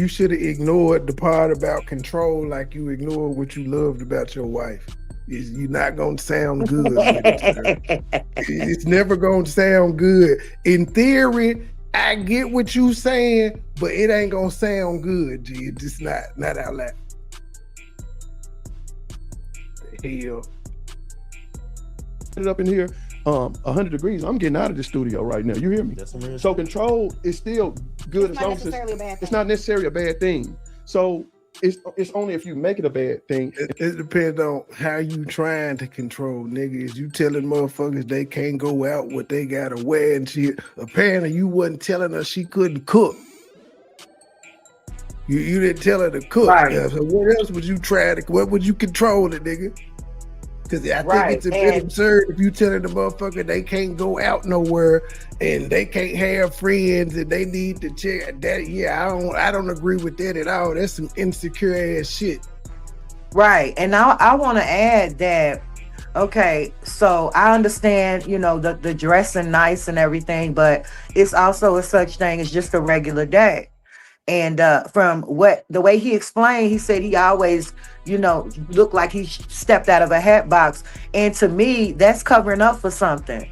should have ignored the part about control, like you ignored what you loved about your wife. You're not gonna sound good with it. It's never gonna sound good. In theory, I get what you saying, but it ain't gonna sound good, G. It's just not out loud. The hell. It up in here 100 degrees. I'm getting out of the studio right now. You hear me? So control is still good as long as it's not necessarily a bad thing. So it's only if you make it a bad thing. It depends on how you trying to control, niggas. You telling motherfuckers they can't go out, what they gotta wear and shit. Apparently you wasn't telling her she couldn't cook. You didn't tell her to cook. Right. So what else would you try to? What would you control it, nigga? Because I think it's a bit absurd if you telling the motherfucker they can't go out nowhere and they can't have friends and they need to check that. Yeah, I don't agree with that at all. That's some insecure ass shit. Right. And I want to add that, okay, so I understand, the dressing nice and everything, but it's also a such thing as just a regular day. And from the way he explained, he said he always, looked like he stepped out of a hat box. And to me, that's covering up for something.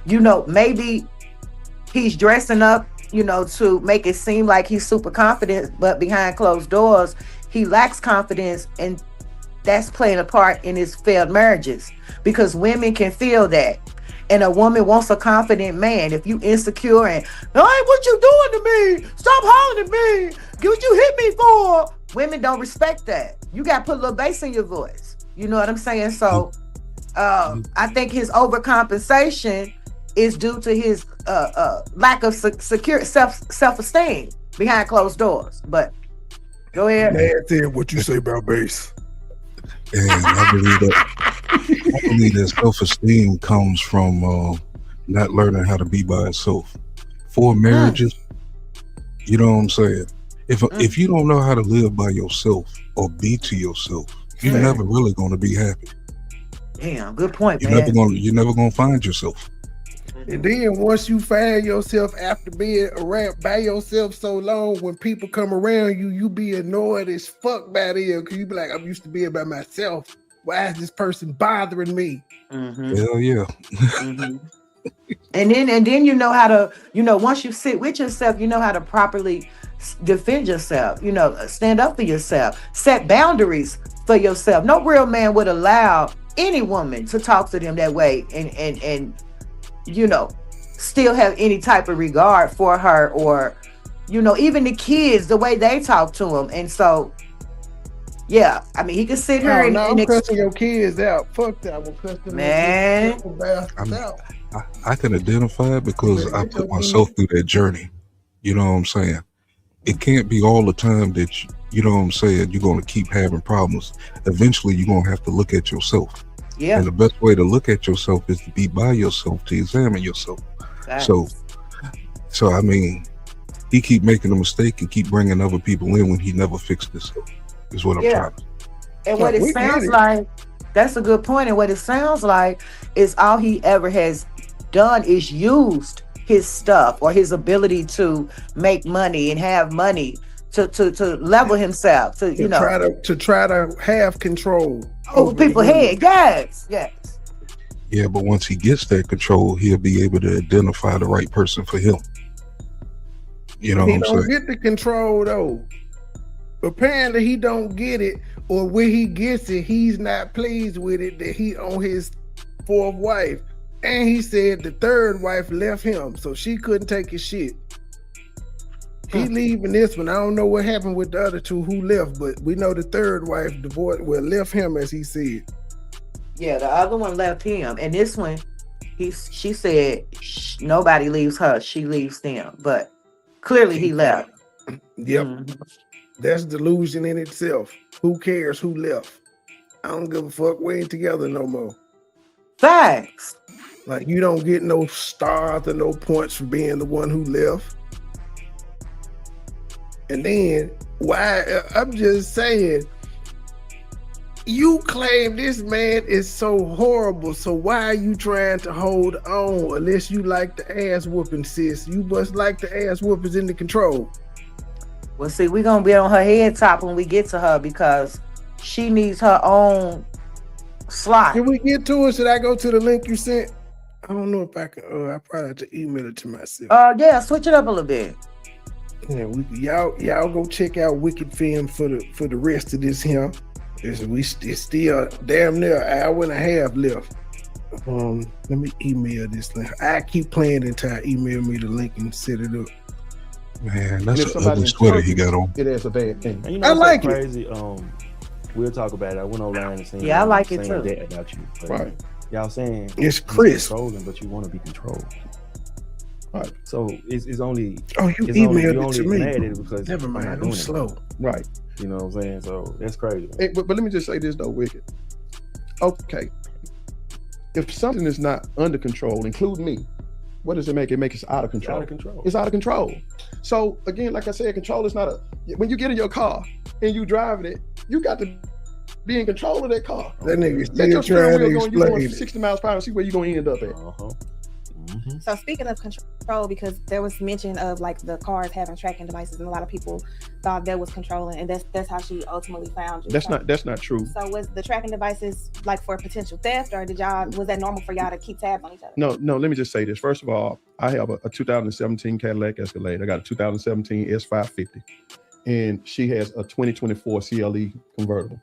Maybe he's dressing up, to make it seem like he's super confident, but behind closed doors, he lacks confidence. And that's playing a part in his failed marriages because women can feel that. And a woman wants a confident man. If you insecure and, hey, what you doing to me? Stop hollering at me. What you hit me for? Women don't respect that. You got to put a little bass in your voice. You know what I'm saying? So I think his overcompensation is due to his lack of secure self-esteem behind closed doors. But go ahead. Man, what you say about bass? And I believe that self-esteem comes from not learning how to be by itself. For marriages, you know what I'm saying? If you don't know how to live by yourself or be to yourself, you're never really going to be happy. Damn, good point, you're man. You're never going to find yourself. And then once you find yourself after being around by yourself so long, when people come around you, you be annoyed as fuck by them because you be like, I'm used to being by myself. Why is this person bothering me? Hell yeah. And then you know how to, once you sit with yourself, you know how to properly defend yourself, you know, stand up for yourself, set boundaries for yourself. No real man would allow any woman to talk to them that way and you know, still have any type of regard for her, or, you know, even the kids, the way they talk to him. And so, yeah, I mean, he could sit here Oh, and, no, I'm cussing your kids out. Fuck that. I'm gonna cuss them Man. out. I can identify because I put myself through that journey. You know what I'm saying? It can't be all the time that you know what I'm saying, you're going to keep having problems. Eventually, you're going to have to look at yourself. Yeah. And the best way to look at yourself is to be by yourself, to examine yourself. Facts. So I mean, he keep making a mistake and keep bringing other people in when he never fixed himself, is what I'm trying to say. And what it sounds like, that's a good point. And what it sounds like is all he ever has done is used his stuff or his ability to make money and have money to level himself, to try to have control over people's head. Yes. Yeah, but once he gets that control, he'll be able to identify the right person for him. You know what I'm saying? He don't get the control though. Apparently he don't get it, or when he gets it, he's not pleased with it that he on his fourth wife. And he said the third wife left him, so she couldn't take his shit. He leaving this one. I don't know what happened with the other two who left, but we know the third wife divorced, left him, as he said. Yeah, the other one left him, and this one, she said nobody leaves her, she leaves them. But clearly he left. Yep. That's delusion in itself. Who cares who left? I don't give a fuck. We ain't together no more. Facts. Like, you don't get no stars or no points for being the one who left. And then, why? I'm just saying, you claim this man is so horrible, so why are you trying to hold on unless you like the ass whooping, sis? You must like the ass whoopings in the control. Well, see, we're going to be on her head top when we get to her because she needs her own slot. Can we get to it? Should I go to the link you sent? I don't know if I can. I probably have to email it to myself. Yeah, switch it up a little bit. Yeah, y'all go check out Wicked Film for the rest of this here. It's still damn near an hour and a half left. Let me email this link. I keep playing until I email me the link and set it up. Man, that's an ugly sweater he got on. It is a bad thing. And you know, I like crazy. We'll talk about it. I went online and seen. Yeah, I like it saying too. That about you, but Right. y'all saying It's crisp. controlling, but you want to be controlled. Right. So it's only. Oh, you it's emailed only, it to me. mad at it because Never I'm mind. not I'm doing it. slow. Right. You know what I'm saying? So that's crazy. Hey, but let me just say this though, Wicked. Okay. If something is not under control, including me, what does it make? It makes it out of control. Out of control. It's out of control. So again, like I said, control is not when you get in your car and you driving it, you got to be in control of that car. That nigga Let still your steering trying to wheel go and you're going explain it. 60 miles per hour and see where you're going to end up at. Mm-hmm. So speaking of control, because there was mention of like the cars having tracking devices, and a lot of people thought that was controlling, and that's how she ultimately found you. That's not true. So was the tracking devices like for potential theft, or was that normal for y'all to keep tabs on each other? No. Let me just say this. First of all, I have a 2017 Cadillac Escalade. I got a 2017 S550, and she has a 2024 CLE convertible.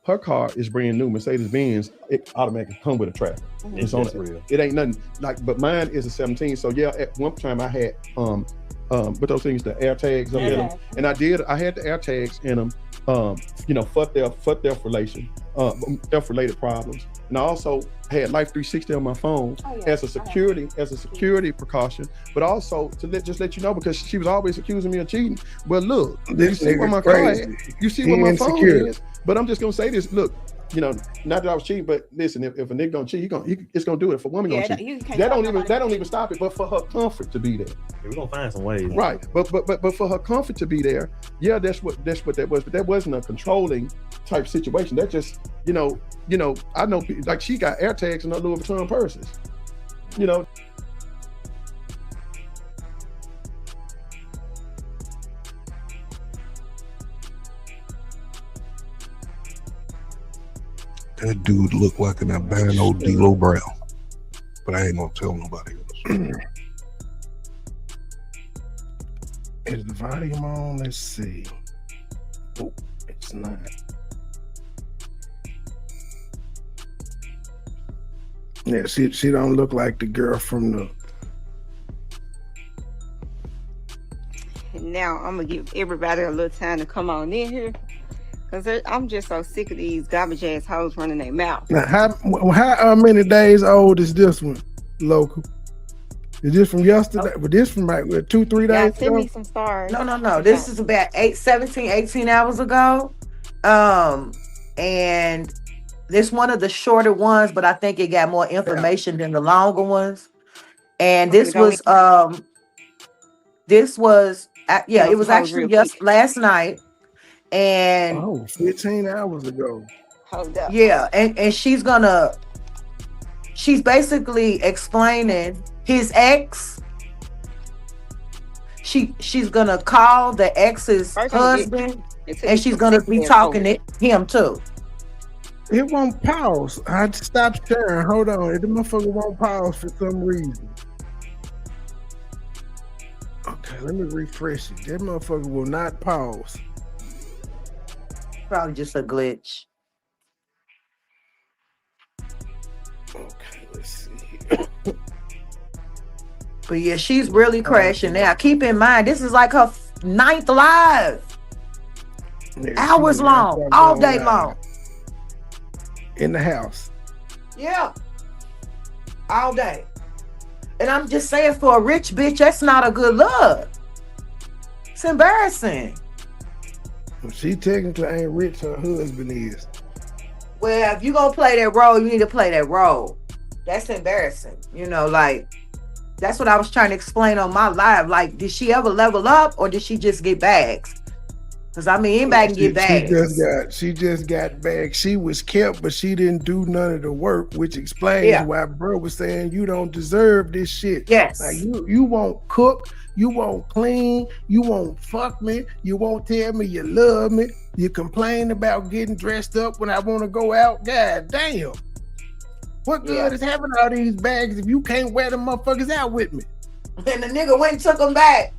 Her car is brand new. Mercedes-Benz, it automatically come with a tracker. Mm-hmm. It's on it. It ain't nothing like, but mine is a 17. So yeah, at one time I had but those things, the air tags up in them, and I had the air tags in them, for theft related problems. And I also had Life 360 on my phone as a security precaution, but also to let you know, because she was always accusing me of cheating. Well, look, you see where my car at, you see where my phone is. But I'm just gonna say this, look, not that I was cheating, but listen, if a nigga gonna cheat, it's gonna do it. If a woman gonna cheat, that don't even stop it. But for her comfort to be there, we're gonna find some ways, right? But for her comfort to be there, yeah, that's what that was. But that wasn't a controlling type situation. That just, I know people, like she got air tags in her Louis Vuitton purses, That dude looked like an albino D-Lo Brown, but I ain't gonna tell nobody else. Is the volume on? Let's see. Oh, it's not. Yeah, she don't look like the girl from the. Now I'm gonna give everybody a little time to come on in here, cause I'm just so sick of these garbage ass hoes running their mouth. Now, how many days old is this one? Local. Is this from yesterday? But this from like 2-3 Yeah, days send ago? me some stars. No. This is about 18 hours ago. And this one of the shorter ones, but I think it got more information than the longer ones. And this was it was actually just last night. And 15 hours ago. Hold up. Yeah, and she's basically explaining his ex. She's gonna call the ex's husband, and she's gonna be talking to him too. It won't pause. I had to stop sharing. Hold on. The motherfucker won't pause for some reason. Okay, let me refresh it. That motherfucker will not pause. Probably just a glitch. Okay, let's see. But yeah, she's really crashing now. Keep in mind, this is like her 9th live. Yeah, hours long, all day long. In the house. Yeah. All day. And I'm just saying, for a rich bitch, that's not a good look. It's embarrassing. Well, she technically ain't rich, her husband is. Well, if you gonna play that role, you need to play that role. That's embarrassing. Like, that's what I was trying to explain on my live. Like, did she ever level up, or did she just get bags? Because anybody can get bags. She just got bags. She was kept, but she didn't do none of the work, which explains why bro was saying you don't deserve this shit. Yes. Like, you won't cook, you won't clean, you won't fuck me, you won't tell me you love me, you complain about getting dressed up when I want to go out. God damn. What good is having all these bags if you can't wear them motherfuckers out with me? And the nigga went and took them back.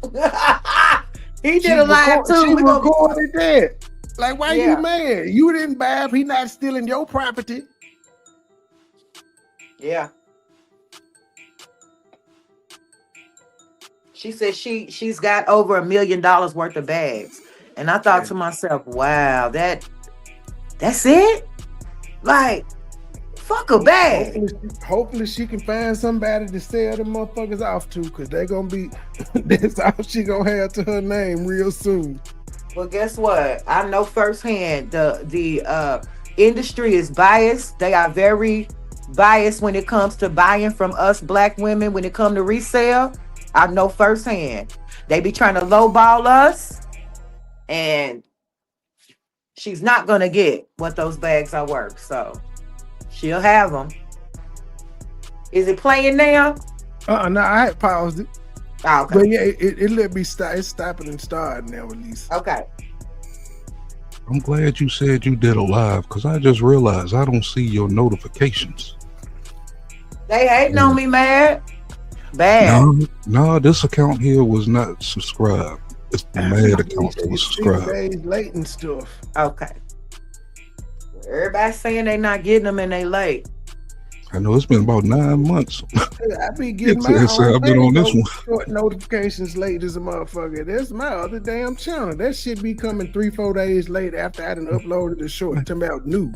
He did a live too. She recorded that. Like, why Yeah. you mad? You didn't buy him. He not stealing your property. Yeah. She said she's got over $1 million worth of bags. And I thought to myself, wow, that's it? Like, fuck a bag. Hopefully she can find somebody to sell them motherfuckers off to, because they're gonna be that's all she gonna have to her name real soon. Well, guess what? I know firsthand the industry is biased. They are very biased when it comes to buying from us black women. When it comes to resale, I know firsthand. They be trying to lowball us, and she's not gonna get what those bags are worth. So she'll have them. Is it playing now? No, I had paused it. Oh, okay. But yeah, it let me stop. It's stopping and starting now, at least. Okay. I'm glad you said you did a live, because I just realized I don't see your notifications. They hating on me, mad. Bad. No, this account here was not subscribed. It's the mad account that was subscribed. Days late and stuff. Okay. Everybody's saying they not getting them and they late. I know it's been about 9 months. I be getting I've been on this one. Short notifications late as a motherfucker. That's my other damn channel. That shit be coming 3-4 days late after I done uploaded the short. Talking about new.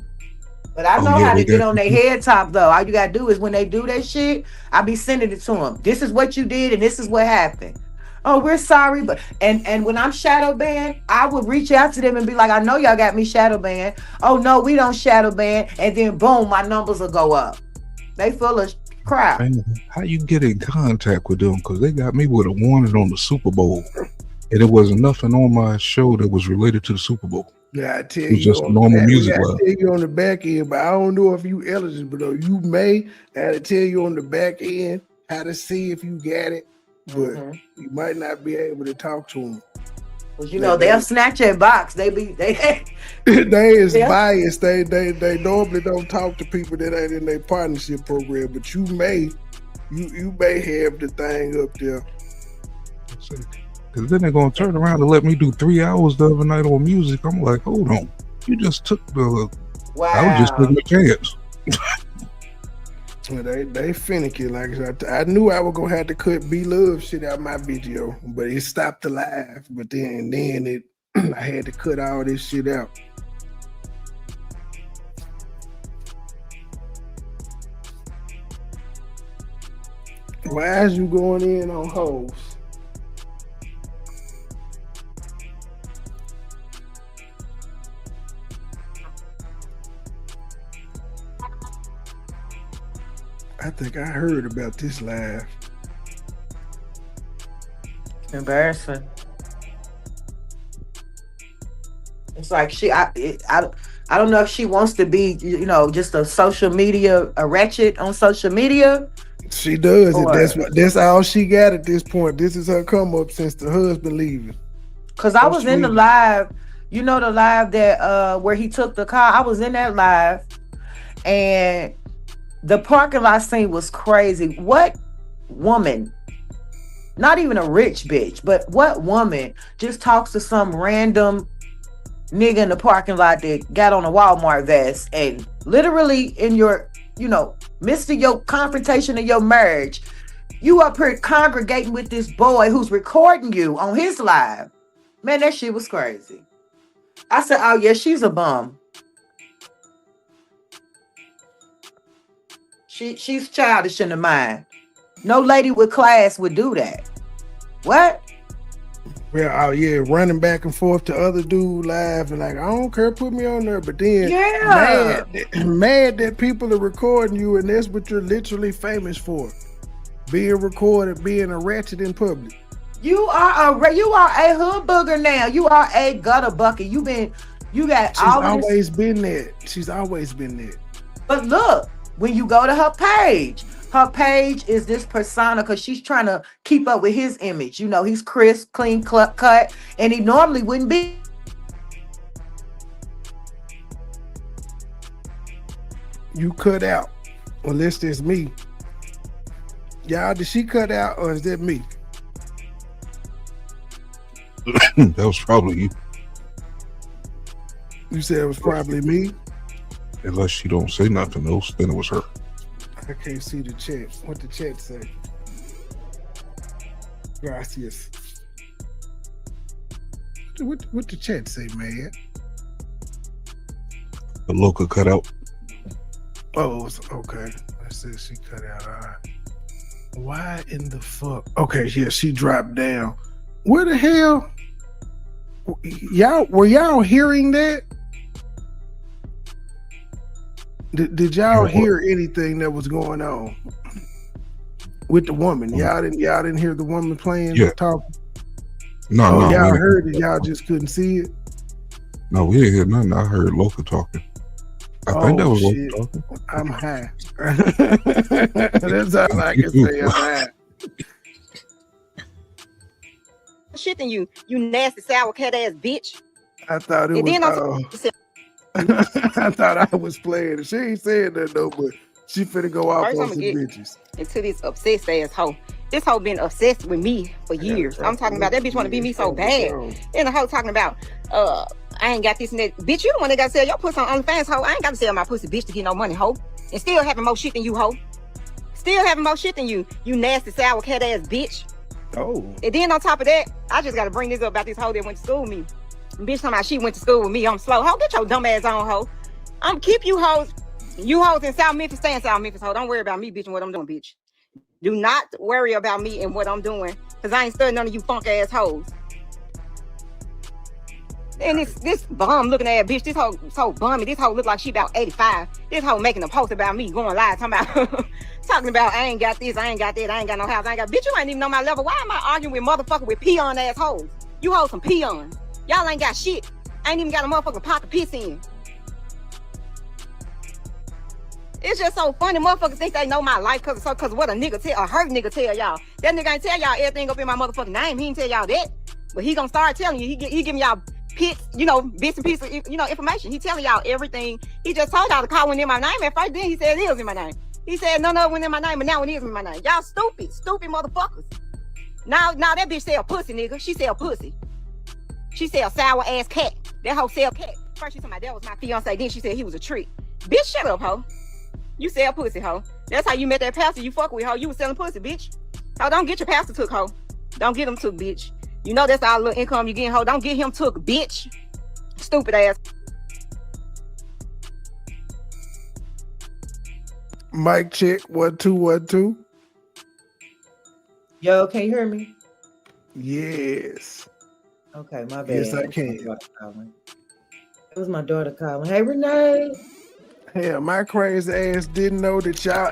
But I know how to get on their head top though. All you gotta do is when they do that shit, I be sending it to them. This is what you did and this is what happened. Oh, we're sorry, but and when I'm shadow banned, I would reach out to them and be like, I know y'all got me shadow banned. Oh no, we don't shadow ban, and then boom, my numbers will go up. They full of crap. Man, how you get in contact with them? Because they got me with a warning on the Super Bowl, and it wasn't nothing on my show that was related to the Super Bowl. Yeah, I tell it was you, just normal music. I tell you on the back end, but I don't know if you eligible though. You may have to tell you on the back end how to see if you got it, but you might not be able to talk to them. Well, you know, they'll snatch your box. They is biased. They normally don't talk to people that ain't in their partnership program, but you may have the thing up there. Because then they're going to turn around and let me do 3 hours the other night on music. I'm like, hold on. You just took the... Wow. I was just taking a chance. Well, they finicky. Like I knew I was gonna have to cut B Love shit out my video, but it stopped the live. But then it I had to cut all this shit out. Why is you going in on hoes? I think I heard about this live. Embarrassing. It's like I don't know if she wants to be, you know, just a social media, a ratchet on social media. She does it. That's all she got at this point. This is her come up since the husband leaving. Cause I was in the live, you know, the live that where he took the car. I was in that live, and the parking lot scene was crazy. What woman, not even a rich bitch, but what woman just talks to some random nigga in the parking lot that got on a Walmart vest and literally in your, you know, midst of your confrontation of your marriage, you up here congregating with this boy who's recording you on his live. Man, that shit was crazy. I said, oh yeah, she's a bum. She's childish in the mind. No lady with class would do that. What? Well, oh yeah, running back and forth to other dude live and like, I don't care, put me on there. But then mad that people are recording you, and that's what you're literally famous for. Being recorded, being a ratchet in public. You are a hood booger now. You are a gutter bucket. You got She's always been that. She's always been that. But look, when you go to her page is this persona because she's trying to keep up with his image. You know, he's crisp, clean, cut, and he normally wouldn't be. You cut out, unless there's me. Y'all, did she cut out or is that me? That was probably you. You said it was probably me? Unless she don't say nothing else, then it was her. I can't see the chat. What the chat say? Gracias. What the chat say, man? The local cut out. Oh, okay. I said she cut out. All right. Why in the fuck? Okay, yeah, she dropped down. Where the hell? Were y'all hearing that? Did y'all hear anything that was going on with the woman? Y'all didn't hear the woman playing, talking? No, y'all heard it. Y'all just couldn't see it. No, we didn't hear nothing. I heard local talking. I think that was local talking. I'm high. That's all I can say. I'm high. Shit than you nasty sour cat ass bitch. I thought it was. I thought I was playing. She ain't saying that though, but she finna go off on some bitches. Into this obsessed ass hoe. This hoe been obsessed with me for years. I'm talking about that bitch want to be me so bad. Then the hoe talking about, I ain't got this and that. Bitch, you the one that got to sell your pussy on OnlyFans, hoe. I ain't got to sell my pussy, bitch, to get no money, hoe. And still having more shit than you, hoe. Still having more shit than you nasty sour cat ass bitch. Oh. And then on top of that, I just got to bring this up about this hoe that went to school with me. Bitch talking about she went to school with me. I'm slow. Ho, get your dumb ass on, ho. I'm keep you hoes. You hoes in South Memphis, stay in South Memphis, ho. Don't worry about me, bitch, and what I'm doing, bitch. Do not worry about me and what I'm doing, because I ain't studying none of you funk ass hoes. And this bum looking at bitch, this hoe so bummy. This hoe look like she about 85. This hoe making a post about me, going live, talking about I ain't got this, I ain't got that, I ain't got no house, I ain't got. Bitch, you ain't even know my level. Why am I arguing with motherfucker with peon ass hoes? You hoes some peons. Y'all ain't got shit. I ain't even got a motherfucking pot to piss in. It's just so funny. Motherfuckers think they know my life cause what a nigga tell, a hurt nigga tell y'all. That nigga ain't tell y'all everything up in my motherfucking name. He ain't tell y'all that. But he gonna start telling you. He giving y'all bits and pieces, information. He telling y'all everything. He just told y'all the car went in my name at first. Then he said it is in my name. He said none of it went in my name, but now it is in my name. Y'all stupid motherfuckers. Now that bitch sell pussy, nigga. She sell pussy. She sell sour ass cat. That hoe sell cat. First she told me that was my fiance. Then she said he was a trick. Bitch, shut up, hoe. You sell pussy, hoe. That's how you met that pastor you fuck with, hoe. You was selling pussy, bitch. Hoe, don't get your pastor took, hoe. Don't get him took, bitch. You know that's all the little income you getting, hoe. Don't get him took, bitch. Stupid ass. Mic check 1 2 1 2. Yo, can you hear me? Yes. Okay, my bad. Yes, I can. It was my daughter calling. Hey, Renee. Hell, my crazy ass didn't know that y'all.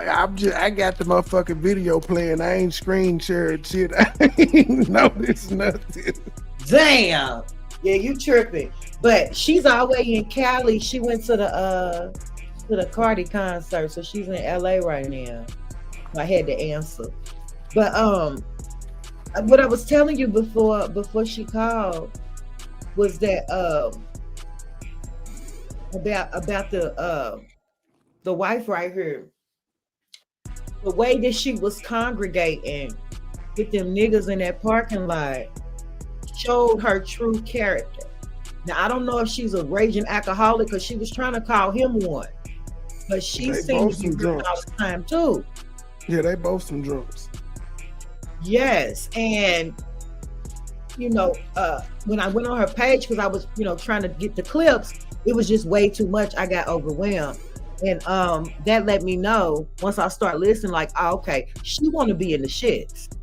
I got the motherfucking video playing. I ain't screen shared shit. I ain't noticed nothing. Damn. Yeah, you tripping. But she's always in Cali. She went to the Cardi concert, so she's in LA right now. I had to answer. But what I was telling you before she called was that about the wife right here, the way that she was congregating with them niggas in that parking lot showed her true character. Now I don't know if she's a raging alcoholic because she was trying to call him one, but she seems to be drinking all the time too. Yeah, they both some drunks. Yes, and when I went on her page because I was trying to get the clips, it was just way too much. I got overwhelmed, and that let me know once I start listening, like, oh, okay, she want to be in the shits.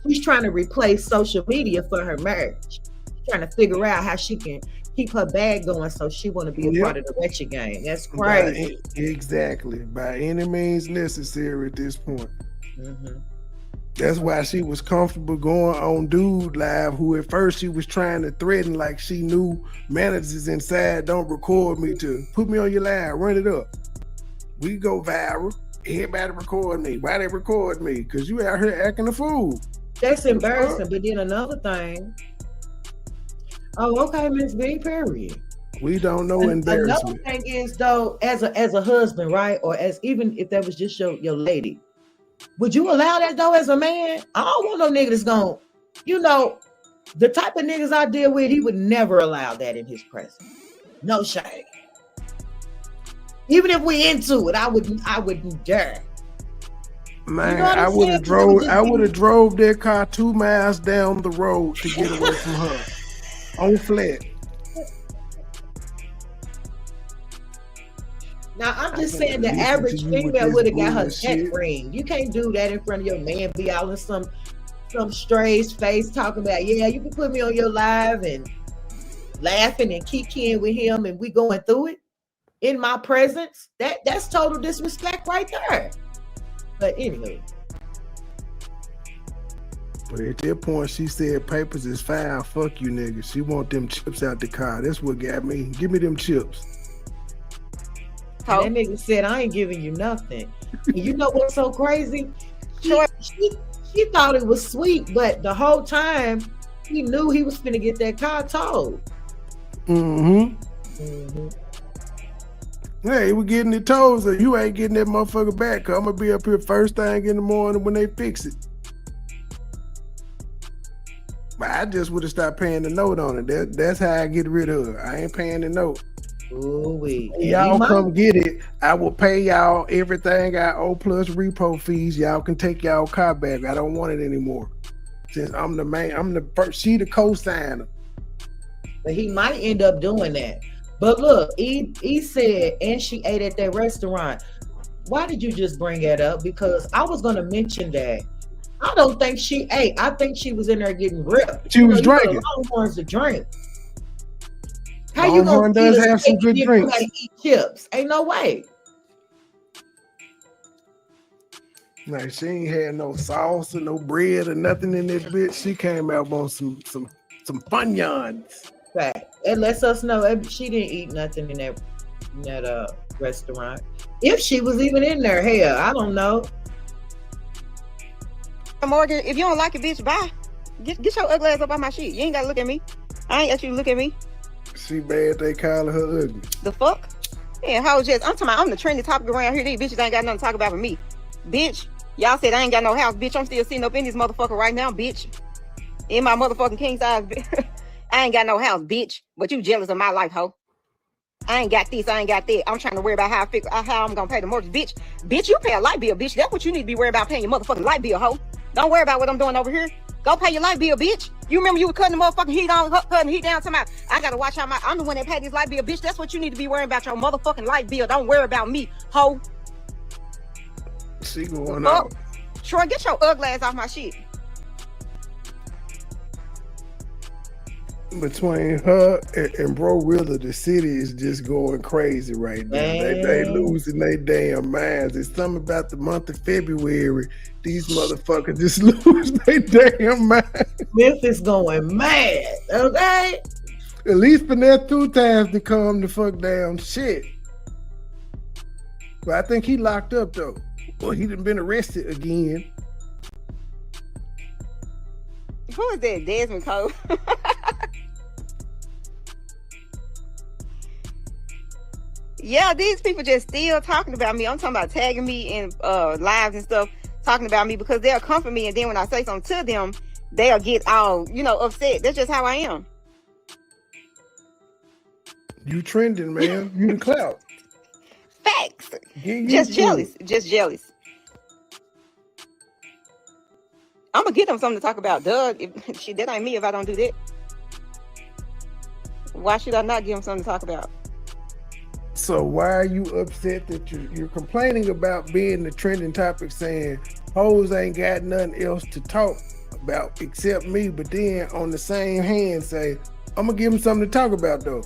She's trying to replace social media for her marriage. She's trying to figure out how she can keep her bag going, so she want to be a part of the Ratchet gang. That's crazy. Exactly, by any means necessary at this point. Mm-hmm. That's why she was comfortable going on Dude Live, who at first she was trying to threaten, like she knew managers inside don't record me, to put me on your live, run it up. We go viral. Everybody record me. Why they record me? Because you out here acting a fool. That's embarrassing. But then another thing. Oh, okay, Miss B, period. We don't know embarrassment. Another thing is, though, as a husband, right? Or as even if that was just your lady, would you allow that though as a man? I don't want no nigga that's gonna, the type of niggas I deal with, he would never allow that in his presence. No shame. Even if we into it, I wouldn't dare. Man, I would have drove that car 2 miles down the road to get away from her. On flat. Now, I'm just saying the average female would have got her neck ring. You can't do that in front of your man, be out in some stray's face talking about, yeah, you can put me on your live and laughing and kikiing with him and we going through it in my presence. That's total disrespect right there. But anyway. But at that point, she said papers is fine. Fuck you, nigga. She want them chips out the car. That's what got me. Give me them chips. That nigga said, I ain't giving you nothing. And you know what's so crazy? She thought it was sweet, but the whole time he knew he was finna get that car towed. Hey, we getting it towed, so you ain't getting that motherfucker back. Cause I'm gonna be up here first thing in the morning when they fix it. But I just would have stopped paying the note on it. That's how I get rid of it. I ain't paying the note. Y'all come get it. I will pay y'all everything I owe plus repo fees. Y'all can take y'all car back. I don't want it anymore. Since I'm the man, I'm the first. She the co-signer. But he might end up doing that. But look, he said, and she ate at that restaurant. Why did you just bring that up? Because I was gonna mention that. I don't think she ate. I think she was in there getting ripped. She was drinking. Longhorns to drink. How Longhorn you gonna does have some good drinks. Eat chips? Ain't no way. Like she ain't had no sauce or no bread or nothing in this bitch. She came out on some Funyuns. Fact. It lets us know she didn't eat nothing in that restaurant. If she was even in there, hell, I don't know. Morgan, if you don't like it, bitch, bye. Get your ugly ass up on my shit. You ain't gotta look at me. I ain't asked you to look at me. She bad they calling her ugly. The fuck? Yeah, how just I'm talking about I'm the trendy topic around here. These bitches ain't got nothing to talk about with me. Bitch, y'all said I ain't got no house. Bitch, I'm still sitting up in this motherfucker right now, bitch. in my motherfucking king size. I ain't got no house, bitch. But you jealous of my life, hoe. I ain't got this, I ain't got that. I'm trying to worry about how I'm gonna pay the mortgage, bitch. Bitch, you pay a light bill, bitch. That's what you need to be worried about, paying your motherfucking light bill, hoe. Don't worry about what I'm doing over here. Go pay your light bill, bitch. You remember you were cutting the motherfucking heat on, cutting the heat down. I gotta watch how I'm the one that paid this light bill, bitch. That's what you need to be worrying about, your motherfucking light bill. Don't worry about me, hoe. She going out. Troy, get your ugly ass off my shit. Between her and Bro Rilla, the city is just going crazy right now. They losing their damn minds. It's something about the month of February. These motherfuckers just lose their damn minds. Memphis going mad, okay? At least for that 2 times to calm the fuck down shit. But I think he locked up though. Well, he done been arrested again. Who is that? Desmond Cole. Yeah, these people just still talking about me. I'm talking about tagging me in lives and stuff, talking about me because they'll come for me, and then when I say something to them, they'll get all, upset. That's just how I am. You trending, man. You the clout. Facts. Just jealous. Just jealous. I'm gonna get them something to talk about. Duh, that ain't me if I don't do that. Why should I not give them something to talk about? So why are you upset that you're complaining about being the trending topic, saying hoes ain't got nothing else to talk about except me, but then on the same hand say, I'm gonna give them something to talk about though.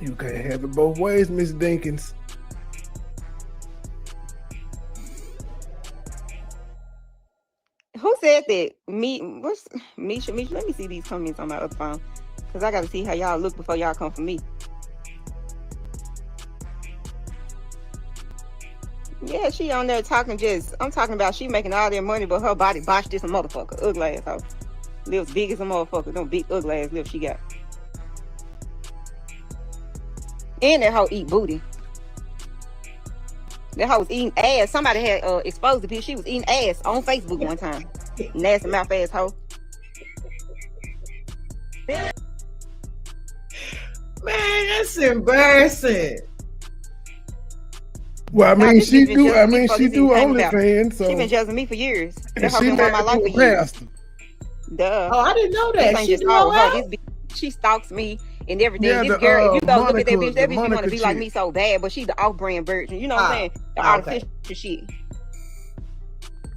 You can't have it both ways, Miss Dinkins. Who said that? What's Misha? Let me see these comments on my other phone. Because I got to see how y'all look before y'all come for me. Yeah, she on there talking I'm talking about she making all their money, but her body botched this a motherfucker. Ugly ass hoe. Lips big as a motherfucker. Them big ugly ass lips she got. And that hoe eat booty. That hoe was eating ass. Somebody had exposed the bitch. She was eating ass on Facebook one time. Nasty mouth ass hoe. Man, that's embarrassing. Well, I mean, she do OnlyFans, so she been judging me for years. And She been on my life for years. Duh. Oh, I didn't know that. She do all that? She stalks me and everything. Yeah, This girl, if you go look at that Monica- bitch, that the bitch want to Monica be like chick. me so bad, but she's the off-brand version. You know what I'm saying? The artificial shit.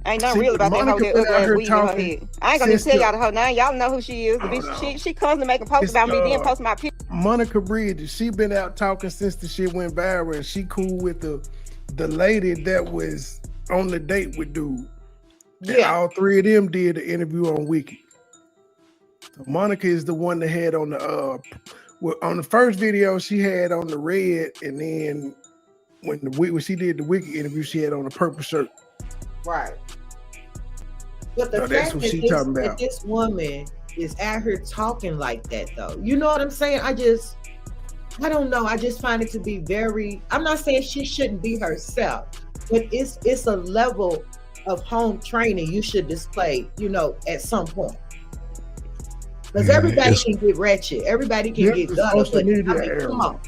Ain't nothing See, real about that hoe, Monica that been ugly out ass here weave in her talking head. I ain't gonna since tell the- y'all the hoe now. Y'all know who she is. The bitch, she constantly making posts It's, about me, then posting my pictures. Monica Bridges, she been out talking since the shit went viral, and she cool with the lady that was on the date with dude. And all 3 of them did an interview on Wiki. So Monica is the one that had on the first video she had on the red, and then when she did the Wiki interview, she had on the purple shirt. Right. But the So that's fact what that she talking about. this woman is out here talking like that, though, you know what I'm saying? I don't know. I just find it to be very. I'm not saying she shouldn't be herself, but it's a level of home training you should display, at some point. Because everybody can get ratchet, everybody can get gutter, but come on.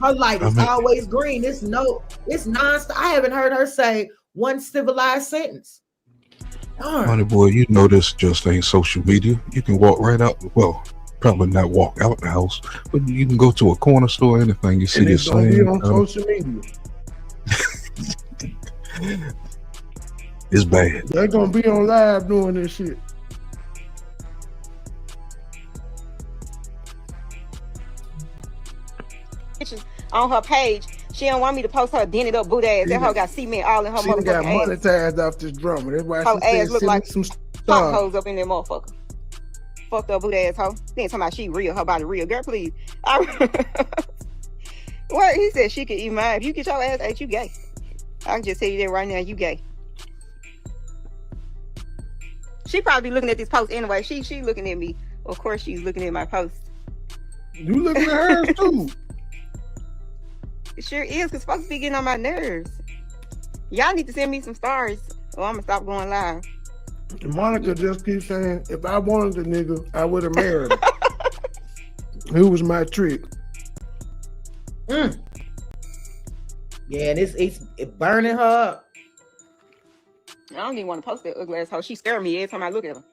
Her light is always green. It's non-stop. I haven't heard her say one civilized sentence. MoneyBoy, you know this just ain't social media. You can walk right out. Well, probably not walk out the house, but you can go to a corner store, anything you see And the it's gonna be same. on social media. It's bad. They're gonna be on live doing this shit. Pictures on her page. She don't want me to post her dented up boot ass. That hoe got cement all in her She done got motherfucking ass. monetized off this drama. That's why Her she said ass look send like me some pop stars. hoes up in that motherfucker. Fucked up boot ass hoe. Then talking about she real, her body real. Girl, please. What he said she could eat mine. If you get your ass ate, you gay. I can just tell you that right now, you gay. She probably looking at this post anyway. She looking at me. Of course she's looking at my post. You looking at hers too. It sure is, because folks be getting on my nerves. Y'all need to send me some stars Well, I'm gonna stop going live. Monica just keeps saying, if I wanted the nigga, I would have married him. Who was my trick? Yeah, and it's burning her up. I don't even want to post that ugly ass hoe. She scared me every time I look at her.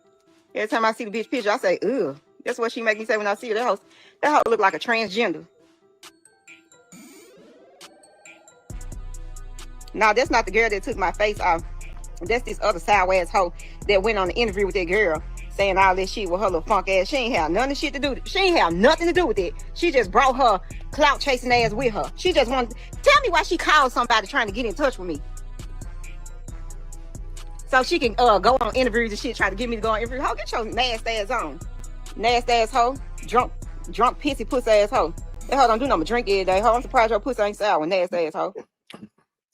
Every time I see the bitch picture, I say, ugh. That's what she make me say when I see her. That hoe look like a transgender. Now, that's not the girl that took my face off. That's this other sour ass hoe that went on the interview with that girl saying all this shit with her little funk ass. She ain't have nothing to do. She ain't have nothing to do with it. She just brought her clout chasing ass with her. She just wanted. Tell me why she called somebody trying to get in touch with me. So she can go on interviews and shit, try to get me to go on interviews. Hoe, get your nasty ass on. Nasty ass hoe. Drunk, pissy, pussy ass hoe. That hoe don't do nothing but drink every day. Hoe, I'm surprised your pussy ain't sour. Nasty ass hoe.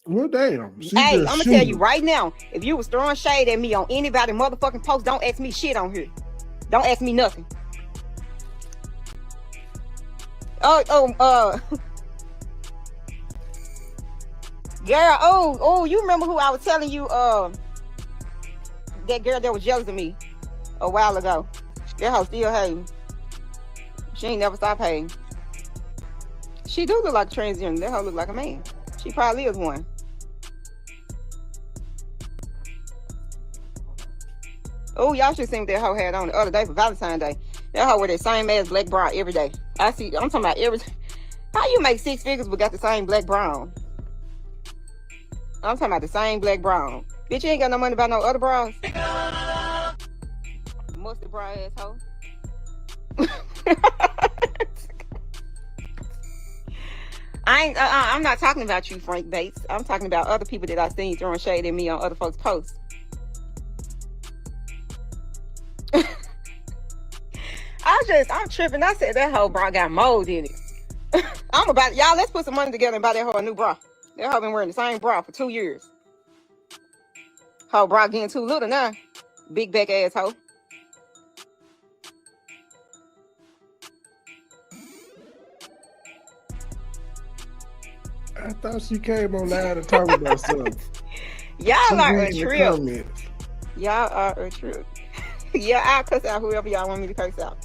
Well, damn. Hey, I'm gonna tell you right now, if you was throwing shade at me on anybody motherfucking post, don't ask me shit on here. Don't ask me nothing. Girl, you remember who I was telling you, that girl that was jealous of me a while ago. That hoe still hating. She ain't never stopped hating. She do look like a transgender. That hoe look like a man. She probably is one. Oh, y'all should see what that hoe had on the other day for Valentine's Day. That hoe wear that same ass black bra every day. I'm talking about how you make 6 figures but got the same black bra? I'm talking about the same black bra. Bitch, you ain't got no money to buy no other bras. Mustard bra asshole. I'm not talking about you, Frank Bates. I'm talking about other people that I seen throwing shade at me on other folks' posts. I'm tripping. I said that whole bra got mold in it. Y'all, let's put some money together and buy that whole new bra. That hoe been wearing the same bra for 2 years. Whole bra getting too little now. Big back ass hoe. I thought she came on live to talk about something. Y'all are a trip. Y'all are a trip. Yeah, I'll cuss out whoever y'all want me to curse out.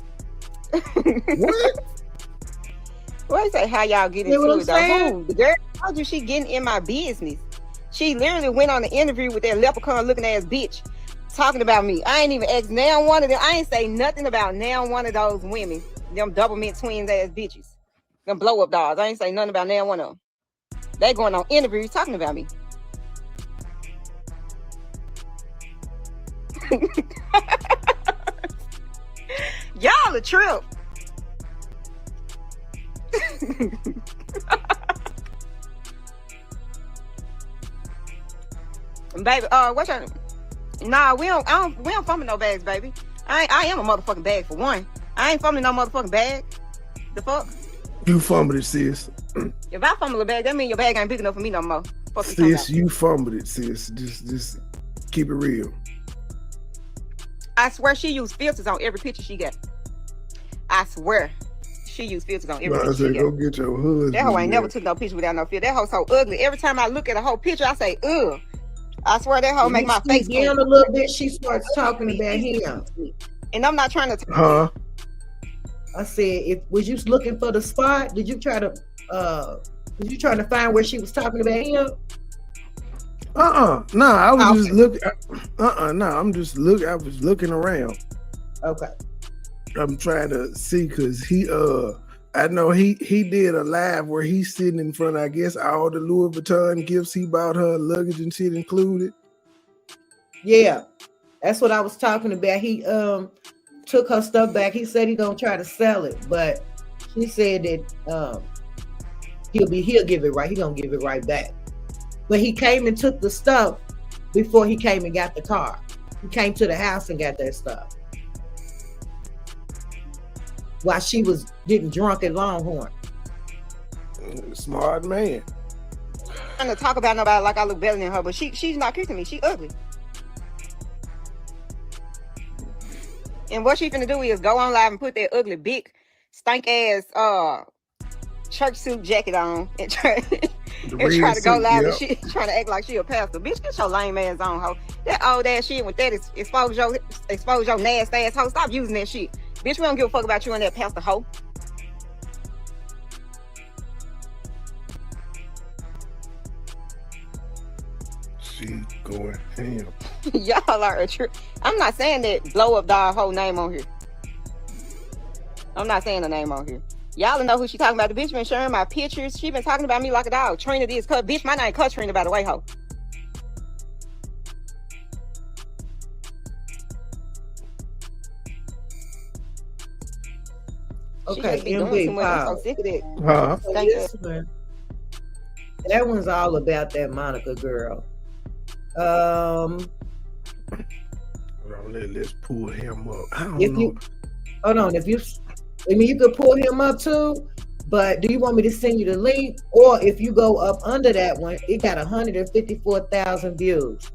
What? What you say? How y'all get into it though? The girl told you she getting in my business. She literally went on the interview with that leprechaun looking ass bitch talking about me. I ain't even asked now one of them. I ain't say nothing about now one of those women. Them double mint twins ass bitches. Them blow up dolls. I ain't say nothing about now one of them. They going on interviews talking about me. Y'all a trip. Baby, what's your... Nah, we don't fumble no bags, baby. I am a motherfucking bag for one. I ain't fumbling no motherfucking bag. The fuck? You fumbled it, sis. If I fumble a bag, that means your bag ain't big enough for me no more. Fuck sis, you fumbled it, sis. Just keep it real. I swear she used filters on every picture she got. I swear. She used filters on every picture she got. Go get your husband. That hoe ain't never took no picture without no filter. That hoe so ugly. Every time I look at a whole picture, I say, ugh. I swear that hoe make my face down a little bit. She starts talking about him. And I'm not trying to... Huh? I said, was you looking for the spot? Did you try to find where she was talking about him? No, I was just looking. I was looking around. Okay. I'm trying to see because I know he did a live where he's sitting in front of, I guess, all the Louis Vuitton gifts he bought her, luggage and shit included. Yeah, that's what I was talking about. He took her stuff back. He said he gonna try to sell it, but she said that he'll give it right. He gonna give it right back. But he came and took the stuff before he came and got the car. He came to the house and got that stuff while she was getting drunk at Longhorn. Smart man. I'm not trying to talk about nobody like I look better than her, but she's not kissing me. She ugly. And what she finna do is go on live and put that ugly, big, stank ass church suit jacket on The and try red to go suit, live and yep. shit, trying to act like she a pastor. Bitch, get your lame ass on, ho. That old ass shit with that is expose your nasty ass ho. Stop using that shit. Bitch, we don't give a fuck about you and that pastor ho. She going ham. Y'all are a true. I'm not saying that blow up dog whole name on here. I'm not saying the name on here. Y'all know who she talking about. The bitch been sharing my pictures. She been talking about me like a dog. Trina this cut. Bitch, my name cut Trina, by the way, ho. She Okay, just be doing too MB, much. I'm so pause. sick of that. Huh? So Thank this one, that one's all about that Monica girl. Let's pull him up. I don't If know. you hold on, you could pull him up too. But do you want me to send you the link? Or if you go up under that one, it got 154,000 views.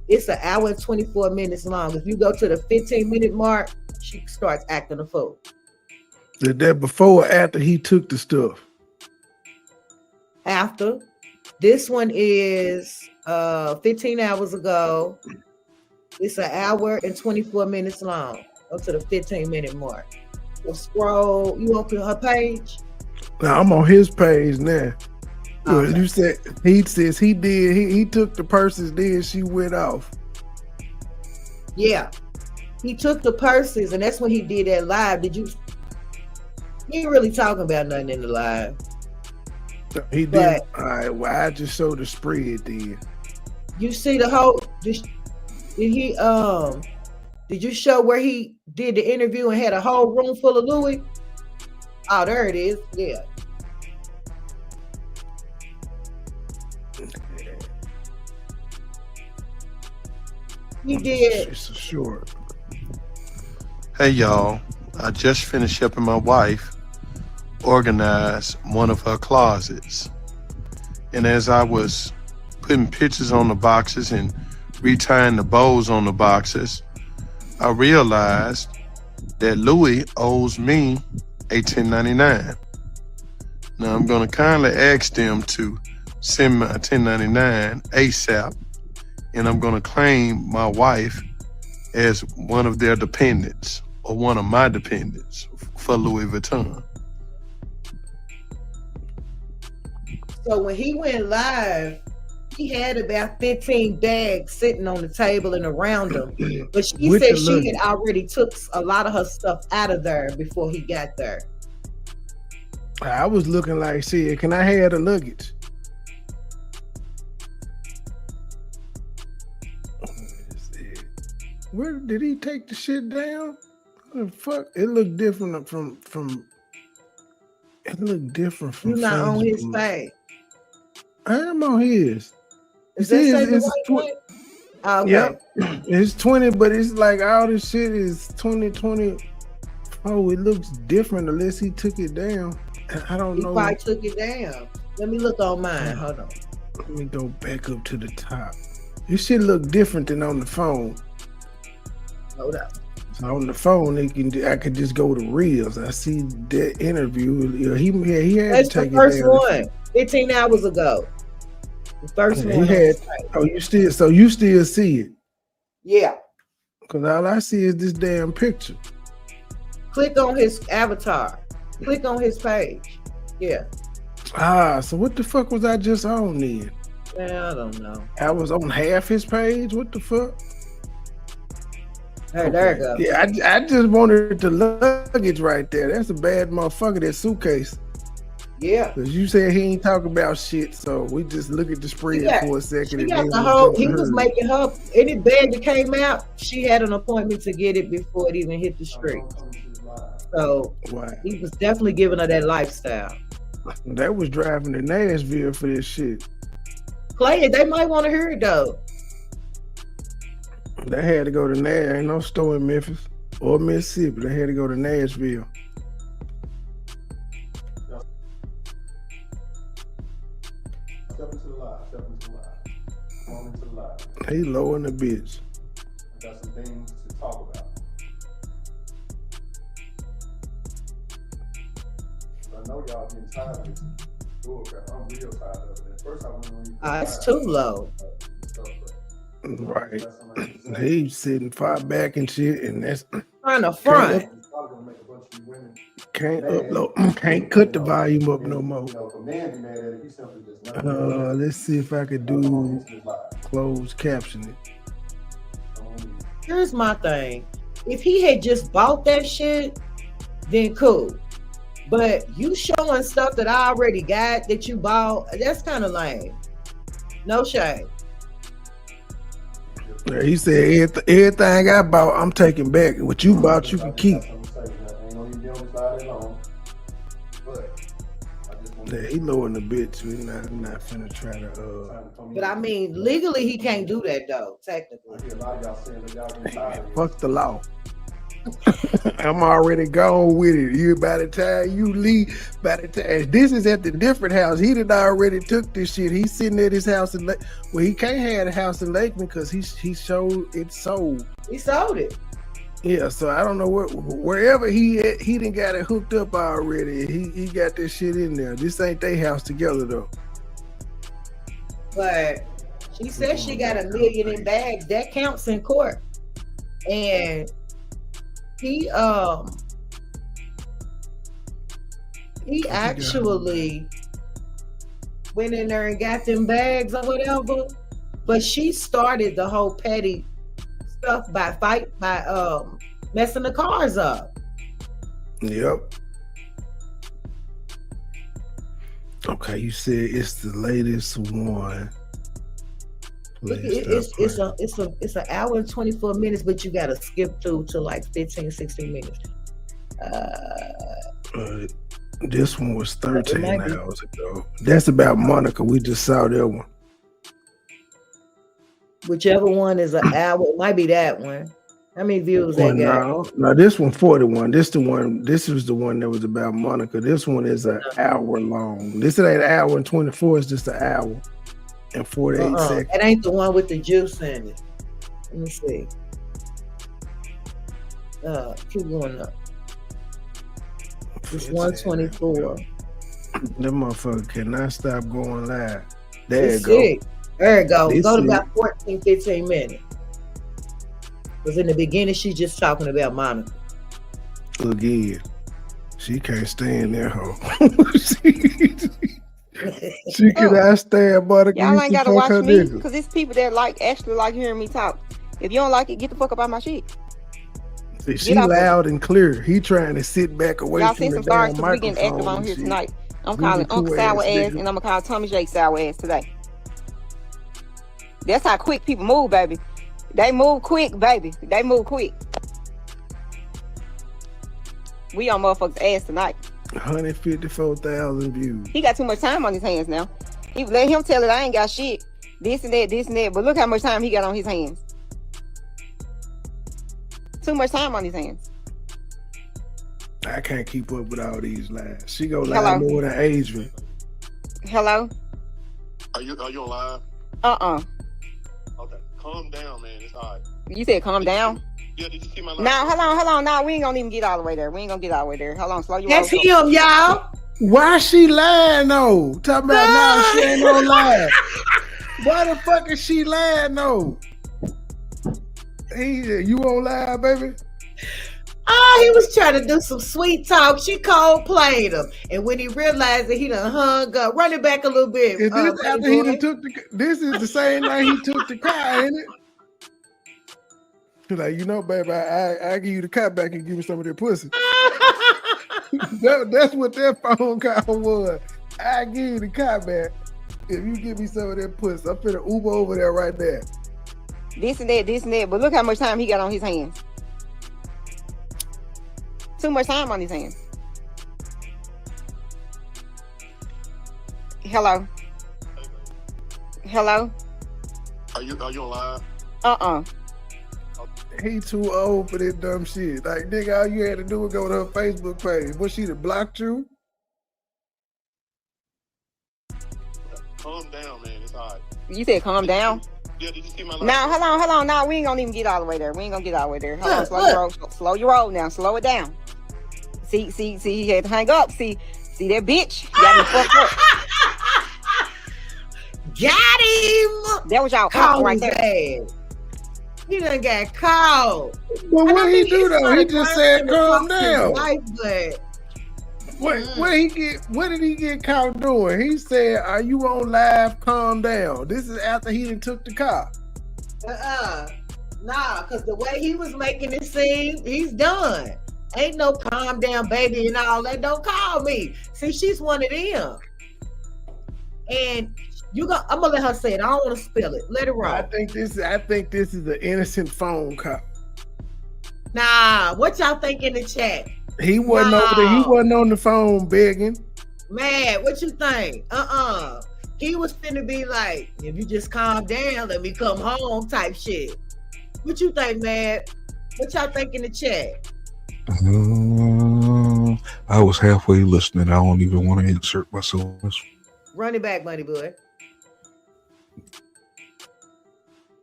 It's an hour and 24 minutes long. If you go to the 15-minute mark, she starts acting a fool. Is that before or after he took the stuff? After. This one is 15 hours ago. It's an hour and 24 minutes long. Up to the 15-minute mark. So scroll. You open her page? Now I'm on his page now. Okay. You said he says he did. He took the purses. Then she went off. Yeah. He took the purses, and that's when he did that live. He ain't really talking about nothing in the live. He did. But- All right. Well, I just showed the spread then. You see the whole? Did you show where he did the interview and had a whole room full of Louis? Oh, there it is. Yeah. He did. It's short. Hey y'all, I just finished helping my wife organize one of her closets. And as I was putting pictures on the boxes and retying the bows on the boxes, I realized that Louis owes me a 1099. Now I'm gonna kindly ask them to send me a 1099 ASAP, and I'm gonna claim my wife as one of their dependents or one of my dependents for Louis Vuitton. So when he went live, he had about 15 bags sitting on the table and around him. But she With said the she luggage. had already took a lot of her stuff out of there before he got there. I was looking like, shit, can I have the luggage? Where did he take the shit down? What the fuck? It looked different from it looked different from You're not on his Facebook. page. I am on his. Is You see, that say the it's right tw- one? Okay. Yep. It's 20, but it's like all this shit is 2020. Oh, it looks different unless he took it down. I don't He know. probably took it down. Let me look on mine. Hold on. Let me go back up to the top. This shit look different than on the phone. Hold up. So on the phone, I could just go to Reels. I see that interview. He had That's to take the first it down. one. 15 hours ago. The first He one. on had. his page. Oh, you still see it? Yeah. Cause all I see is this damn picture. Click on his avatar. Click on his page. Yeah. So what the fuck was I just on then? I don't know. I was on half his page. What the fuck? Hey, there it goes. Yeah, I just wanted the luggage right there. That's a bad motherfucker, that suitcase. Yeah. Cause you said he ain't talking about shit, so we just look at the spread for a second. She and got then the we whole, jump he to was hers. making her, any bag that came out, she had an appointment to get it before it even hit the street. So Wow. he was definitely giving her that lifestyle. That was driving to Nashville for this shit. Play it, they might want to hear it though. They had to go to Nashville. Ain't no store in Memphis or Mississippi. They had to go to Nashville. Step into the live. Step into the live. Come on into the live. He low in the bitch. I got some things to talk about. I know y'all getting tired of this. I'm real tired of it. At first I went on It's too low. Right. He's sitting far back and shit, and that's On the front. can't upload, can't cut the volume up no more. Let's see if I could do closed captioning. Here's my thing. If he had just bought that shit, then cool. But you showing stuff that I already got that you bought, that's kind of lame. No shame. Yeah, he said everything I bought, I'm taking back. What you bought, you can keep. Yeah, he lowering the bitch. We're not finna try to. But I mean, legally he can't do that though. Technically. Fuck the law. I'm already gone with it. You by the time you leave, by the time this is at the different house. He done already took this shit. He's sitting at his house in well, he can't have a house in Lakeland because he showed it sold. He sold it. Yeah, so I don't know wherever he at, he done got it hooked up already. He got this shit in there. This ain't their house together though. But she said she got $1 million in bags. That counts in court. And he actually went in there and got them bags or whatever. But she started the whole petty stuff by messing the cars up. Yep. Okay, you said it's the latest one. It's an hour and 24 minutes, but you gotta skip through to like 15, 16 minutes. This one was 13 hours ago. That's about Monica. We just saw that one. Whichever one is an hour, it might be that one. How many views that got? No, this one 41. This was the one that was about Monica. This one is an hour long. This ain't an hour and 24, it's just an hour and 48 seconds. It ain't the one with the juice in it. Let me see. Keep going up. It's 124. That motherfucker cannot stop going live. There you go. Sick. There it goes. Go to about 14, 15 minutes. Because in the beginning, she's just talking about Monica. Again, she can't stand that hoe. She cannot stand Monica. Y'all ain't gotta watch me because it's people that actually like hearing me talk. If you don't like it, get the fuck up out my shit. See, she loud and clear. He trying to sit back away y'all from the some stars damn because we getting active on here tonight. I'm calling Uncle Sour Ass and I'm gonna call Tommy J Sour Ass today. That's how quick people move, baby. They move quick, baby. They move quick. We on motherfuckers' ass tonight. 154,000 views. He got too much time on his hands now. He let him tell it I ain't got shit. This and that. But look how much time he got on his hands. Too much time on his hands. I can't keep up with all these lies. She go live more than Adrian. Hello? Are you on live? Okay, calm down, man. It's all right. You said calm down? Yeah, did you see my live? Now, hold on. Now, we ain't gonna even get all the way there. Hold on, slow your roll. That's him, y'all. Why she lying though? Talking about now she ain't on live. Why the fuck is she lying though? Hey, you on live, baby? He was trying to do some sweet talk. She cold played him, and when he realized that he done hung up, run it back a little bit. Is this after he done took this is the same night he took the car, ain't it? She's like, baby, I give you the car back and give me some of that pussy. That's what that phone call was. I give you the car back if you give me some of that pussy. I'm finna Uber over there right there. This and that. But look how much time he got on his hands. Too much time on his hands. Hello? Are you on live? He too old for this dumb shit. Like, nigga, all you had to do was go to her Facebook page. Was she to block you? Calm down, man. It's all right. You said calm down? Yeah, did you see my live? Now, hold on. Now, we ain't gonna even get all the way there. Hold on, slow your roll now. Slow it down. See, he had to hang up. See that bitch? Got me fucked up. got him. That was y'all Caught uncle right his there. ass. He done got caught. But And what he do it's though? not He a just crime said to calm talk to his down. wife, but What did he get caught doing? He said, "Are you on live? Calm down." This is after he done took the car. Nah, because the way he was making it seem, he's done. Ain't no calm down, baby, and all that. Don't call me. See, she's one of them. And I'm gonna let her say it. I don't want to spill it. Let it roll. I think this is an innocent phone call. Nah, what y'all think in the chat? He wasn't over there. He wasn't on the phone begging. Man, what you think? He was finna be like, if you just calm down, let me come home type shit. What you think, man? What y'all think in the chat? I was halfway listening. I don't even want to insert myself. Run it back, MoneyBoy.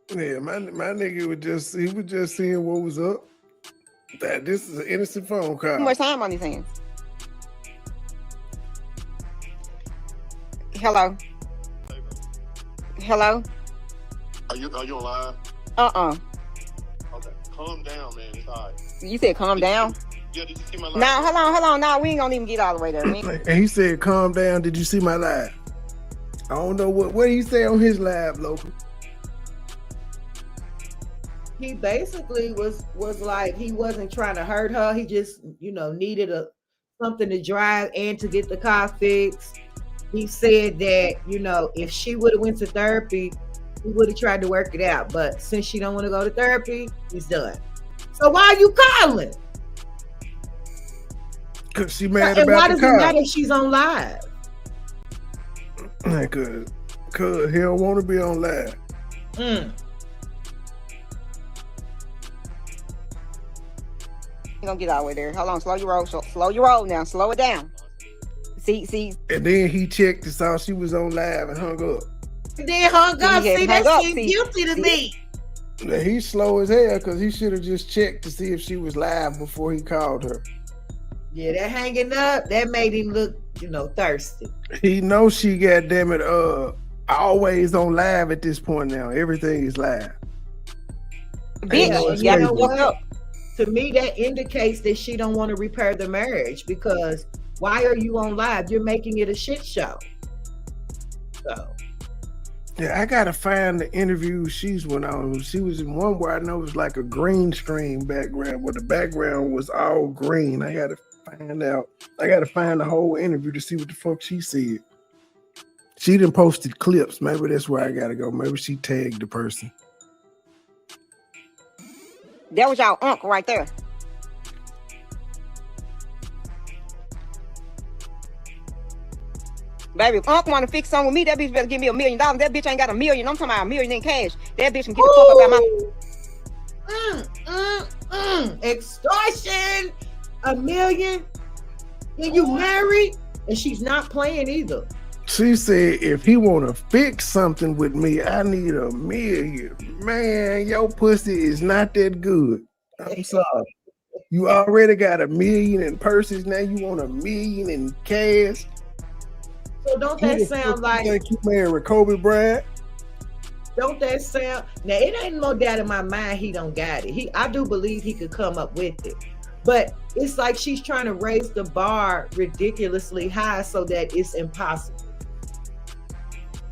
Yeah, my nigga was just seeing what was up. That this is an innocent phone call. Too much time on these hands. Hello. Hello. Are you alive? Okay, calm down, man. It's all right. You said calm down? Yeah, did you see my live? Nah, hold on. Nah, we ain't gonna even get all the way there. And he said, "Calm down." Did you see my live? I don't know what he said on his live, local. He basically was like, he wasn't trying to hurt her. He just, needed something to drive and to get the car fixed. He said that, if she would have went to therapy, he would have tried to work it out. But since she don't want to go to therapy, he's done. So why are you calling? Cause she mad And about why the does car. it matter if she's on live? Cause he don't want to be on live. You gonna get all the way there. Hold on, slow your roll now. Slow it down. See. And then he checked and saw she was on live and hung up. And then hung up. See, that seems guilty to me. Now, he's slow as hell because he should have just checked to see if she was live before he called her. Yeah, that hanging up, that made him look, thirsty. He knows she, goddamn it, always on live at this point now. Everything is live. Bitch, you know what? To me, that indicates that she don't want to repair the marriage, because why are you on live? You're making it a shit show. So. Yeah, I gotta find the interview she's went on. She was in one where I know it was like a green screen background, where the background was all green. I gotta find the whole interview to see what the fuck she said. She done posted clips. Maybe that's where I gotta go. Maybe she tagged the person. That was y'all uncle right there. Baby, if Uncle want to fix something with me, that bitch better give me $1 million. That bitch ain't got $1 million. I'm talking about $1 million in cash. That bitch can get the fuck up out my... Extortion. $1 million. And you married? And she's not playing either. She said, if he want to fix something with me, I need $1 million. Man, your pussy is not that good. I'm sorry. You already got $1 million in purses. Now you want $1 million in cash. So don't that sound like you married Kobe Bryant? Don't that sound? Now it ain't no doubt in my mind he don't got it. I do believe he could come up with it, but it's like she's trying to raise the bar ridiculously high so that it's impossible.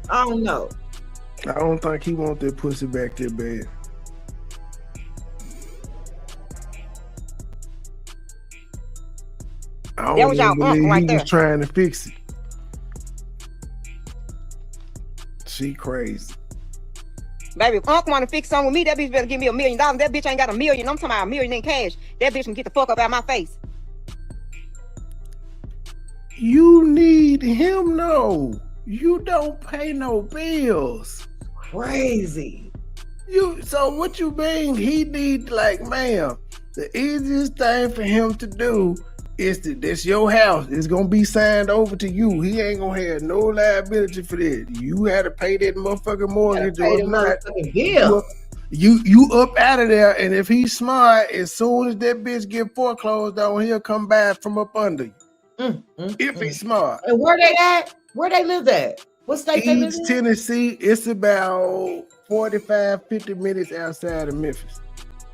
I don't know. I don't think he want that pussy back there bad. I don't even believe he was trying to fix it. She crazy. Baby, if Uncle want to fix something with me, that bitch better give me $1 million. That bitch ain't got $1 million. I'm talking about $1 million in cash. That bitch can get the fuck up out my face. You need him, no. You don't pay no bills. Crazy. So what you mean? He need, like, ma'am, the easiest thing for him to do is this your house. It's gonna be signed over to you. He ain't gonna have no liability for that. You had to pay that motherfucking mortgage or not. Bill. You up out of there, and if he's smart, as soon as that bitch get foreclosed on, he'll come back from up under you. If he's smart. And where they at? Where they live at? What state they live East in? Tennessee. It's about 45, 50 minutes outside of Memphis.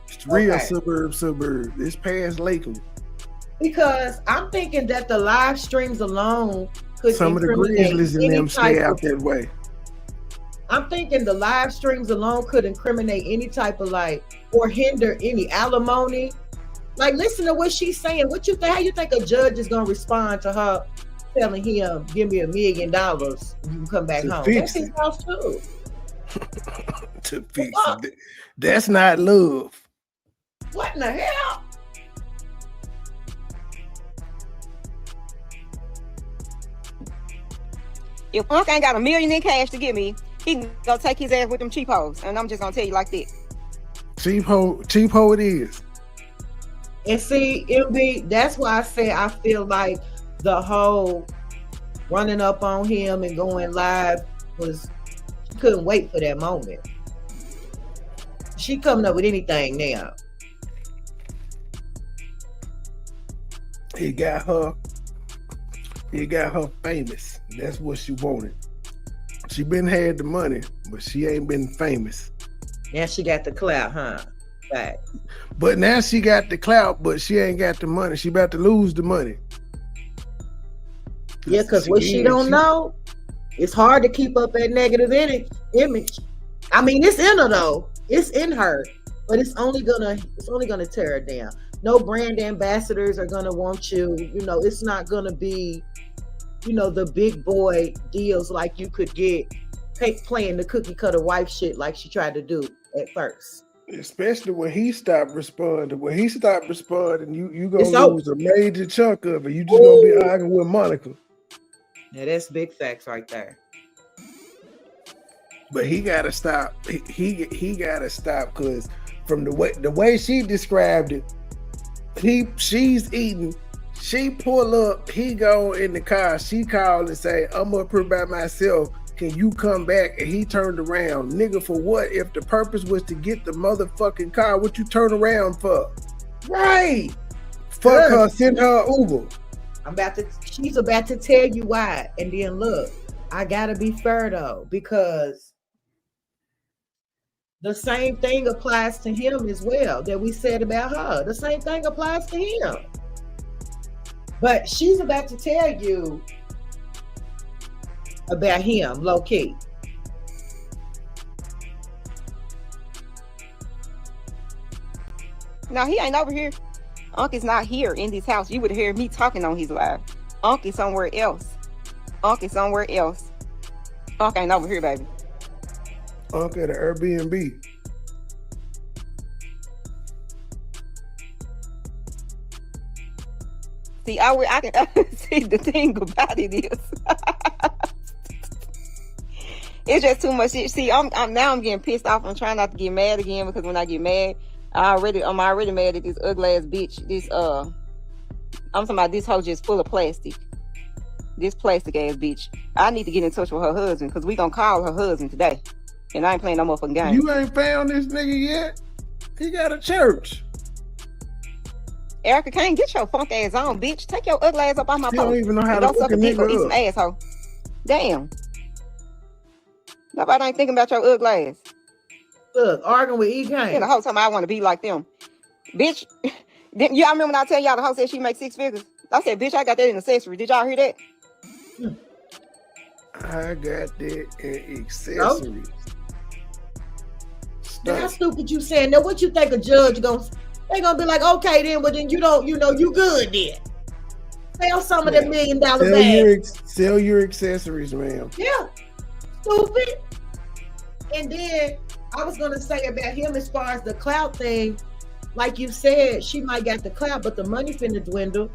It's real Okay. suburb. It's past Lakeland. Because I'm thinking that the live streams alone could Some of the incriminate Grizzlies and any them type stay out of. that way. I'm thinking the live streams alone could incriminate any type of like or hinder any alimony. Like, listen to what she's saying. What you think? How you think a judge is gonna respond to her telling him, "Give me $1 million, and you can come back To home"? fix That's his house too. To fix it. That's not love. What in the hell? If Unc ain't got $1 million in cash to give me, he can go take his ass with them cheap hoes. And I'm just gonna tell you like this. Cheap hoe it is. And see, MB, that's why I say I feel like the whole running up on him and going live was, she couldn't wait for that moment. She coming up with anything now. He got her famous. That's what she wanted. She been had the money, but she ain't been famous. Now she got the clout, huh? Right. But now she got the clout, but she ain't got the money. She about to lose the money. Yeah, because what she don't know, it's hard to keep up that negative image. I mean, it's in her though. It's in her, but it's only gonna tear her down. No brand ambassadors are gonna want you. You know, it's not gonna be, you know, the big boy deals like you could get playing the cookie cutter wife shit like she tried to do at first. Especially when he stopped responding. When he stopped responding, you gonna lose a major chunk of it. You just gonna be arguing with Monica. Yeah, that's big facts right there. But he gotta stop. He gotta stop, because from the way she described it, she's eating. She pull up. He go in the car. She called and say, "I'm up here by myself. Can you come back?" And he turned around. Nigga, for what? If the purpose was to get the motherfucking car, what you turn around for? Right. Fuck her. Send her Uber. She's about to tell you why. And then look, I gotta be fair though, because the same thing applies to him as well that we said about her. The same thing applies to him. But she's about to tell you about him, low key. No, he ain't over here. Unc is not here in this house. You would hear me talking on his live. Unc is somewhere else. Unc is somewhere else. Unc ain't over here, baby. Unc at an Airbnb. See, I can see the thing about it is it's just too much shit. See, I'm getting pissed off. I'm trying not to get mad again, because when I get mad, I'm already mad at this ugly ass bitch. I'm talking about this hoe just full of plastic. This plastic ass bitch. I need to get in touch with her husband, because we gonna call her husband today. And I ain't playing no motherfucking game. You ain't found this nigga yet? He got a church. Erica can't get your funk ass on, bitch. Take your ugly ass up on my She post. don't even know how to don't suck fuck a a dick or eat nigga some up. asshole. Damn. Nobody ain't thinking about your ugly ass. Look, arguing with E-Kane. Yeah, the whole time I want to be like them. Bitch, I remember when I tell y'all the hoe said she makes 6 figures? I said, bitch, I got that in accessory. Did y'all hear that? I got that in accessories. How stupid you saying? Now what you think a judge they gonna be like, okay then, but then you good then. Sell some of that $1 million bag. Sell your accessories, ma'am. Yeah. Stupid. And then I was gonna say about him as far as the clout thing, like you said, she might got the clout, but the money finna dwindle.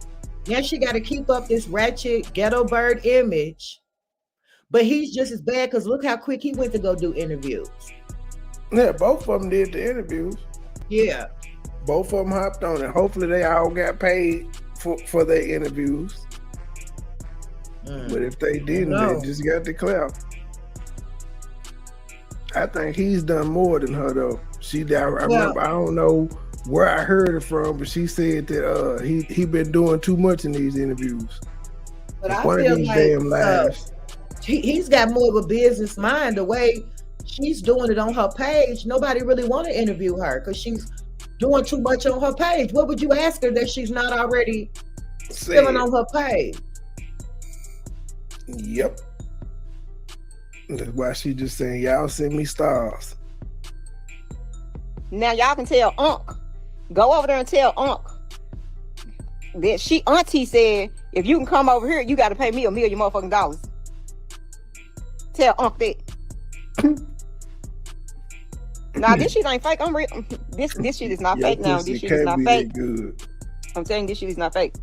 Now she gotta keep up this ratchet ghetto bird image. But he's just as bad, because look how quick he went to go do interviews. Yeah, both of them did the interviews. Yeah. Both of them hopped on it. Hopefully they all got paid for their interviews. But if they didn't, they just got the clout. I think he's done more than her though. Remember, I don't know where I heard it from, but she said that he been doing too much in these interviews. But I One of feel these like damn lives. he's got more of a business mind. The way she's doing it on her page, nobody really want to interview her because she's doing too much on her page. What would you ask her that she's not already filling on her page? Yep. That's why she just saying, y'all send me stars. Now y'all can tell Unc. Go over there and tell Unc that auntie said, if you can come over here, you got to pay me $1 million motherfucking dollars. Tell Unc that. Nah, this shit ain't fake. I'm real. This shit is not fake now. This shit is not fake. Good. I'm telling you, this shit is not fake.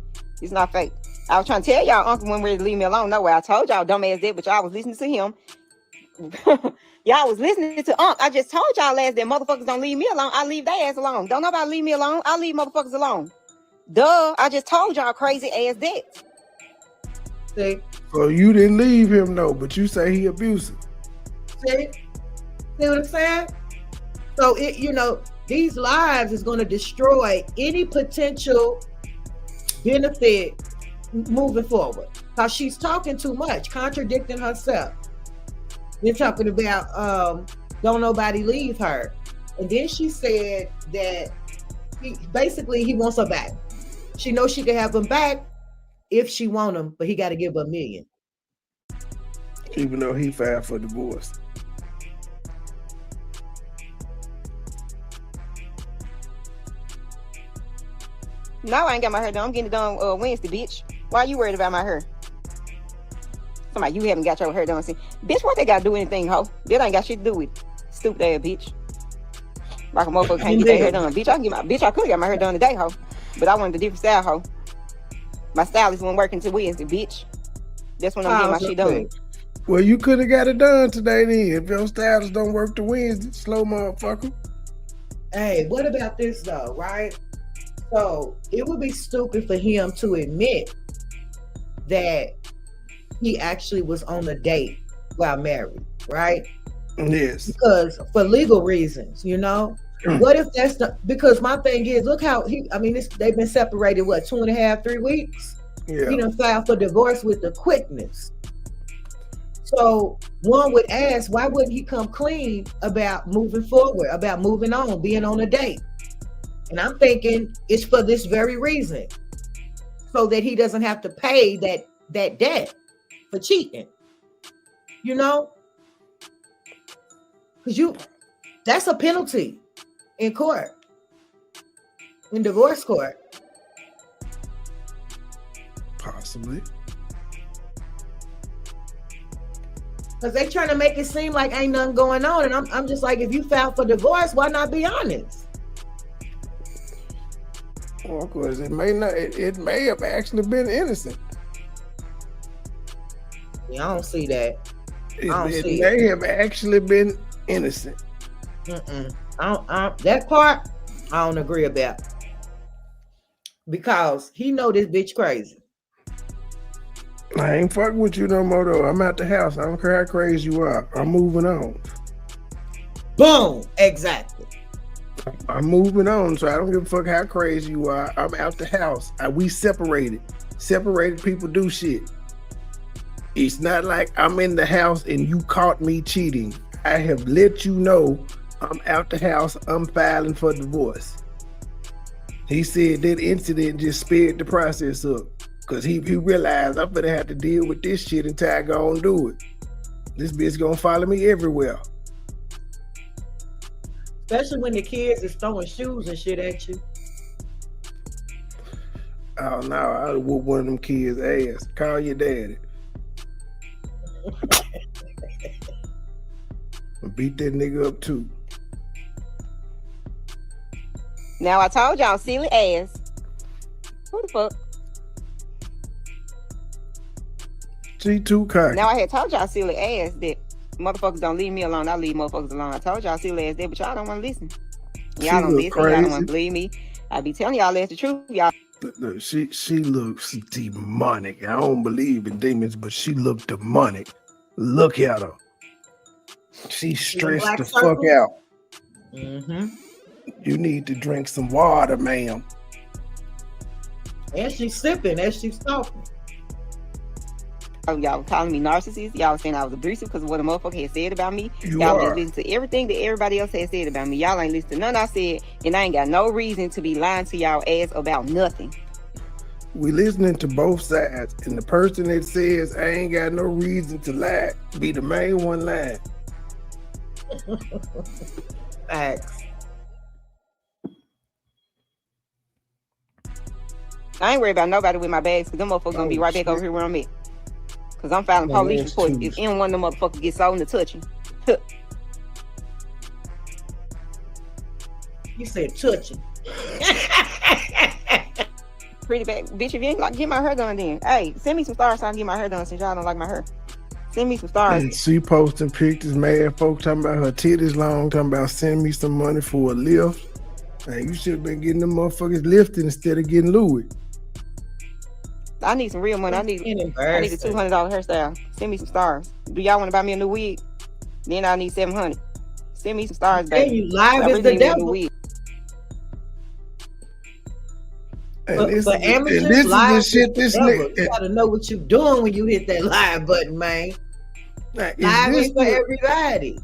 It's not fake. I was trying to tell y'all, Uncle, when we leave me alone. No way. I told y'all, dumbass that, but y'all was listening to him. Y'all was listening to Unc. I just told y'all last that motherfuckers don't leave me alone. I leave their ass alone. Don't nobody leave me alone. I leave motherfuckers alone. Duh. I just told y'all crazy ass that. See? So you didn't leave him, though, but you say he abusive. See what I'm saying? So these lives is going to destroy any potential benefit moving forward. Because she's talking too much, contradicting herself. They're talking about don't nobody leave her. And then she said that he wants her back. She knows she can have him back if she want him, but he got to give her $1 million. Even though he filed for divorce. No, I ain't got my hair done. I'm getting it done Wednesday, bitch. Why are you worried about my hair? Somebody, you haven't got your hair done. See, bitch, what they got to do anything, ho? That ain't got shit to do with it. Stupid ass bitch. Like a motherfucker can't get their hair done. Bitch, I could have got my hair done today, ho. But I wanted a different style, ho. My stylist wasn't working till Wednesday, bitch. That's when I'm getting my shit done. Well, you could have got it done today then. If your stylist don't work till Wednesday, slow motherfucker. Hey, what about this though, right? So it would be stupid for him to admit that he actually was on a date while married, right? Yes. Because for legal reasons, What if that's because my thing is, look how they've been separated, what, 2.5, 3 weeks? Yeah. He done filed for divorce with the quickness. So one would ask, why wouldn't he come clean about moving forward, about moving on, being on a date? And I'm thinking it's for this very reason, so that he doesn't have to pay that debt for cheating. Because that's a penalty in court, in divorce court. Possibly. Because they trying to make it seem like ain't nothing going on. And I'm just like, if you filed for divorce, why not be honest? Well, of course, it may have actually been innocent. Yeah, I don't see that. It may have actually been innocent. That part, I don't agree about. Because he know this bitch crazy. I ain't fucking with you no more though. I'm at the house. I don't care how crazy you are. I'm moving on. Boom. Exactly. I'm moving on, so I don't give a fuck how crazy you are. I'm out the house. We separated. Separated people do shit. It's not like I'm in the house and you caught me cheating. I have let you know I'm out the house. I'm filing for divorce. He said that incident just sped the process up. Because he realized I'm gonna have to deal with this shit until I go and do it. This bitch gonna follow me everywhere. Especially when the kids is throwing shoes and shit at you. Oh no, I would whoop one of them kids' ass. Call your daddy. Beat that nigga up too. Now I told y'all, silly ass. Who the fuck? She too cocky. Now I had told y'all silly ass that motherfuckers don't leave me alone. I leave motherfuckers alone. I told y'all silly ass that, but y'all don't want to listen. Y'all don't listen. Crazy. Y'all don't want to believe me. I be telling y'all that's the truth, y'all. Look, she looks demonic. I don't believe in demons, but she looked demonic. Look at her. She stressed the fuck out. Mm-hmm. You need to drink some water, ma'am. And she's sipping as she's talking. Y'all calling me narcissist. Y'all saying I was abusive because of what a motherfucker had said about me. You Y'all are. just listen to everything that everybody else had said about me. Y'all ain't listen to none I said, and I ain't got no reason to be lying to y'all ass about nothing. We listening to both sides, and the person that says I ain't got no reason to lie be the main one lying. Facts. I ain't worried about nobody with my bags, because them motherfuckers gonna be right back over here where I'm at. Because I'm filing Man, police that's reports too- if any one of them motherfuckers get sold into touching. You said touching. Pretty bad. Bitch, if you ain't like, get my hair done then. Hey, send me some stars so I can get my hair done since y'all don't like my hair. Send me some stars. And she posting pictures, mad folk talking about her titties long, talking about sending me some money for a lift. Man, you should have been getting them motherfuckers lifted instead of getting Louis. I need some real money. I need a Embarrassing. $200 hairstyle. Send me some stars. Do y'all want to buy me a new wig? Then I need $700. Send me some stars, Then baby. you live I as really the need me a new devil. wig. But amateurs, this is live the is shit the this devil. nigga. You gotta know what you're doing when you hit that live button, man. Live ain't for everybody.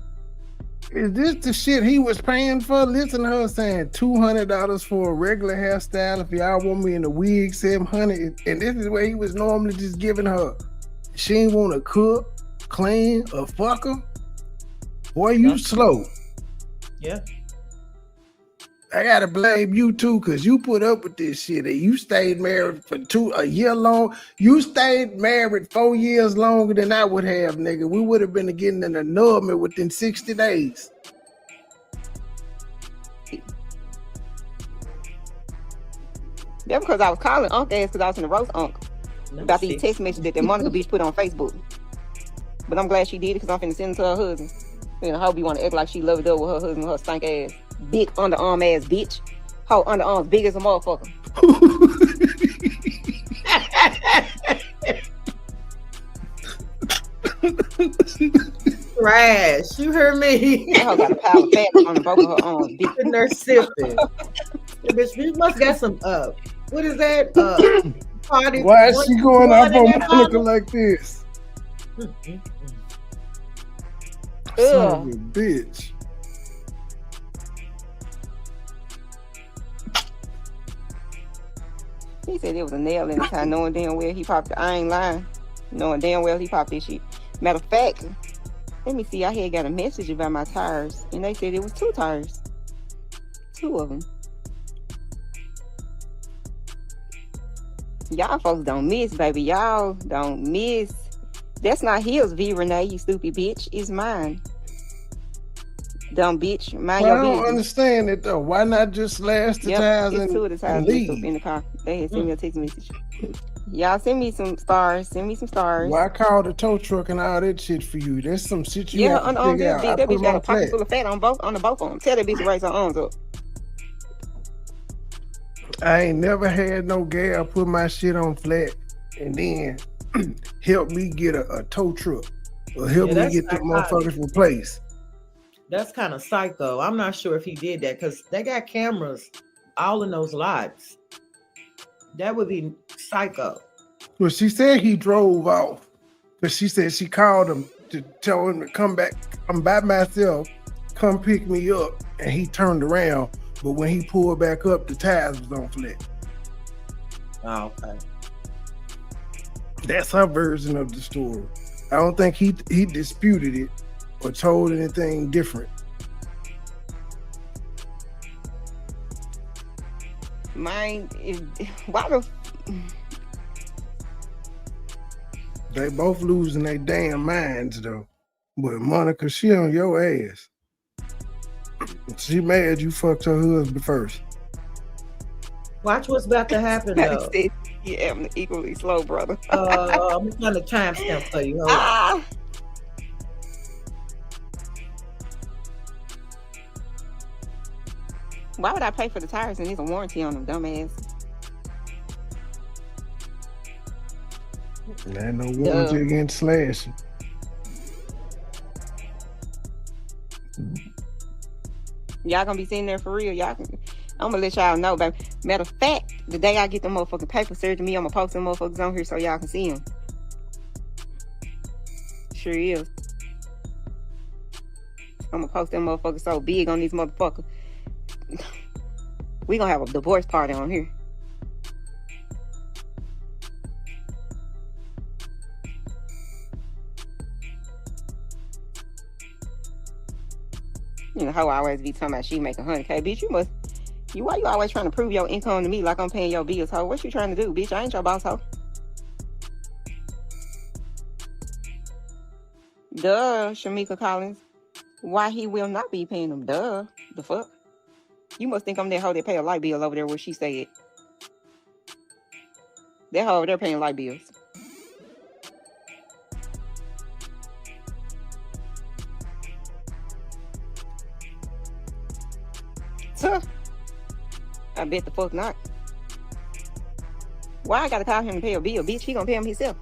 Is this the shit he was paying for? Listen to her saying $200 for a regular hairstyle. If y'all want me in the wig, $700. And this is what he was normally just giving her. She ain't want to cook, clean, or fuck her. Boy, you slow. Yeah. I gotta blame you too, cause you put up with this shit. And you stayed married for a year long. You stayed married 4 years longer than I would have, nigga. We would have been getting an annulment within 60 days. That's because I was calling Unc ass because I was in the roast Unc about these text messages that Monica bitch put on Facebook. But I'm glad she did it because I'm finna send it to her husband. You know, hope you want to act like she loved it up with her husband, her stank ass, big underarm ass bitch. Her underarms big as a motherfucker. Trash. You heard me. That hoe got a pile of fat on both of her arms. Big. Sitting there sipping. Bitch, you must got some what is that? Party. Why is she going off in on that Monica bottle? like this? Son of a bitch. He said it was a nail in the time, knowing damn well he popped it. I ain't lying. Knowing damn well he popped this shit. Matter of fact, let me see. I had got a message about my tires, and they said it was 2 tires. 2 of them. Y'all folks don't miss, baby. Y'all don't miss. That's not his, V. Renee, you stupid bitch. It's mine. Dumb bitch. Mind Well, I your don't business. understand it though. Why not just slash the tires it's and, 2 of the tires and messed up leave? in the car. They had sent me a text message. Y'all send me some stars. Send me some stars. Well, I called the tow truck and all that shit for you. There's some shit you Yeah, have to on figure out. big. I That put bitch them got a on pocket flat. full of fat on both of them. Tell that bitch to raise her arms up. I ain't never had no gal put my shit on flat and then help me get a tow truck or help me that's get the psychotic. motherfuckers replaced. That's kind of psycho. I'm not sure if he did that because they got cameras all in those lots. That would be psycho. Well, she said he drove off, but she said she called him to tell him to come back. I'm by myself. Come pick me up, and he turned around. But when he pulled back up, the tires was on flat. Oh, okay. That's her version of the story. I don't think he disputed it or told anything different. Mine is why the They both losing their damn minds though. But Monica, she on your ass. She mad you fucked her husband first. Watch what's about to happen though. Yeah, I'm equally slow, brother. I'm trying to timestamp for you. Hold on. Why would I pay for the tires and there's a warranty on them, dumbass? There ain't no warranty against slashing. Y'all gonna be sitting there for real. I'm gonna let y'all know, baby. Matter of fact, the day I get the motherfucking paper served to me, I'm gonna post them motherfuckers on here so y'all can see them. sure is. I'm gonna post them motherfuckers so big on these motherfuckers. We gonna have a divorce party on here. You know how I always be talking about she make 100K. Bitch, why you always trying to prove your income to me like I'm paying your bills, ho? What you trying to do, bitch? I ain't your boss, ho. Duh, Shamika Collins. Why he will not be paying them? Duh. The fuck? You must think I'm that hoe that pay a light bill over there where she said. That hoe over there paying light bills. Tuh. I bet the fuck not. Why I gotta call him to pay a bill? Bitch, he gonna pay him himself.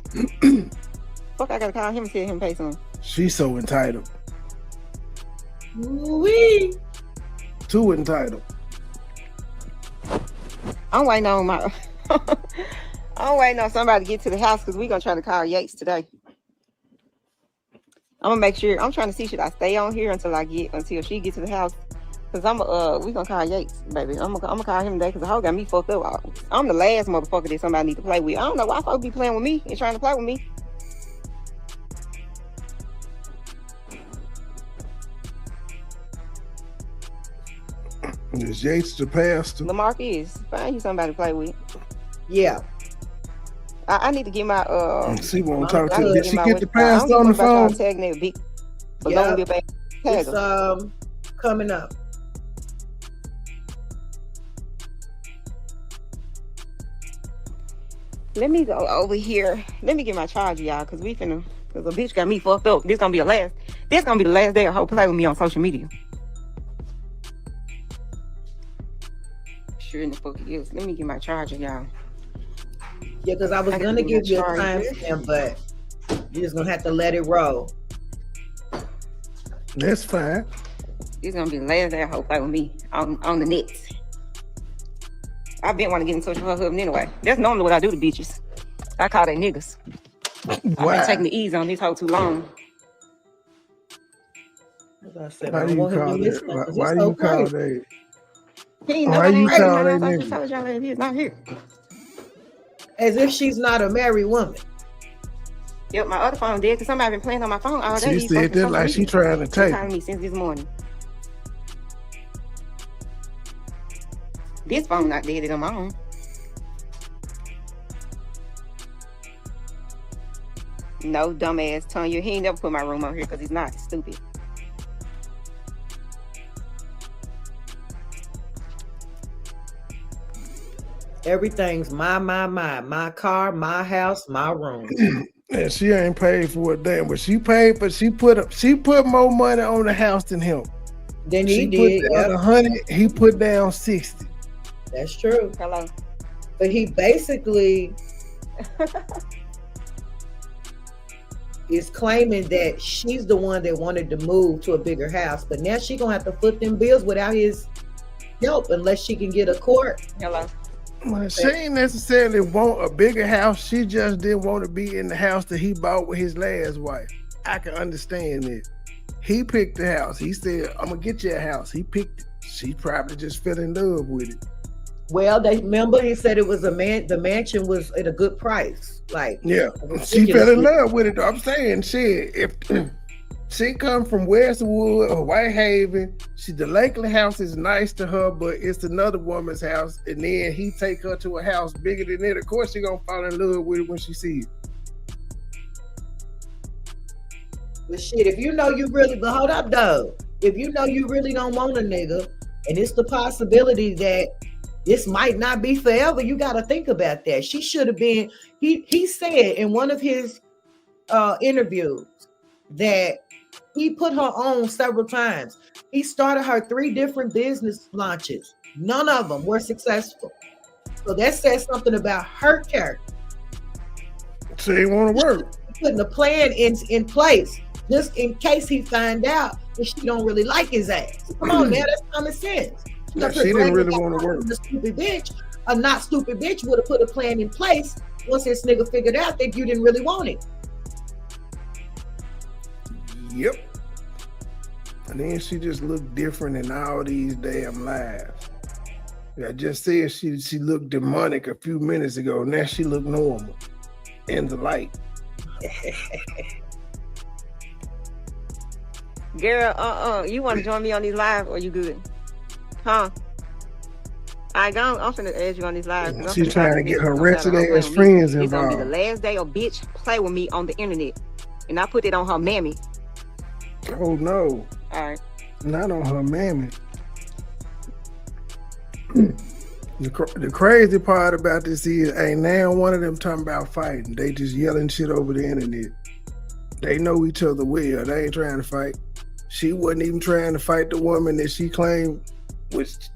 Fuck, I gotta call him and tell him to pay some. She's so entitled. Wee. Too entitled. I'm waiting on my. I'm waiting on somebody to get to the house because we gonna try to call Yates today. I'm gonna make sure. I'm trying to see should I stay on here until she get to the house. Cause we gonna call Yates, baby. I'm gonna call him today because the hoe got me fucked up. I'm the last motherfucker that somebody need to play with. I don't know why folks be playing with me and trying to play with me. Is Yates the pastor? Lamarck is. Find you somebody to play with. Yeah. I need to get my she won't talk to her. Did she get the pastor on the phone? Yeah. It's coming up. Let me go over here. Let me get my charger, y'all, cause a bitch got me fucked up. This gonna be the last day a hoe play with me on social media. Sure in the fuck it is. Let me get my charger, y'all. Yeah, because I was gonna give you a timestamp, but you're just gonna have to let it roll. That's fine. This gonna be the last day I hope play with me on the nets. I've been wanting to get in touch with her husband anyway. That's normally what I do to bitches. I call they niggas. I've been taking the ease on this hoe too long. Why do you call that? Why do you call that? Why you call that nigga? I told y'all that he's not here. As if she's not a married woman. Yep, my other phone dead because somebody been playing on my phone all day. She said that like she trying to take. She's calling me since this morning. This phone not dead, I'm on. No, dumbass Tanya. He ain't never put my room on here because he's not stupid. Everything's my car, my house, my room. And she ain't paid for a damn, but she paid, but she put more money on the house than him. Then he did. Put down 100, he put down 60. That's true. Hello. But he basically is claiming that she's the one that wanted to move to a bigger house, but now she gonna have to foot them bills without his help unless she can get a court. Hello. Well, she ain't necessarily want a bigger house. She just didn't want to be in the house that he bought with his last wife. I can understand it. He picked the house. He said, I'm going to get you a house. He picked it. She probably just fell in love with it. Well, they remember he said it was the mansion was at a good price. Like, yeah, she fell in love with it. I'm saying, shit, if she come from Westwood or Whitehaven, the Lakeland house is nice to her, but it's another woman's house, and then he take her to a house bigger than it. Of course, she gonna fall in love with it when she sees it. But shit, if you know you really, but hold up though, if you know you really don't want a nigga, and it's the possibility that this might not be forever, you got to think about that. She should have been. He said in one of his interviews that he put her on several times. He started her 3 different business launches. None of them were successful. So that says something about her character. She ain't want to work. Putting a plan in place just in case he find out that she don't really like his ass. Come on, man, that's common sense. Yeah, she didn't really want to work. A stupid bitch, a not stupid bitch would have put a plan in place once this nigga figured out that you didn't really want it. Yep. And then she just looked different in all these damn lives. I just said she looked demonic a few minutes ago. Now she looked normal in the light. Girl, you want to join me on these live or you good? Huh? I'm finna ask you on these live. She's trying to get her wretched ass friends involved. It's gonna be the last day a bitch play with me on the internet. And I put it on her mammy. Oh no. All right. Not on her mammy. The crazy part about this is ain't now one of them talking about fighting. They just yelling shit over the internet. They know each other well. They ain't trying to fight. She wasn't even trying to fight the woman that she claimed was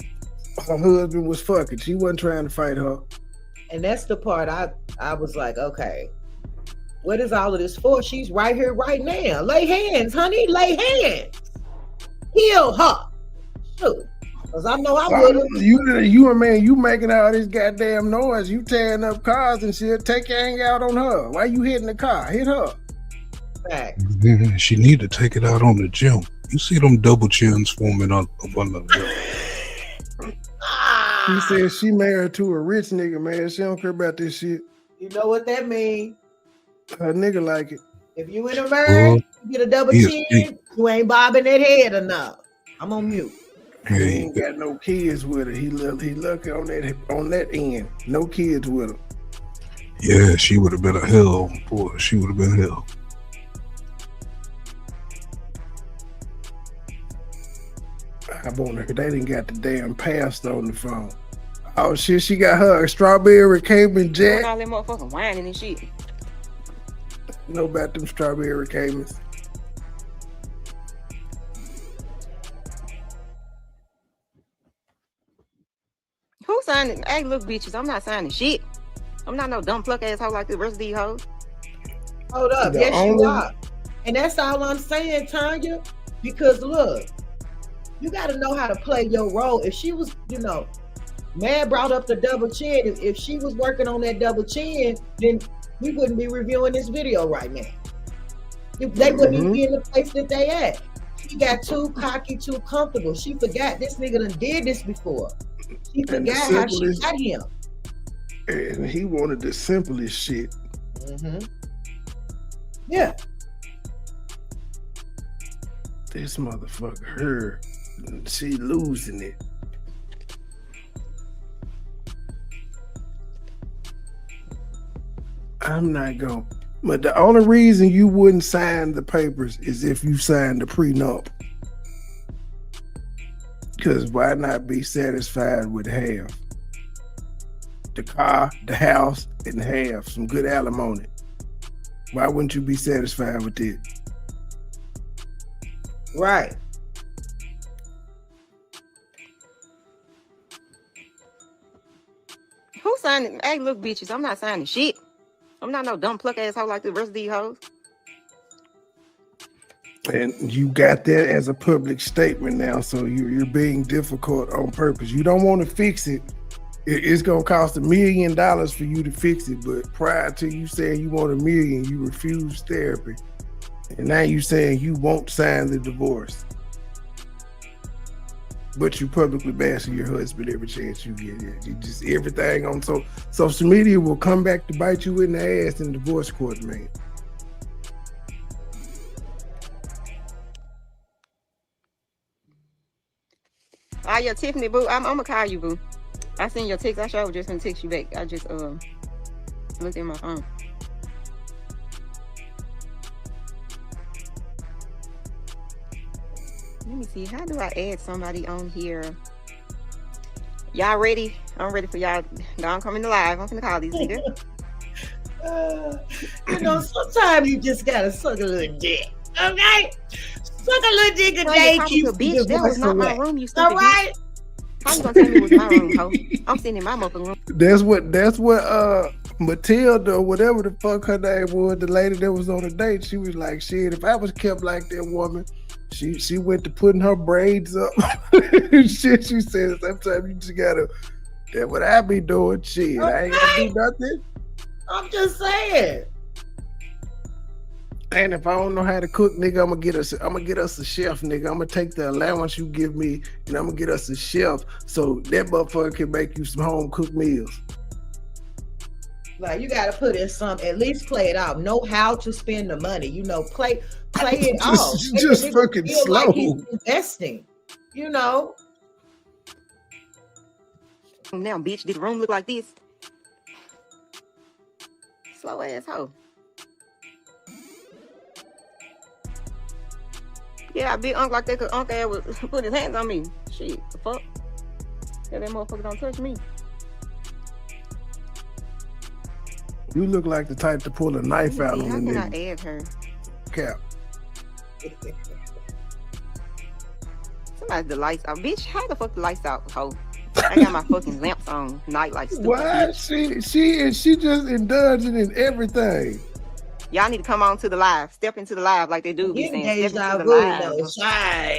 her husband was fucking. She wasn't trying to fight her. And that's the part I was like, okay, what is all of this for? She's right here, right now. Lay hands, honey. Lay hands. Heal her. Shoot. Because I know I would have. You a man, you making all this goddamn noise. You tearing up cars and shit. Take your anger out on her. Why you hitting the car? Hit her. Back. Yeah, she need to take it out on the gym. You see them double chins forming up under the She said she married to a rich nigga, man. She don't care about this shit. You know what that means? Her nigga like it. If you in a marriage, you get a double chin, you ain't bobbing that head enough. I'm on mute. He ain't got no kids with her. He lucky on that end. No kids with her. Yeah, she would have been a hell. Boy, she would have been hell. I wonder if they didn't got the damn pastor on the phone. Oh shit, she got her a strawberry Cayman Jack. All them motherfucking whining and shit. Know about them strawberry Caymans. Who signed it? Hey, look, bitches, I'm not signing shit. I'm not no dumb pluck asshole like the rest of these hoes. Hold up, yes you are. And that's all I'm saying, Tanya. Because look, you got to know how to play your role. If she was, man brought up the double chin. If she was working on that double chin, then we wouldn't be reviewing this video right now. If they wouldn't even be in the place that they at. She got too cocky, too comfortable. She forgot this nigga done did this before. She forgot how she got him. And he wanted the simplest shit. Yeah. This motherfucker, her, she losing it. I'm not going. But the only reason you wouldn't sign the papers is if you signed the prenup. Because why not be satisfied with half? The car, the house, and half. Some good alimony. Why wouldn't you be satisfied with it? Right. Who signed it? Hey, look, bitches, I'm not signing shit. I'm not no dumb pluck asshole like the rest of these hoes. And you got that as a public statement now, so you're being difficult on purpose. You don't want to fix it. It's going to cost $1 million for you to fix it, but prior to you saying you want $1 million, you refused therapy. And now you saying you won't sign the divorce. But you publicly bashing your husband every chance you get. You just everything on social media will come back to bite you in the ass in divorce court, man. Yeah, Tiffany, boo. I'm gonna call you, boo. I seen your text. I sure was just gonna text you back. I just looked at my phone. Let me see. How do I add somebody on here? Y'all ready? I'm ready for y'all. Don't come in the live. I'm gonna call these niggas. Sometimes you just gotta suck a little dick. Okay? Suck a little dick a day. Bitch, that was not my room, you stupid. All right. How you gonna tell me it was my room, ho? I'm sitting in my motherfucking room. That's what Matilda or whatever the fuck her name was, the lady that was on the date, she was like, shit, if I was kept like that woman, she went to putting her braids up. Shit, she said sometimes you just gotta, that's what I be doing. Shit, okay. I ain't gotta do nothing. I'm just saying. And if I don't know how to cook, nigga, I'm gonna get us a chef, nigga. I'm gonna take the allowance you give me, and I'm gonna get us a chef so that motherfucker can make you some home cooked meals. Like you gotta put in some, at least play it out. Know how to spend the money. You know, play it off. Just fucking feel slow. like he's investing. You know. Now, bitch, did the room look like this? Slow ass hoe. Yeah, I be Unc like that because Unc ass would put his hands on me. Shit, the fuck? Yeah, that motherfucker don't touch me. You look like the type to pull a knife out on How the can I nigga. add her? Cap. Somebody the lights out. Bitch, how the fuck the lights out, hoe? I got my fucking lamps on. Night like stupid. What? Bitch. She just indulging in everything. Y'all need to come on to the live. Step into the live like they do be saying. Step into the live.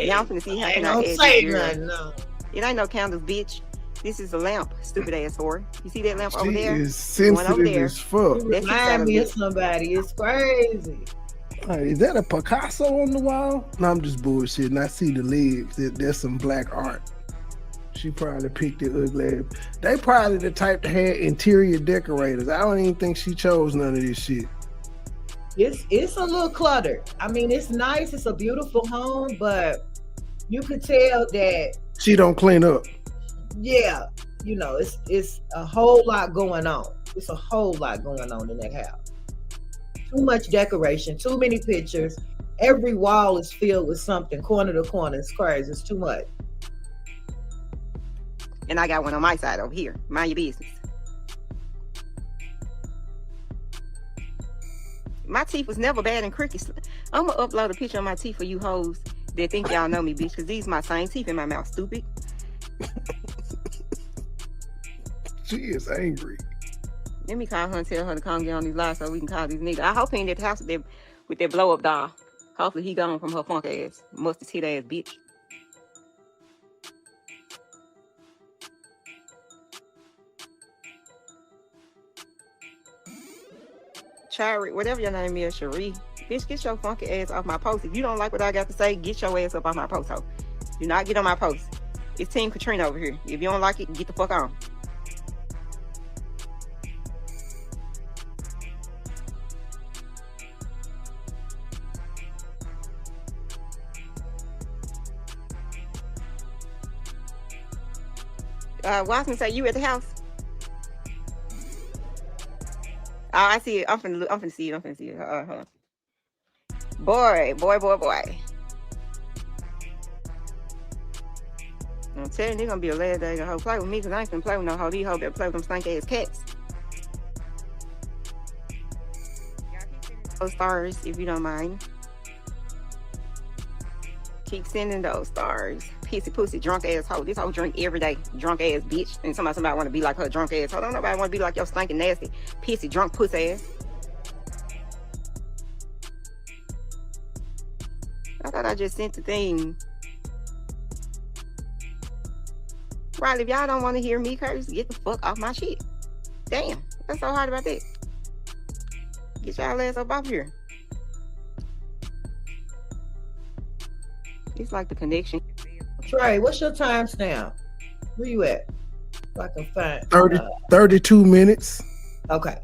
Y'all finna see how can I add say this girl. nothing, no. It ain't no candles, bitch. This is a lamp, stupid ass whore. You see that lamp over there? She is sensitive as fuck. You remind me of somebody. It's crazy. Hey, is that a Picasso on the wall? No, I'm just bullshitting. I see the legs. There's some black art. She probably picked it ugly. They probably the type to have interior decorators. I don't even think she chose none of this shit. It's a little cluttered. I mean, it's nice. It's a beautiful home, but you could tell that She don't clean up. yeah, you know, it's a whole lot going on. It's a whole lot going on in that house. Too much decoration, too many pictures. Every wall is filled with something, corner to corner. It's crazy. It's too much. And I got one on my side over here. Mind your business. My teeth was never bad and crooked. I'm gonna upload a picture of my teeth for you hoes that think y'all know me, bitch, because these my same teeth in my mouth, stupid. She is angry. Let me call her and tell her to come get on these lives so we can call these niggas. I hope he ain't at the house with that blow up doll. Hopefully he gone from her funk ass, mustard tit ass bitch. Chari, whatever your name is, Cherie. Bitch, get your funky ass off my post. If you don't like what I got to say, get your ass up off my post, ho. Do not get on my post. It's Team Katrina over here. If you don't like it, get the fuck on. Watson say you at the house? Oh, I see it. I'm finna see it. Hold on. Boy. I'm telling you, they're gonna be a last day to hoe play with me because I ain't finna play with no hoe. These hoes better play with them stank ass cats. Those stars, if you don't mind. Keep sending those stars. Pissy pussy, drunk ass hoe. This hoe drink every day. Drunk ass bitch. And somebody want to be like her drunk ass hoe. Don't nobody want to be like your stinking nasty, pissy, drunk pussy ass. I thought I just sent the thing. Right, if y'all don't want to hear me curse, get the fuck off my shit. Damn, what's so hard about that? Get y'all ass up off here. It's like the connection. Trey, what's your timestamp? Where you at? So I can find 32 minutes. Okay.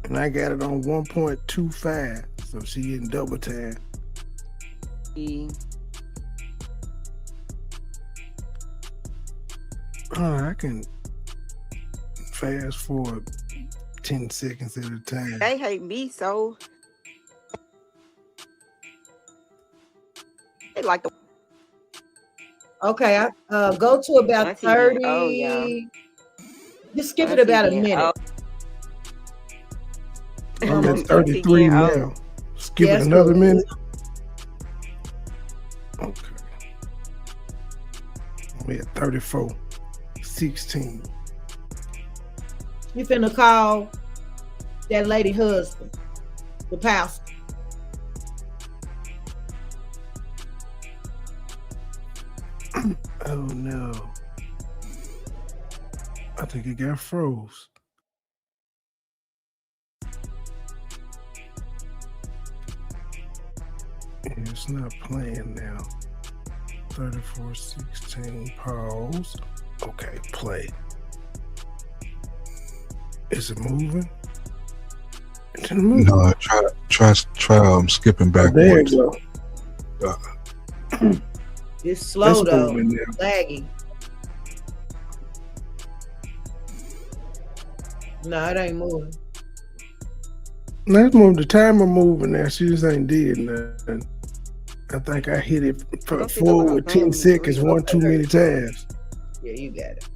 And I got it on 1.25. So she in double time. I can fast forward 10 seconds at a time. They hate me so. They like the. Okay, I go to about 30. Oh, yeah. Just skip it about a minute. I'm at 33 now. Skip it another minute. Okay. I'm at 34. 16. You finna call that lady husband, the pastor. Oh no. I think it got froze. It's not playing now. 34:16. Pause. Okay, play. Is it moving? It's moving. No, try skipping backwards. There you go. It's slow It's though, moving now. laggy. No, it ain't moving. Let's move the timer moving now. She just ain't did nothing. I think I hit it forward with 10 seconds one too many times. Yeah, you got it.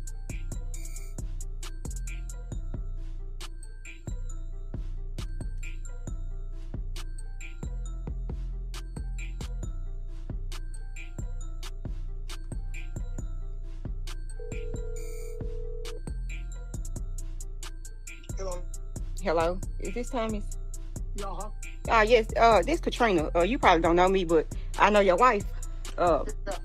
Hello, is this Thomas? Yeah, Yes, this Katrina. You probably don't know me, but I know your wife,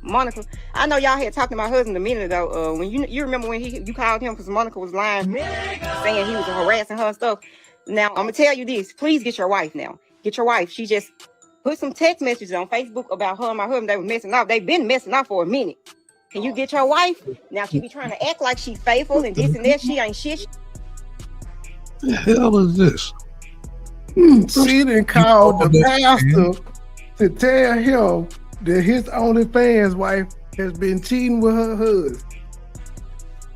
Monica. I know y'all had talked to my husband a minute ago. When you remember when you called him because Monica was lying, saying he was harassing her and stuff. Now I'm gonna tell you this. Please get your wife now. Get your wife. She just put some text messages on Facebook about her and my husband. They were messing up. They've been messing up for a minute. Can you get your wife? Now she be trying to act like she's faithful and this and that. She ain't shit. The hell is this? She done called the pastor to tell him that his OnlyFans wife has been cheating with her husband.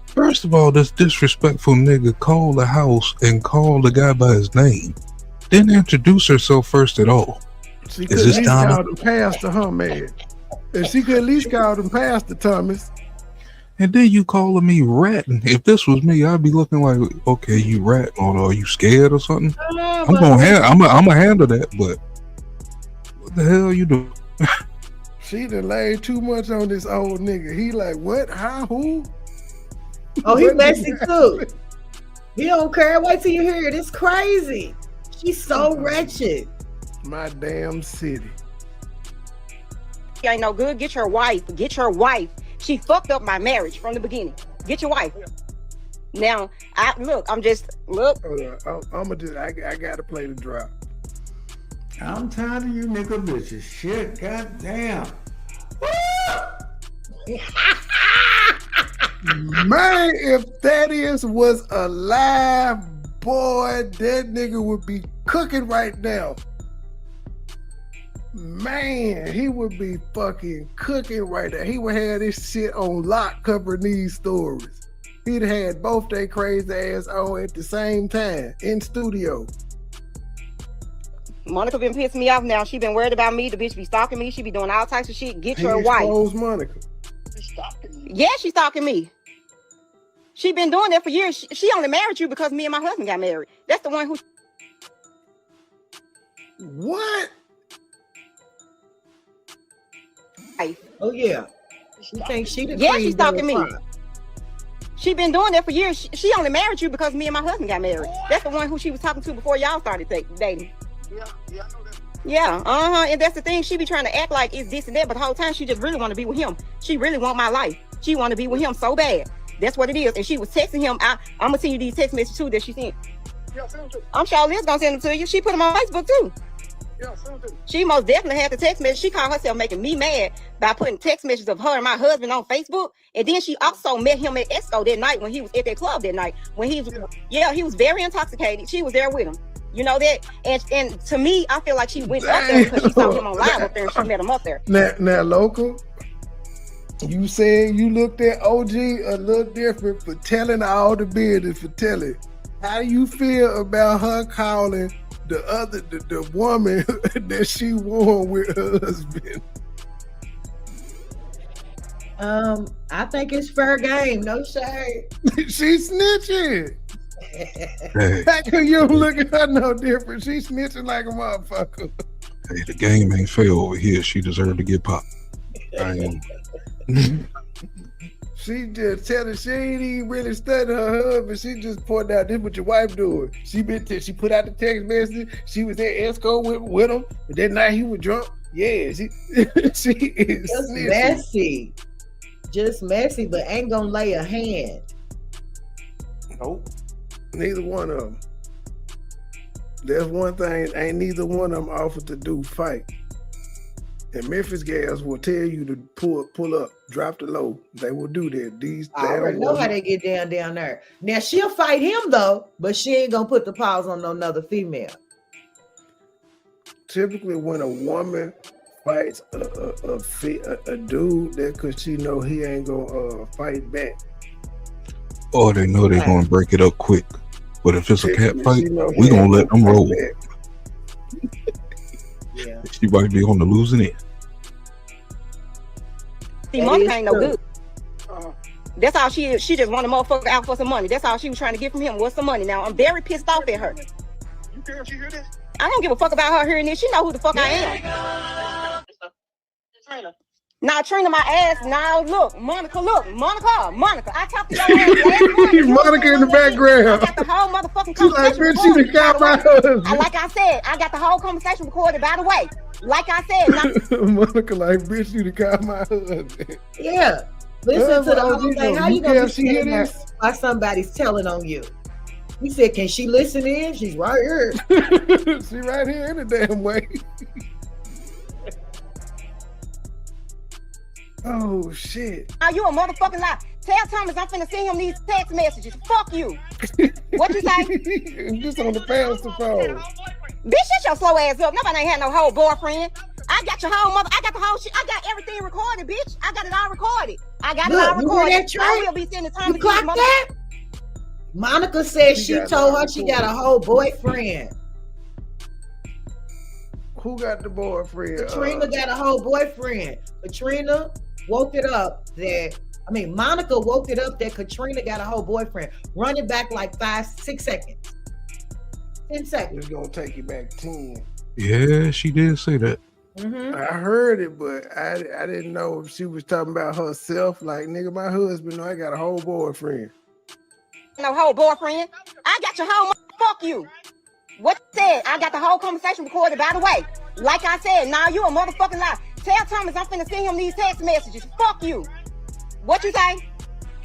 First of all, this disrespectful nigga called the house and called the guy by his name. Didn't introduce herself first at all. She could Is at this least Thomas? call the pastor, huh, man? And she could at least call them Pastor Thomas. And then you calling me ratting. If this was me, I'd be looking like, okay, you ratting, or are you scared or something? I'm gonna handle that, but what the hell you doing? She done laid too much on this old nigga. He like, what? How? Who? Oh, he messy too. He don't care. Wait till you hear it. It's crazy. She's so wretched. My damn city. She ain't no good. Get your wife. Get your wife. She fucked up my marriage from the beginning. Get your wife. Now, I'm just. Hold on. I gotta play the drop. I'm tired of you nigga bitches. Shit, goddamn. Man, if Thaddeus was alive, boy, that nigga would be cooking right now. Man, he would be fucking cooking right now. He would have this shit on lock covering these stories. He'd had both they crazy ass on at the same time in studio. Monica been pissing me off now. She been worried about me. The bitch be stalking me. She be doing all types of shit. Get your wife. Monica. Yeah, she's stalking me. She been doing that for years. She only married you because me and my husband got married. That's the one who. What? Oh yeah. She thinks she the she's stalking me. She been doing that for years. She only married you because me and my husband got married. That's the one who she was talking to before y'all started dating. Yeah, I know that. Yeah, and that's the thing. She be trying to act like it's this and that, but the whole time she just really want to be with him. She really want my life. She want to be with him so bad. That's what it is. And she was texting him. I'm gonna send you these text messages too that she sent. Yeah, send them to me. I'm sure Liz gonna send them to you. She put them on Facebook too. Yeah, send them to me. She most definitely had the text message. She called herself making me mad by putting text messages of her and my husband on Facebook. And then she also met him at Esco that night when he was at that club that night. When he was, he was very intoxicated. She was there with him. You know that? And to me, I feel like she went up there because she saw him on live up there and she met him up there. Now, local, you said you looked at OG a little different for telling all the business, for telling. How do you feel about her calling the woman that she won with her husband? I think it's fair game. No shade. She snitching. How come you don't look at her no different? She snitching like a motherfucker. Hey, the game ain't fair over here. She deserved to get popped. She just telling she ain't even really studying her husband. She just pointed out this what your wife doing. She put out the text message. She was at Esco with him, but that night he was drunk. Yeah, she is just messy. Just messy, but ain't gonna lay a hand. Nope. Neither one of them. There's one thing, ain't neither one of them offered to do fight. And Memphis gals will tell you to pull up, drop the low. They will do that. I already know how they get down there. Now she'll fight him though, but she ain't gonna put the paws on no another female. Typically, when a woman fights a dude, that because she know he ain't gonna fight back. Or they know they're gonna break it up quick. But if it's a cat fight, we gonna let them roll. Yeah. She might be on the losing end. See, Monica ain't no good. That's all she is. She just want a motherfucker out for some money. That's all she was trying to get from him. What's some money? Now I'm very pissed off at her. You care if she hear this? I don't give a fuck about her hearing this. She know who the fuck I am. Now Trina, my ass. Now look, Monica. I talked to your ass last month. Monica in the background. I got the whole motherfucking She's like, conversation. bitch, she done got my husband. Like I said, I got the whole conversation recorded. By the way, like I said, Monica like, bitch, you done got my husband. Yeah. Listen to the whole thing. How you gonna be she hear sitting there this? while somebody's telling on you? He said, can she listen in? She's right here. She right here in the damn way. Oh shit. Are you a motherfucking lie? Tell Thomas I'm finna send him these text messages. Fuck you. What you say? Just on the pastor phone. Bitch, shut your slow ass up. Nobody ain't had no whole boyfriend. I got your whole mother. I got the whole shit. I got everything recorded, bitch. I got it all recorded. I got it all Look, you hear recorded. that, Trey? I will be sending Thomas. You clock that? Monica said she told her she got a whole boyfriend. Who got the boyfriend? Katrina got a whole boyfriend. Katrina woke it up that, Monica woke it up that Katrina got a whole boyfriend. Run it back like 5-6 seconds. 10 seconds. It's gonna take you back 10. Yeah, she did say that. I heard it, but I didn't know if she was talking about herself. Like, nigga, my husband, I got a whole boyfriend. No whole boyfriend. I got your whole fuck you. What you said? I got the whole conversation recorded. By the way, like I said, now you a motherfucking lie. Tell Thomas I'm finna send him these text messages. Fuck you. What you say? You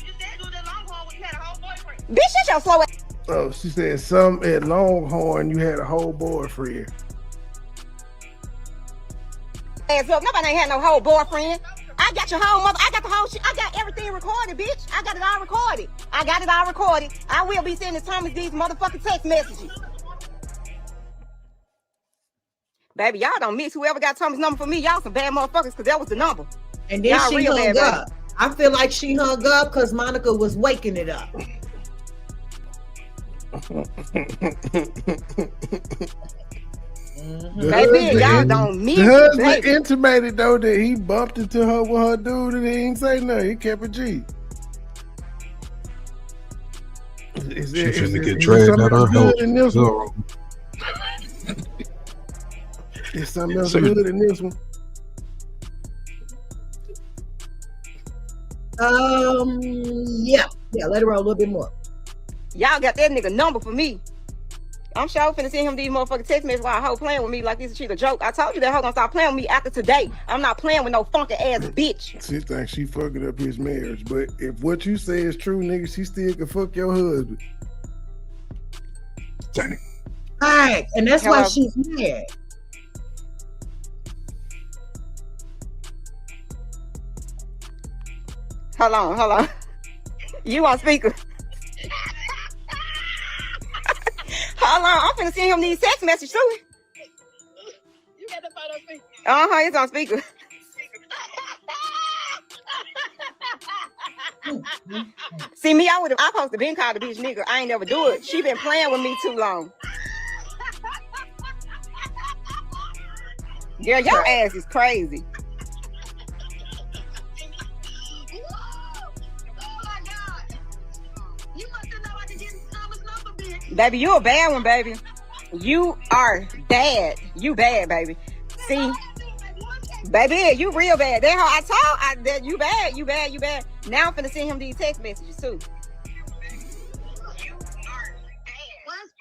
just said you was at Longhorn when you had a whole boyfriend. Bitch, shut your slow ass. Oh, she said some at Longhorn you had a whole boyfriend. Ass up. Nobody ain't had no whole boyfriend. I got your whole mother. I got the whole shit. I got everything recorded, bitch. I got it all recorded. I will be sending Thomas these motherfucking text messages. Baby, y'all don't miss whoever got Thomas' number for me. Y'all some bad motherfuckers because that was the number. And then she hung up. I feel like she hung up because Monica was waking it up. Baby, y'all don't miss the it, husband baby. intimated though that he bumped into her with her dude and he ain't say nothing. He kept a G. She finna get dragged out her house. Girl. Is something else good in this one? Yeah, let her roll a little bit more. Y'all got that nigga number for me. I'm sure finna send him these motherfucking text messages while a hoe playing with me like this shit a joke. I told you that hoe gonna stop playing with me after today. I'm not playing with no funky ass bitch. She thinks she fucking up his marriage, but if what you say is true, nigga, she still can fuck your husband. Dang. All right, and that's why she's mad. Hold on. You on speaker. Hold on, I'm finna send him these text messages too. You got the phone on speaker. It's on speaker. See me, I supposed to been called a bitch nigga. I ain't never do it. She been playing with me too long. Girl, your ass is crazy. Baby, you a bad one, baby. You are bad. You bad, baby. See, baby, you real bad. That how I told that you bad. Now I'm finna send him these text messages too. What's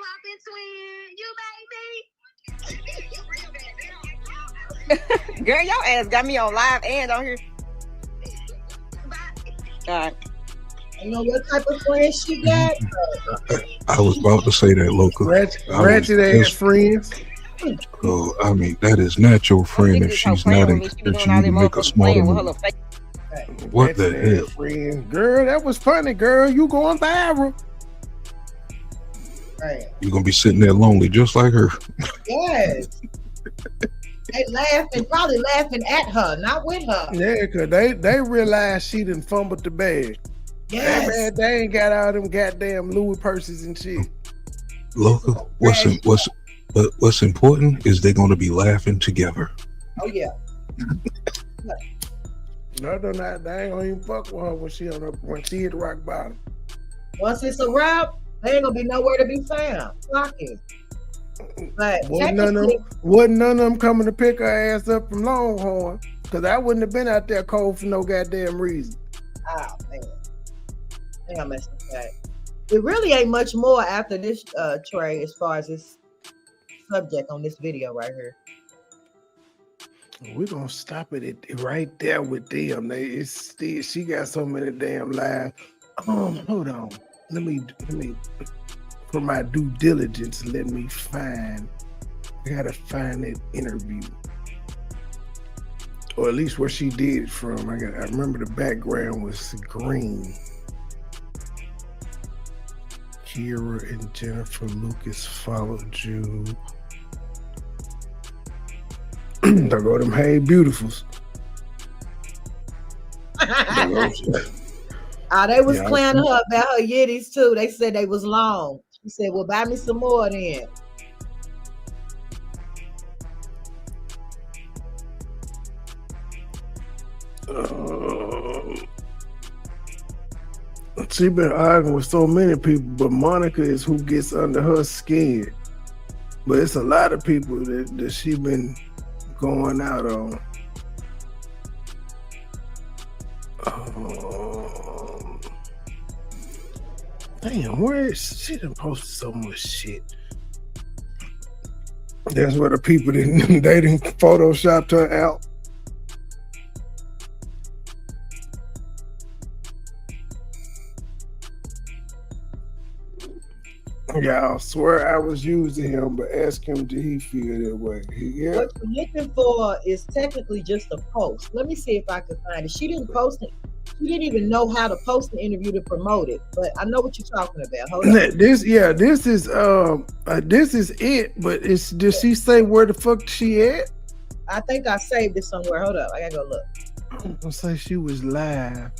poppin', twin? You made me. Girl, your ass got me on live and on here. All right. You know what type of friend she got? I was about to say that, local. Ratchet ass friends. Oh, I mean, that is not your friend if she's not encouraging you to make a smarter move. What the hell? Friend. Girl, that was funny, girl. You going viral. Right. You're gonna be sitting there lonely just like her. Yes. They laughing, probably laughing at her, not with her. Yeah, because they realized she done fumbled the bag. Yes. Man, they ain't got all them goddamn Louis purses and shit. Local, what's important is they're gonna be laughing together. Oh yeah. No, they're not. They ain't gonna even fuck with her when she hit rock bottom. Once it's a wrap, they ain't gonna be nowhere to be found. Fucking. But wasn't none of them coming to pick her ass up from Longhorn, because I wouldn't have been out there cold for no goddamn reason. Oh man, I think I messed up that. It really ain't much more after this Trey, as far as this subject on this video right here. We're gonna stop it right there with them. She got so many damn lies. Hold on. Let me for my due diligence, I gotta find that interview. Or at least where she did it from. I remember the background was green. Kira and Jennifer Lucas followed you. There go them Hey Beautifuls. They was clowning her about her yitties too. They said they was long. She said, well, buy me some more then. She been arguing with so many people, but Monica is who gets under her skin. But it's a lot of people that she been going out on. Damn, where is she? Done posted so much shit. That's where the people they didn't photoshopped her out. Yeah, I swear I was using him, but ask him, did he feel that way? Yeah. What you're looking for is technically just a post. Let me see if I can find it. She didn't post it. She didn't even know how to post the interview to promote it, but I know what you're talking about. Hold on. This is it, but did she say where the fuck she at? I think I saved it somewhere. Hold up, I gotta go look. I'm gonna say she was live.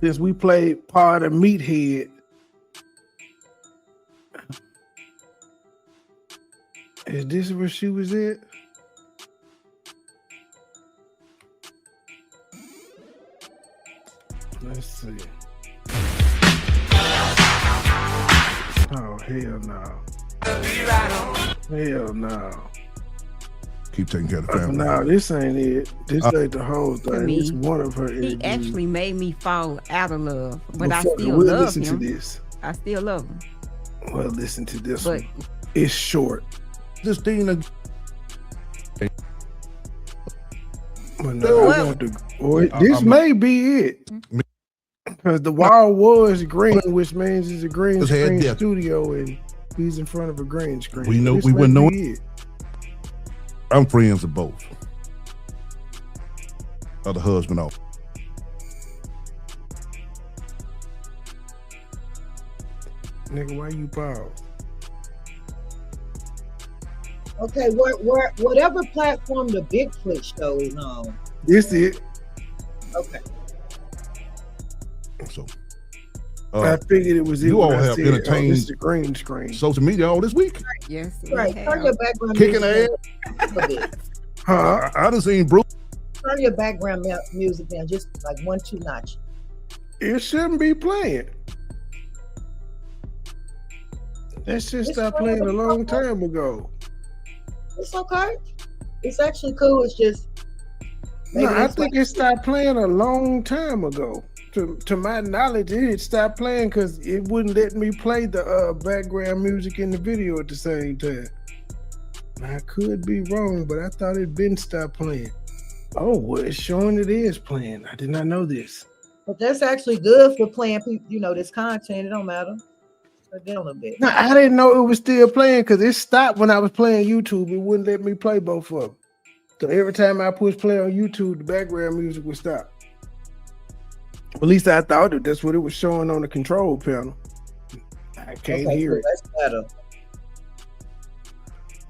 Since we played part of Meathead. Is this where she was at? Let's see. Oh, hell no. Hell no. Keep taking care of the family. No, this ain't it. This ain't the whole thing. It's one of her interviews. He actually made me fall out of love, but I still love him. To this. I still love him. Well, listen to this one. It's short. This thing. This may be it. Because the wall was green, which means it's a green screen studio, and he's in front of a green screen. We know we wouldn't know it. I'm friends with both. Other husband off. Nigga, why you pause? Okay, whatever platform the Bigfoot show is on. This it. Okay. So I figured it was. You all have entertained the green screen social media all this week. Yes, right. Turn your background kicking ass. Huh? I done seen Bruce. Turn your background music down just like 1-2 notch. It shouldn't be playing. That shit stopped playing a long time ago. It's okay. It's actually cool. It's just. No, I think it stopped playing a long time ago. To my knowledge, it stopped playing because it wouldn't let me play the background music in the video at the same time. I could be wrong, but I thought it'd been stopped playing. Oh, well, it's showing it is playing. I did not know this. But that's actually good for playing, this content. It don't matter. Down a little bit. No, I didn't know it was still playing because it stopped when I was playing YouTube. It wouldn't let me play both of them. So every time I push play on YouTube, the background music would stop. At least I thought that that's what it was showing on the control panel. I can't hear it. That's better.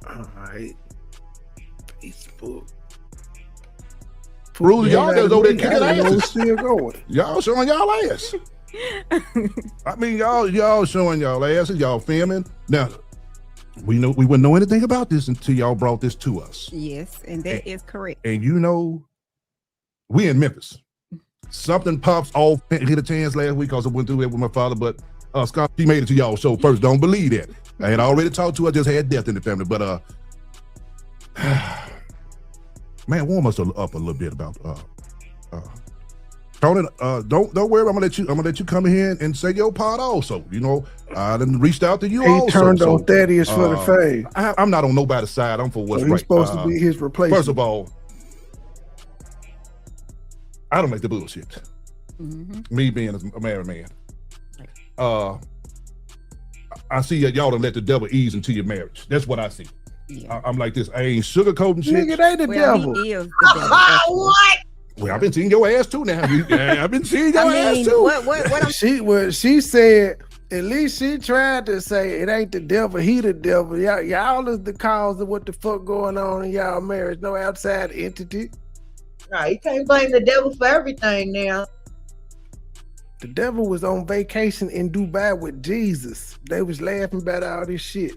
All right. Facebook. Rules, y'all just over there kicking asses. Still going. Y'all showing y'all ass. I mean, y'all showing y'all asses. Y'all filming. Now, we wouldn't know anything about this until y'all brought this to us. Yes, and that is correct. And you know, we in Memphis. Something pops off. Hit a chance last week because I went through it with my father, but Scott, she made it to y'all show first. Don't believe that. I had already talked to her. Just had death in the family, but man, warm us up a little bit about Tony. Don't worry. I'm gonna let you come in here and say your part also. You know, I done reached out to you. He turned on Thaddeus for the fame. I'm not on nobody's side. I'm for what's so he's right. Supposed to be his replacement. First of all, I don't like the bullshit. Me being a married man, I see that y'all done let the devil ease into your marriage. That's what I see. Yeah. I'm like this. I ain't sugarcoating shit. Nigga, they the devil. He is the devil. What? Well, I've been seeing your ass too now. I've been seeing your ass too. What she said, at least she tried to say it ain't the devil, he the devil. Y'all is the cause of what the fuck going on in y'all marriage. No outside entity. Nah, you can't blame the devil for everything now. The devil was on vacation in Dubai with Jesus. They was laughing about all this shit.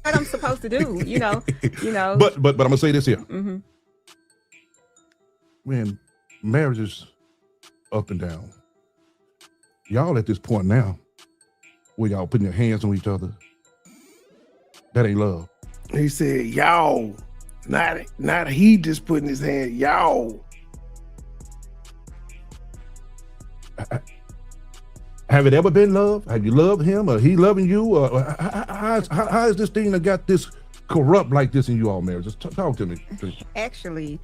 What I'm supposed to do, you know. But I'm gonna say this here. Man, marriage is up and down. Y'all at this point now, where y'all putting your hands on each other, that ain't love. He said, y'all, not he just putting his hand, y'all. Have it ever been love? Have you loved him or he loving you? Or how is this thing that got this corrupt like this in you all marriage? Just talk to me, please. Actually,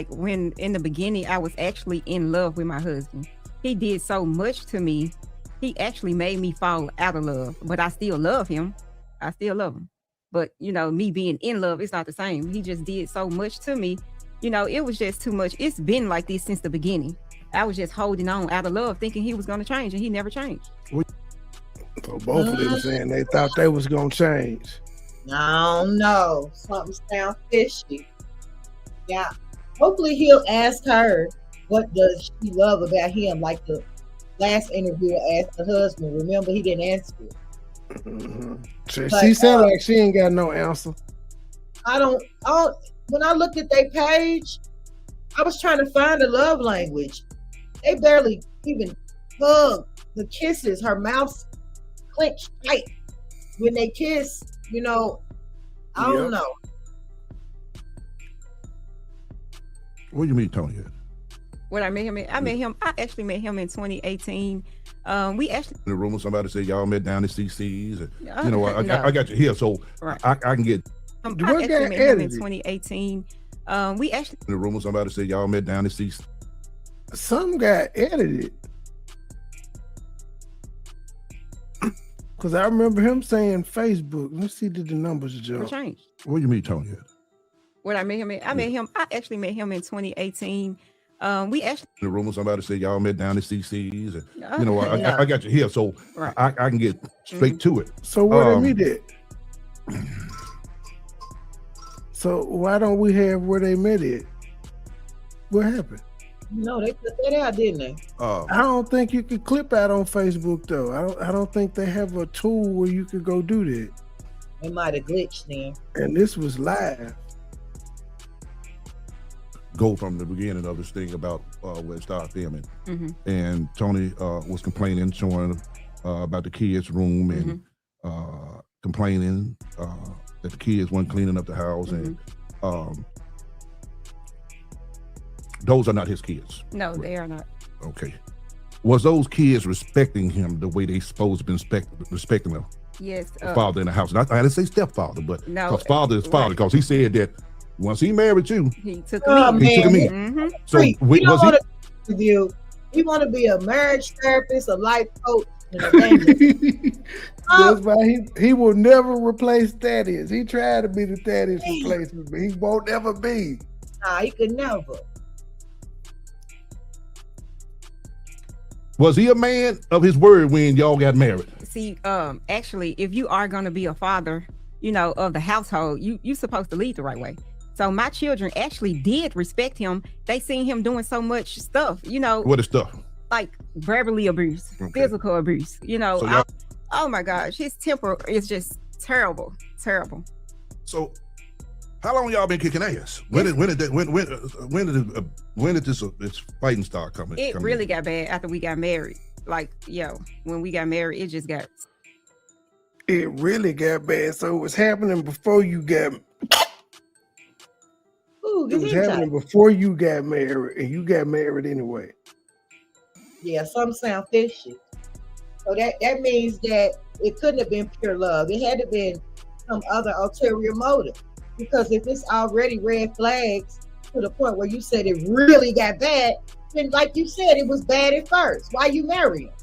when in the beginning, I was actually in love with my husband. He did so much to me. He actually made me fall out of love, but I still love him. I still love him. But, me being in love, it's not the same. He just did so much to me. It was just too much. It's been like this since the beginning. I was just holding on out of love, thinking he was going to change, and he never changed. So both of them saying they thought they was going to change. I don't know. Something sounds fishy. Yeah. Hopefully he'll ask her, what does she love about him? Like the last interviewer asked the husband. Remember, he didn't answer it. She said like she ain't got no answer. When I looked at their page, I was trying to find a love language. They barely even hug. The kisses, her mouth clenched tight when they kiss. I don't know. What do you mean, Tony? What I met him in? I actually met him in 2018. We actually in the room. Somebody said y'all met down at CC's. And, I got you here, so right. I can get. I actually met him in 2018. We actually in the room. Somebody said y'all met down at CC's. Some got edited. Because I remember him saying Facebook. Let's see, did the numbers jump? Change. What do you mean, Tony? What I met him in? I actually met him in 2018. We actually in the room. Somebody said y'all met down at CC's. And, I got you here, so right. I can get straight to it. So where did we did? So why don't we have where they met it? What happened? No, they put that out, didn't they? I don't think you could clip out on Facebook though. I don't think they have a tool where you could go do that. It might have glitched then. And this was live. Go from the beginning of this thing about when it started filming, and Tony was complaining, showing about the kids' room and complaining that the kids weren't cleaning up the house, and those are not his kids. No, they are not. Okay. Was those kids respecting him the way they supposed to be respecting him? Yes. The father in the house. Not, I didn't say stepfather, but no, father is father, because he said that once he married you, he took me. He took me. So was he? He He want to be a marriage therapist, a life coach, and a dentist. That's why he will never replace Thaddeus. He tried to be the Thaddeus replacement, but he won't ever be. Nah, he could never. Was he a man of his word when y'all got married? See, actually, if you are going to be a father, you know, of the household, you're supposed to lead the right way. So my children actually did respect him. They seen him doing so much stuff, you know. What is stuff? Like verbally abuse, physical abuse, you know. So oh my gosh, his temper is just terrible. So how long y'all been kicking ass? When did this fighting start coming? It really got bad after we got married. Like, when we got married, it just got. It really got bad. So it was happening before you got. Ooh, it was happening before you got married, and you got married anyway. Yeah, some sound fishy. So that means that it couldn't have been pure love. It had to been some other ulterior motive. Because if it's already red flags to the point where you said it really got bad, then like you said, it was bad at first. Why you marry him?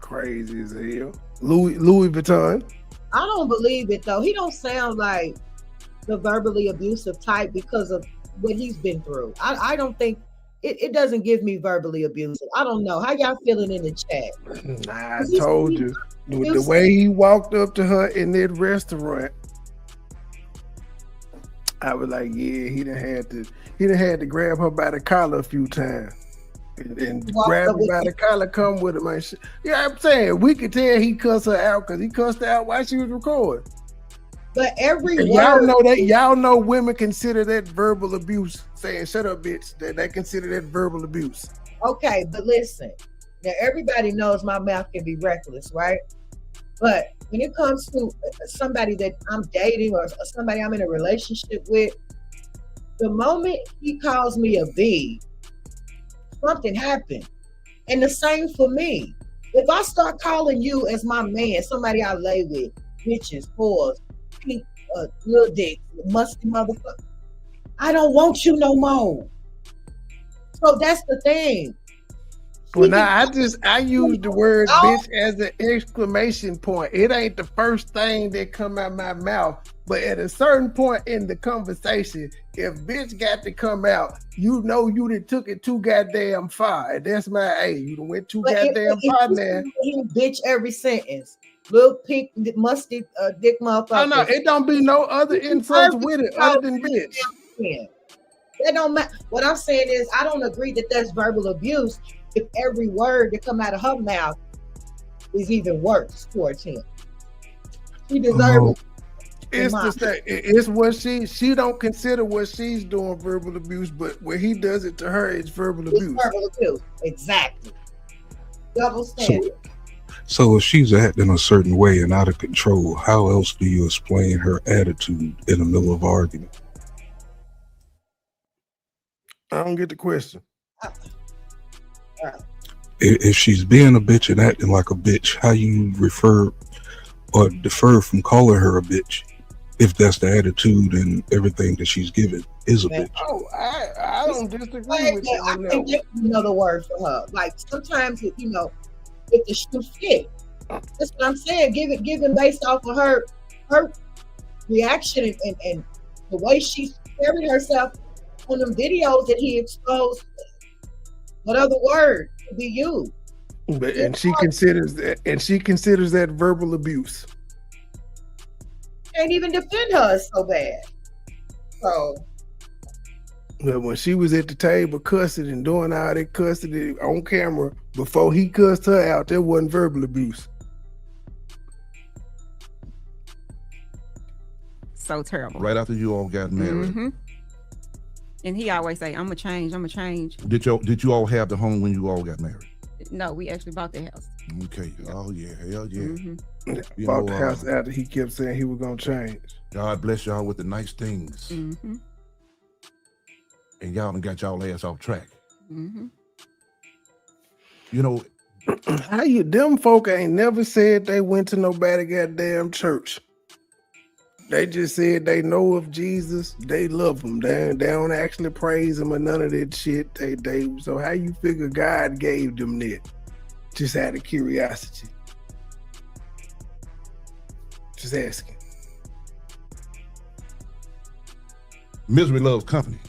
Crazy as hell. Louis Vuitton. I don't believe it though. He don't sound like the verbally abusive type because of what he's been through. I don't think it doesn't give me verbally abusive. I don't know. How y'all feeling in the chat? Nah, I told you. With the way he walked up to her in that restaurant, I was like, yeah, he done had to grab her by the collar a few times. And grab her by the collar, come with him. Yeah, I'm saying we could tell he cussed her out because he cussed her out while she was recording. But every word, y'all know women consider that verbal abuse. Saying "shut up, bitch," they consider that verbal abuse. Okay, but listen. Now everybody knows my mouth can be reckless, right? But when it comes to somebody that I'm dating or somebody I'm in a relationship with, the moment he calls me a B, something happened. And the same for me. If I start calling you as my man, somebody I lay with, bitches, whores, pink, little dick, musty motherfucker, I don't want you no more. So that's the thing. Well, now I use the word bitch as an exclamation point. It ain't the first thing that come out my mouth, but at a certain point in the conversation, if bitch got to come out, you know you done took it too goddamn far. And that's my you done went too goddamn far now. You bitch every sentence. Little pink, musty dick motherfucker. Oh no, it don't be no other insults with it other than bitch. That don't matter. What I'm saying is I don't agree that that's verbal abuse if every word that come out of her mouth is even worse towards him. She deserves it's what she don't consider what she's doing verbal abuse, but when he does it to her, it's verbal abuse. Verbal abuse, exactly. Double standard. So if she's acting a certain way and out of control, how else do you explain her attitude in the middle of argument? I don't get the question. If she's being a bitch and acting like a bitch, how you refer or defer from calling her a bitch if that's the attitude and everything that she's given is a bitch? Oh, I don't disagree with you. I can get another word for her. Like sometimes, if the shoe fit, that's what I'm saying. Given based off of her reaction and the way she's carried herself on them videos that he exposed. What other word to be used? But she considers that verbal abuse. Can't even defend her so bad. So But when she was at the table cussing and doing all that cussing on camera before he cussed her out, that wasn't verbal abuse. So terrible. Right after you all got married. Mm-hmm. And he always say, I'm gonna change. Did you all have the home when you all got married? No, we actually bought the house. Okay. Oh yeah, hell yeah. Mm-hmm. Bought the house after he kept saying he was gonna change. God bless y'all with the nice things. Mm-hmm. And y'all done got y'all ass off track. Mm-hmm. How them folk ain't never said they went to nobody goddamn church. They just said they know of Jesus. They love him. They don't actually praise him or none of that shit. So how you figure God gave them that? Just out of curiosity. Just asking. Misery loves company.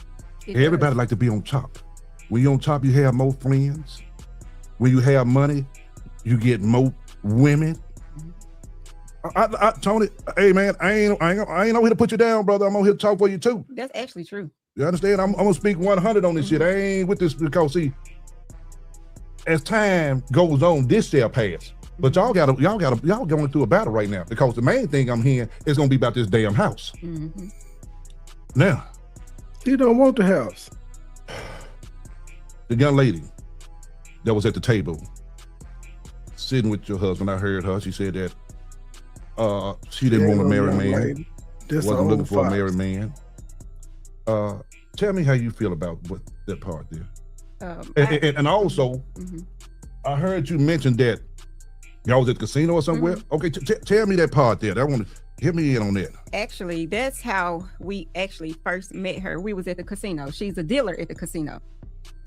It Everybody does. like to be on top. When you're on top, you have more friends. When you have money, you get more women. Tony, hey man, I ain't on here to put you down, brother. I'm on here to talk for you too. That's actually true. You understand? I'm gonna speak 100 on this shit. I ain't with this because see, as time goes on, this shall pass. But y'all going through a battle right now because the main thing I'm hearing is gonna be about this damn house. Mm-hmm. Now, you don't want the house. The young lady that was at the table sitting with your husband, I heard her. She said that she didn't want a married man. Wasn't looking for a married man. Tell me how you feel about that part there. And also, I heard you mention that y'all was at the casino or somewhere. Okay, tell me that part there. I want to hit me in on that. Actually, that's how we actually first met her. We was at the casino. She's a dealer at the casino.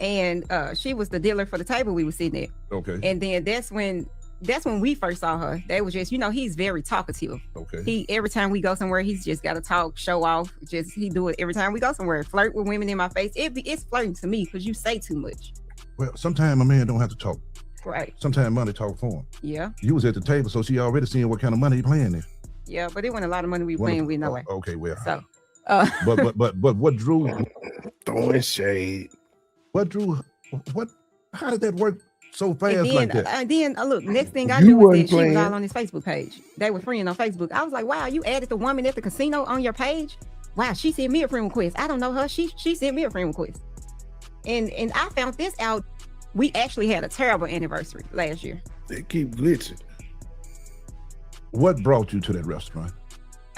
And she was the dealer for the table we were sitting at. Okay. And then that's when we first saw her. They was just, he's very talkative. Okay. Every time we go somewhere, he's just got to talk, show off. He do it every time we go somewhere. Flirt with women in my face. It's flirting to me because you say too much. Well, sometimes a man don't have to talk. Right. Sometimes money talk for him. Yeah. You was at the table, so she already seeing what kind of money he playing there. Yeah, but it wasn't a lot of money we were playing with no way. Okay, well. So. But what drew? Throwing shade. How did that work so fast like that? And then look, next thing I knew was that she was all on his Facebook page. They were friends on Facebook. I was like, wow, you added the woman at the casino on your page? Wow, she sent me a friend request. I don't know her. She sent me a friend request. And I found this out. We actually had a terrible anniversary last year. They keep glitching. What brought you to that restaurant?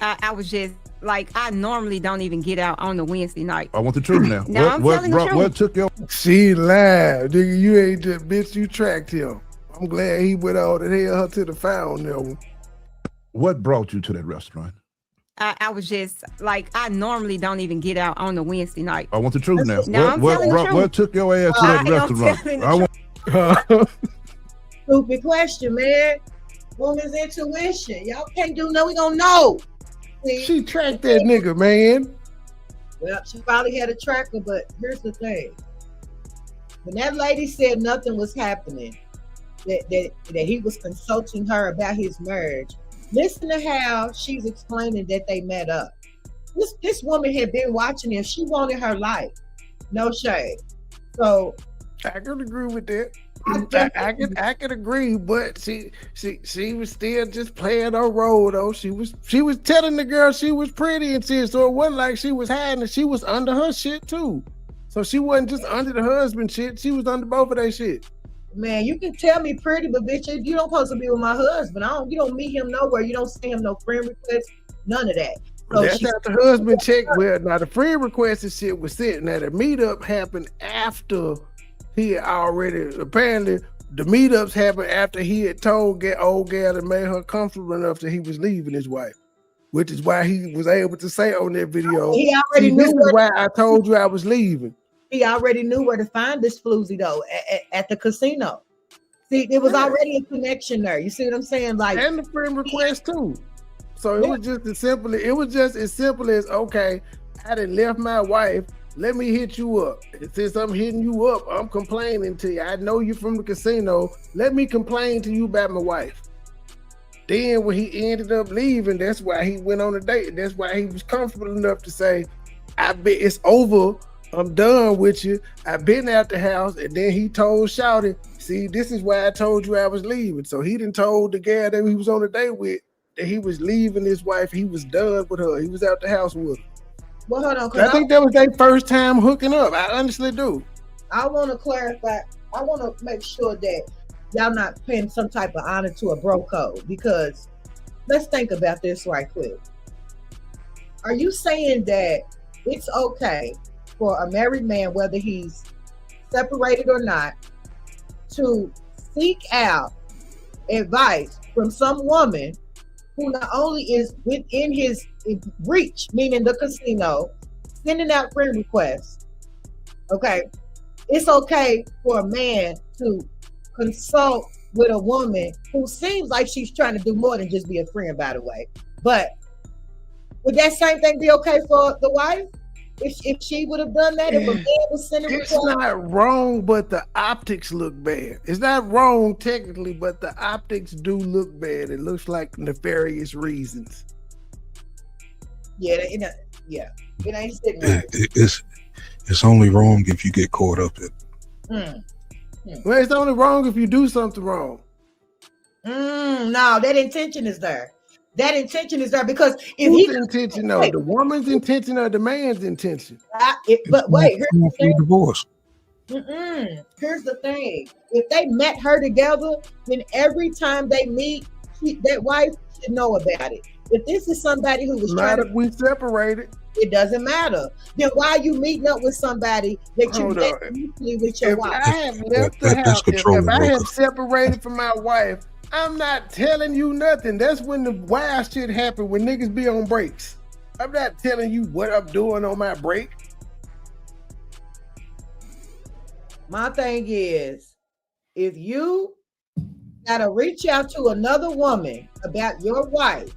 I was just like, I normally don't even get out on the Wednesday night. I want the truth now. No, I'm telling the truth. What took your? She lied, nigga. You ain't just bitch. You tracked him. I'm glad he went out and held her to the fountain there. What brought you to that restaurant? I was just like, I normally don't even get out on the Wednesday night. I want the truth now. No, What took your ass to that restaurant? Stupid question, man. Woman's intuition. Y'all can't do no. We gonna know. See? She tracked that nigga, man. Well, she probably had a tracker, but here's the thing. When that lady said nothing was happening, that he was consulting her about his marriage, listen to how she's explaining that they met up. This woman had been watching him. She wanted her life. No shade. So I could agree with that. I could agree, but she was still just playing her role though. She was telling the girl she was pretty and shit, so it wasn't like she was hiding it. She was under her shit too. So she wasn't just under the husband shit, she was under both of their shit. Man, you can tell me pretty, but bitch, you don't supposed to be with my husband. You don't meet him nowhere. You don't send him no friend requests, none of that. So that's not the husband check. Well, now the friend request and shit was sent. Now the meetup happened after he had already, apparently the meetups happened after he had told old gal and made her comfortable enough that he was leaving his wife, which is why he was able to say on that video, he already knew this is why I told you I was leaving. He already knew where to find this floozy though at the casino. See, there was already a connection there. You see what I'm saying? Like, and the friend request too. So it was just as simple as, okay, I done left my wife. Let me hit you up. Since I'm hitting you up, I'm complaining to you. I know you from the casino. Let me complain to you about my wife. Then when he ended up leaving, that's why he went on a date. That's why he was comfortable enough to say, I bet it's over. I'm done with you. I've been out the house. And then he told Shouty, see, this is why I told you I was leaving. So he done told the guy that he was on a date with that he was leaving his wife. He was done with her. He was out the house with her. Well, hold on. I think that was their first time hooking up. I honestly do. I want to clarify. I want to make sure that y'all not paying some type of honor to a bro code, because let's think about this right quick. Are you saying that it's okay for a married man, whether he's separated or not, to seek out advice from some woman who not only is within his reach, meaning the casino, sending out friend requests. Okay, it's okay for a man to consult with a woman who seems like she's trying to do more than just be a friend, by the way. But would that same thing be okay for the wife? If she would have done that, if a man was sending it's not wrong, but the optics look bad. It's not wrong technically, but the optics do look bad. It looks like nefarious reasons. Yeah, it ain't sitting right. It's only wrong if you get caught up in. Well, it's only wrong if you do something wrong. No, that intention is there. That intention is there because if whose intention though? The woman's intention or the man's intention? But wait, here's the thing. Divorce. Here's the thing. If they met her together, then every time they meet, that wife should know about it. If this is somebody who was not if we separated, it doesn't matter. Then why are you meeting up with somebody that you met mutually with your wife? If I have left the house, if I have separated from my wife, I'm not telling you nothing. That's when the wild shit happen, when niggas be on breaks. I'm not telling you what I'm doing on my break. My thing is, if you gotta reach out to another woman about your wife,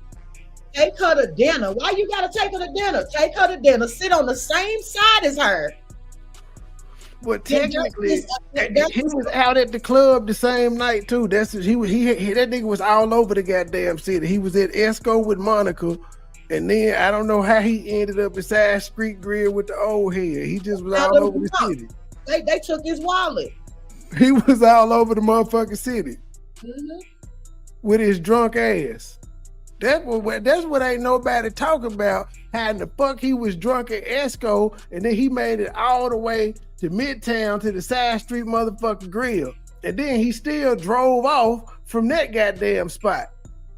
take her to dinner. Why you gotta take her to dinner? Take her to dinner. Sit on the same side as her. Well, technically, he was out at the club the same night too. That nigga was all over the goddamn city. He was at Esco with Monica, and then I don't know how he ended up beside Street Grill with the old head. He just was all over the city. They took his wallet. He was all over the motherfucking city with his drunk ass. That's what ain't nobody talking about. How in the fuck he was drunk at Esco, and then he made it all the way to Midtown to the side street motherfucking grill. And then he still drove off from that goddamn spot.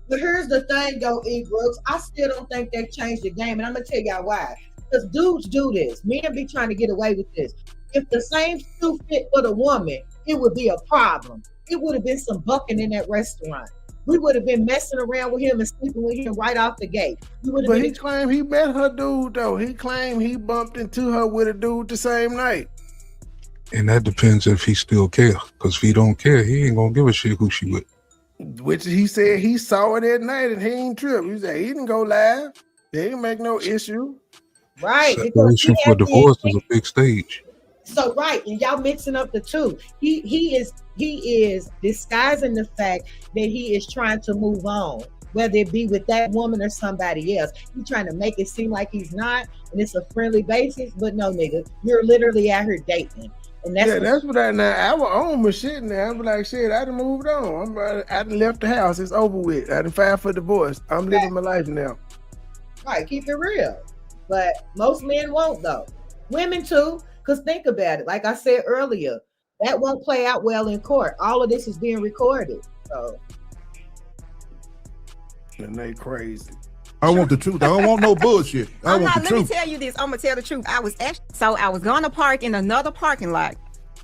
But here's the thing though, E. Brooks, I still don't think they've changed the game, and I'm gonna tell y'all why. Because dudes do this. Men be trying to get away with this. If the same shoe fit for the woman, it would be a problem. It would have been some bucking in that restaurant. We would have been messing around with him and sleeping with him right off the gate. But he claimed he met her dude though. He claimed he bumped into her with a dude the same night. And that depends if he still care. Because if he don't care, he ain't gonna give a shit who she with. Which he said he saw her that night and he ain't tripped. He said he didn't go live. They didn't make no issue. Right. Separation for divorce is a big stage. So right, and y'all mixing up the two. He is disguising the fact that he is trying to move on, whether it be with that woman or somebody else. He's trying to make it seem like he's not, and it's a friendly basis. But no, nigga, you're literally out here dating, and that's what I was on my shit now. I'm like, shit, I done moved on. I done left the house. It's over with. I done filed for divorce. I'm living my life now. Right, keep it real. But most men won't though. Women too. Because think about it, like I said earlier, that won't play out well in court. All of this is being recorded. So, and they crazy. I want the truth. I don't want no bullshit. Let me tell you this. I'm gonna tell the truth. I was gonna park in another parking lot,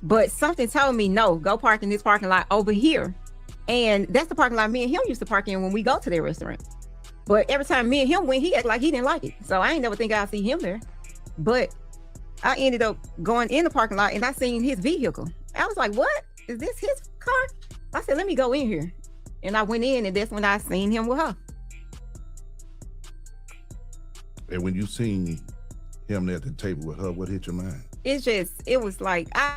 but something told me no, go park in this parking lot over here. And that's the parking lot me and him used to park in when we go to their restaurant. But every time me and him went, he acted like he didn't like it. So I ain't never think I'd see him there. But I ended up going in the parking lot and I seen his vehicle. I was like, what? Is this his car? I said, let me go in here. And I went in and that's when I seen him with her. And when you seen him there at the table with her, what hit your mind? It was like, I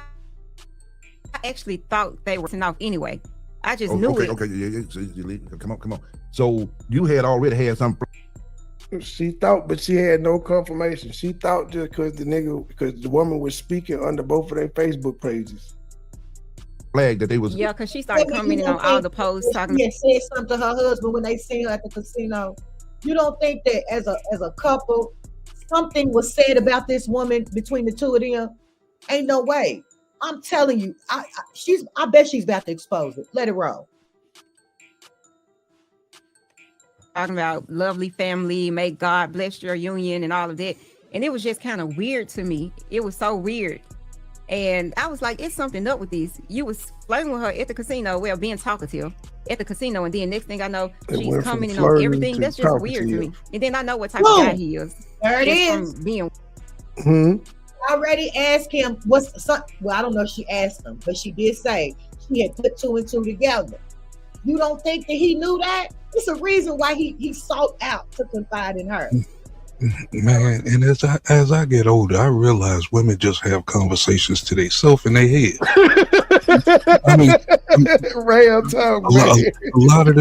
actually thought they were off anyway. I just knew it. Okay, yeah. Come on. So you had already had some. She thought, but she had no confirmation. She thought just because the woman was speaking under both of their Facebook pages. Flag that they was. Yeah, because she started commenting on all the posts. She had said something to her husband when they seen her at the casino. You don't think that as a couple, something was said about this woman between the two of them? Ain't no way. I'm telling you, I bet she's about to expose it. Let it roll. Talking about lovely family, may God bless your union and all of that. And it was just kind of weird to me. It was so weird. And I was like, it's something up with this. You was flirting with her at the casino, well, being talkative. at the casino, and then next thing I know, It she's went from commenting on flirting everything. to That's just weird to me. And then I know what type of guy he is. There it just is. from being. I already asked him well, I don't know if she asked him, but she did say she had put 2 and 2 together. You don't think that he knew that? It's a reason why he sought out to confide in her. Man, and as I get older, I realize women just have conversations to themselves in their head. I mean, real talk, a lot of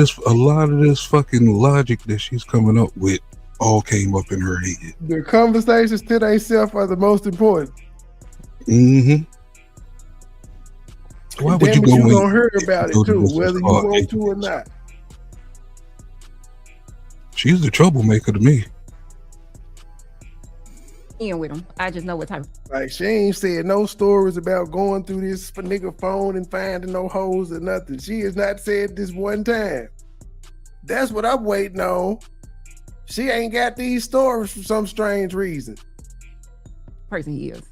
this fucking logic that she's coming up with all came up in her head. The conversations to themselves are the most important. Mm-hmm. Why would you go? You gonna hear about it too, whether you want to or not. She's the troublemaker to me. In with him, I just know what type of. Like she ain't said no stories about going through this nigga phone and finding no hoes or nothing. She has not said this one time. That's what I'm waiting on. She ain't got these stories for some strange reason. Person he is.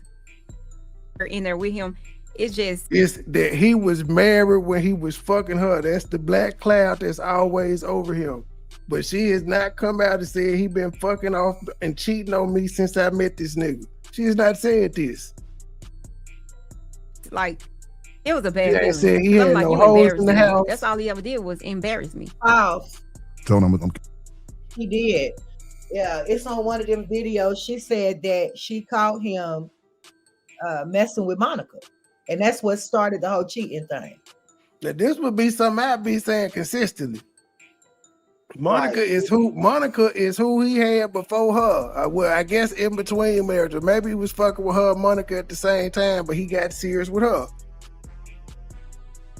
Her in there with him. It's that he was married when he was fucking her. That's the black cloud that's always over him. But she has not come out and said he been fucking off and cheating on me since I met this nigga. She has not said this. Like, it was a bad feeling. Said he had no hoes in the house. That's all he ever did was embarrass me. Oh. Told him He did. Yeah, it's on one of them videos. She said that she caught him messing with Monica. And that's what started the whole cheating thing. Now, this would be something I'd be saying consistently. Monica is who he had before her. Well, I guess in between marriages. Maybe he was fucking with her and Monica at the same time, but he got serious with her.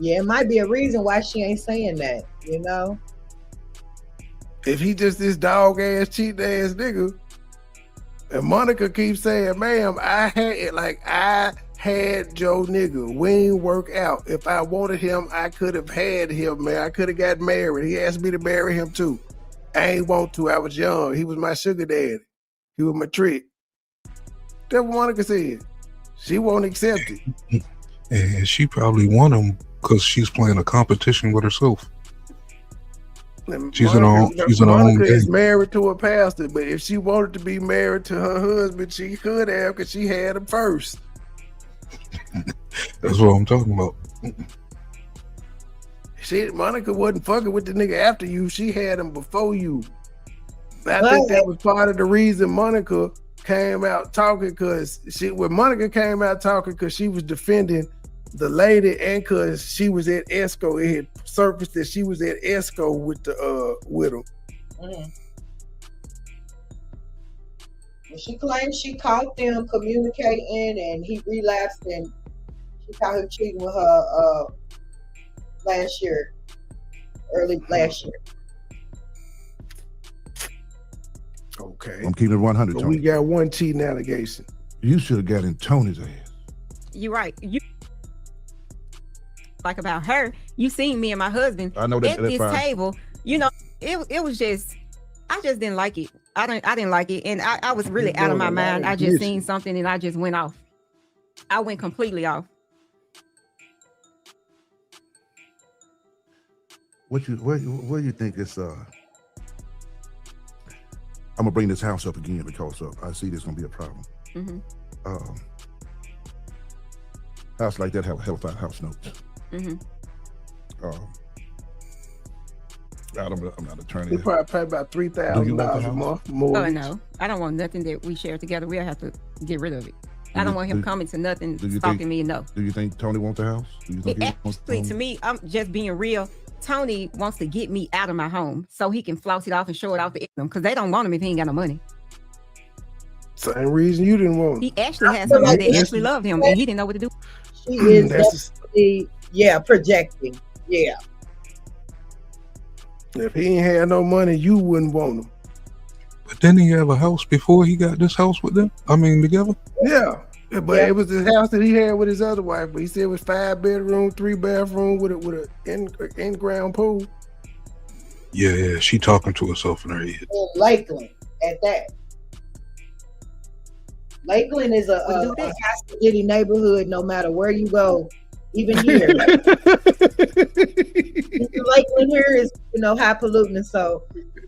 Yeah, it might be a reason why she ain't saying that, you know? If he just this dog ass, cheat ass nigga, and Monica keeps saying, ma'am, I had Joe nigga. We ain't work out. If I wanted him, I could have had him, man. I could have got married. He asked me to marry him too. I ain't want to. I was young. He was my sugar daddy. He was my trick. That's what Monica said. She won't accept it. And she probably won him because she's playing a competition with herself. She's in her own Monica is game. married to a pastor, but if she wanted to be married to her husband, she could have because she had him first. That's what I'm talking about. Monica wasn't fucking with the nigga after you. She had him before you. I think that was part of the reason Monica came out talking because she was defending the lady and because she was at ESCO. It had surfaced that she was at ESCO with him. She claims she caught them communicating and he relapsed and she caught him cheating with her early last year. Okay. I'm keeping it 100. So we got one cheating allegation. You should have got in Tony's ass. You're right. You like about her. You seen me and my husband I know that, at this table. You know, it was just. I just didn't like it. I didn't like it, and I was really out of my mind. I just seen something and I just went off. I went completely off. Where do you think it's I'm gonna bring this house up again because I see this gonna be a problem. Mm-hmm. House like that have hellfire house notes. Mm-hmm. I'm not an attorney. They probably pay about $3,000 a month more. Oh no, I don't want nothing that we share together. We'll have to get rid of it. I don't want him coming to nothing, stalking me. No. Do you think Tony wants the house? Do you think actually, to me, I'm just being real. Tony wants to get me out of my home so he can floss it off and show it off to them because they don't want him if he ain't got no money. Same reason you didn't want him. He actually had somebody that actually loved him and he didn't know what to do. She is definitely, projecting. Yeah. If he ain't had no money, you wouldn't want him. But didn't he have a house before he got this house with them? I mean, together? Yeah. But it was the house that he had with his other wife. But he said it was 5-bedroom, 3-bathroom with a in-ground pool. Yeah, she talking to herself in her head. In Lakeland, at that. Lakeland is a high-security neighborhood. No matter where you go, even here. Lakeland here is, high polluting. So,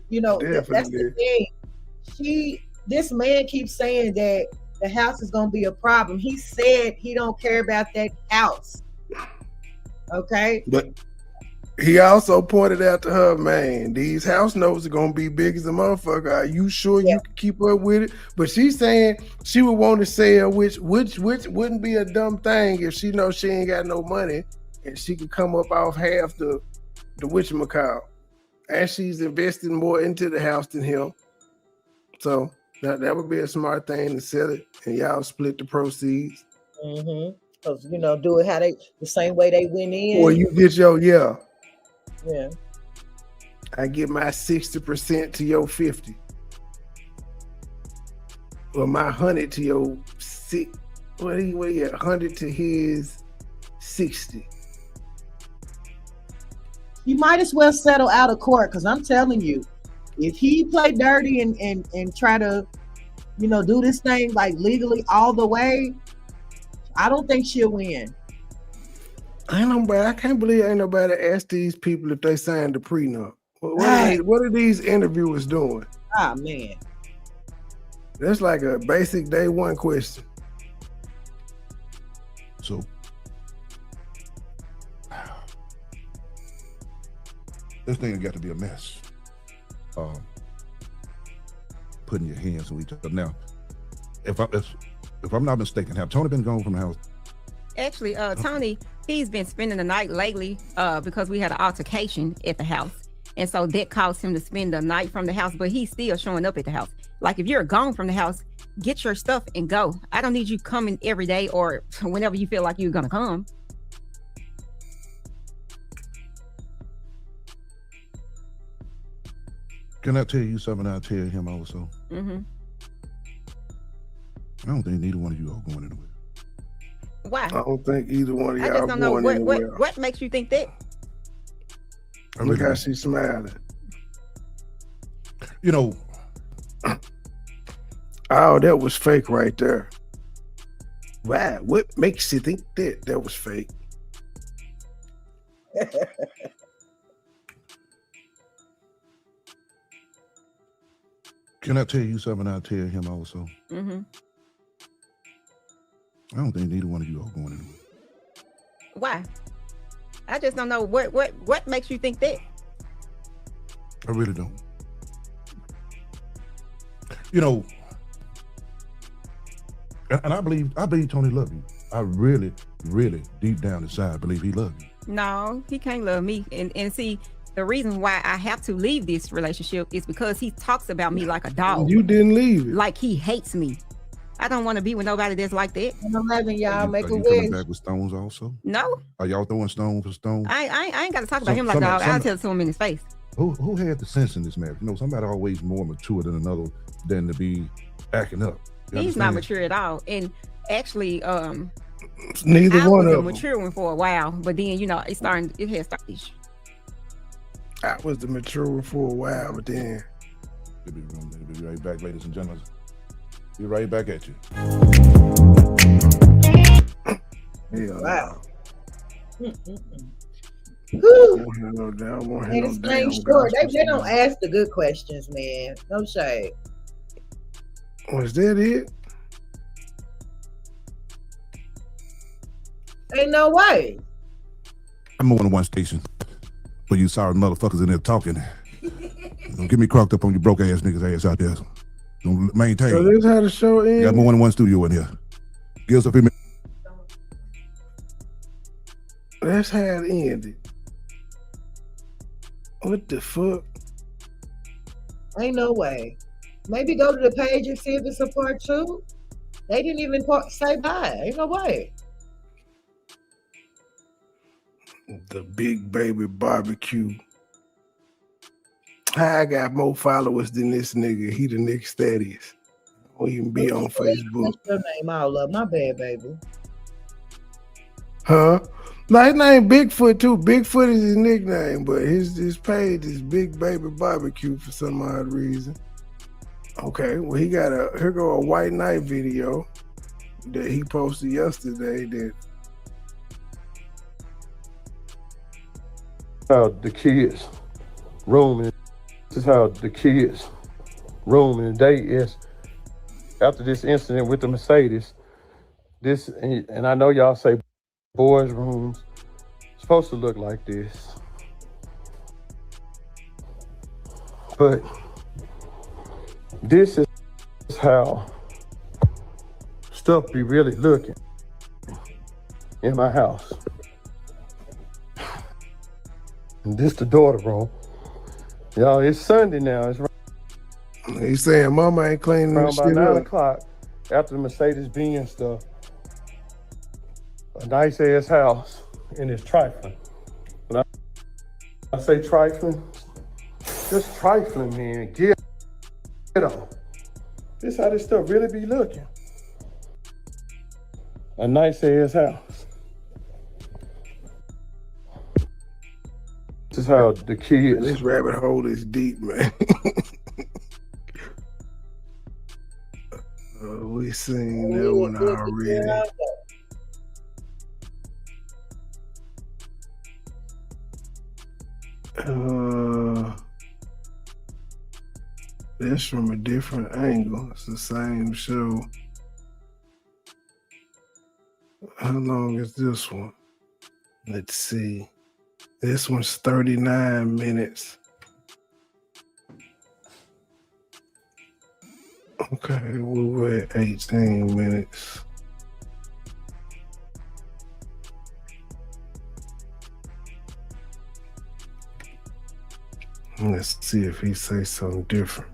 that's the thing. This man keeps saying that the house is going to be a problem. He said he don't care about that house. Okay. But he also pointed out to her, man, these house notes are gonna be big as a motherfucker. Are you sure you can keep up with it? But she's saying she would want to sell, which wouldn't be a dumb thing if she knows she ain't got no money and she could come up off half the whatchamacallit. And she's investing more into the house than him. So that would be a smart thing to sell it and y'all split the proceeds. Mm-hmm. Because do it the same way they went in. Or you get your Yeah. I get my 60% to your 50. Or my 100 to your 6. What he 100 to his 60. You might as well settle out of court, because I'm telling you, if he play dirty and try to, do this thing like legally all the way, I don't think she'll win. I can't believe ain't nobody asked these people if they signed the prenup. What are these interviewers doing? Ah, man. That's like a basic day one question. So, this thing got to be a mess. Putting your hands on each other. Now, if I'm not mistaken, have Tony been gone from the house? Actually, Tony, he's been spending the night lately because we had an altercation at the house. And so that caused him to spend the night from the house, but he's still showing up at the house. Like, if you're gone from the house, get your stuff and go. I don't need you coming every day or whenever you feel like you're going to come. Can I tell you something I tell him also? Mm-hmm. I don't think neither one of you are going anywhere. Why? I don't think either one of y'all I just don't know what makes you think that. Look how she's smiling. Oh, that was fake right there. Wow, what makes you think that was fake? Can I tell you something I tell him also? Mm-hmm. I don't think neither one of you are going anywhere. Why? I just don't know what makes you think that. I really don't. And I believe Tony loves you. I really, really deep down inside believe he loves you. No, he can't love me. And see, the reason why I have to leave this relationship is because he talks about me like a dog. You didn't leave it. Like he hates me. I don't want to be with nobody that's like that. 11, y'all make a wish. Coming back with stones also? No. Are y'all throwing stone for stone? I ain't got to talk about him like a dog. I'll tell it to him in his face. Who had the sense in this marriage? Somebody always more mature than another than to be acting up. He's not mature at all. And actually, neither I one was of a them. mature one for a while, but then it had started. I was the mature one for a while, but then. We'll be right back, ladies and gentlemen. Be right back at you. Wow. It's staying short. They don't ask the good questions, man. No shade. Was that it? Ain't no way. I'm on one station for you sorry motherfuckers in there talking. Don't get me crocked up on you broke ass niggas ass out there. Don't maintain. So this how the show ends? Got more than one studio in here. Give us a few minutes. That's how it ended. What the fuck? Ain't no way. Maybe go to the page and see if it's a part 2. They didn't even say bye. Ain't no way. The Big Baby Barbecue. I got more followers than this nigga. He the next status. Won't even be on Facebook. What's your name all up? My bad, baby. Huh? No, his name Bigfoot too. Bigfoot is his nickname, but his page is Big Baby Barbecue for some odd reason. Okay, well here go a white knight video that he posted yesterday that how the kids' room is. This is how the kids' room in the day is. After this incident with the Mercedes, this, and I know y'all say boys' rooms supposed to look like this, but this is how stuff be really looking in my house. And this the daughter room. Y'all, it's Sunday now. It's He's saying mama ain't cleaning around this by shit 9 up. o'clock after the Mercedes-Benz stuff. A nice ass house, and it's trifling. When I say trifling, just trifling, man. Get on. This how this stuff really be looking. A nice ass house. This is how the kids. This rabbit hole is deep, man. We seen that one already. That's from a different angle. It's the same show. How long is this one? Let's see. This one's 39 minutes. Okay, we were at 18 minutes. Let's see if he says something different.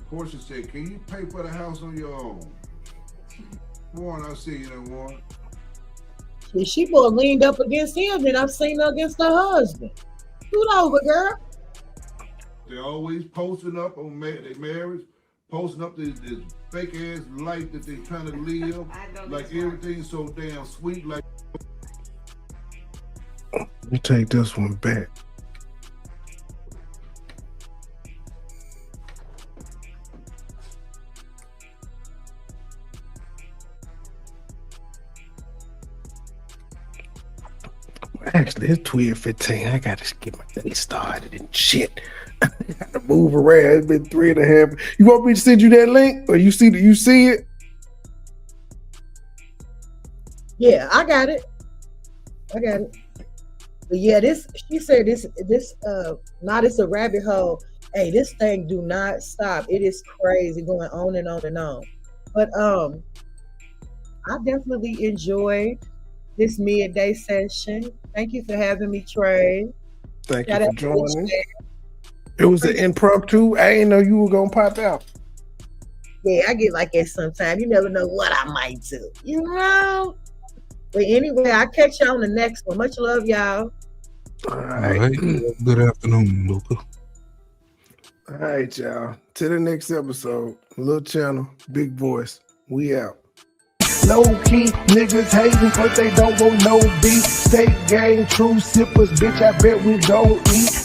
Portia said, can you pay for the house on your own? Warren, I see you there, Warren. She more leaned up against him than I've seen her against her husband. Scoot over, girl. They're always posting up on their marriage, posting up this fake ass life that they trying to live. Like everything's so damn sweet. Like, Let me take this one back. Actually, it's 12:15. I gotta get my day started and shit. I gotta move around. It's been 3.5. You want me to send you that link, or you see it? Yeah, I got it. But yeah, she said this now this a rabbit hole. Hey, this thing do not stop. It is crazy going on and on and on. But I definitely enjoyed this midday session. Thank you for having me, Trey. Thank you for joining. It was an impromptu. I didn't know you were gonna pop out. Yeah, I get like that sometimes. You never know what I might do, you know? But anyway, I'll catch you on the next one. Much love, y'all. All right. Good afternoon, Luca. All right, y'all. To the next episode. Little channel, big voice. We out. Low key niggas hating cause they don't want no beef. State gang, true sippers, bitch, I bet we don't eat.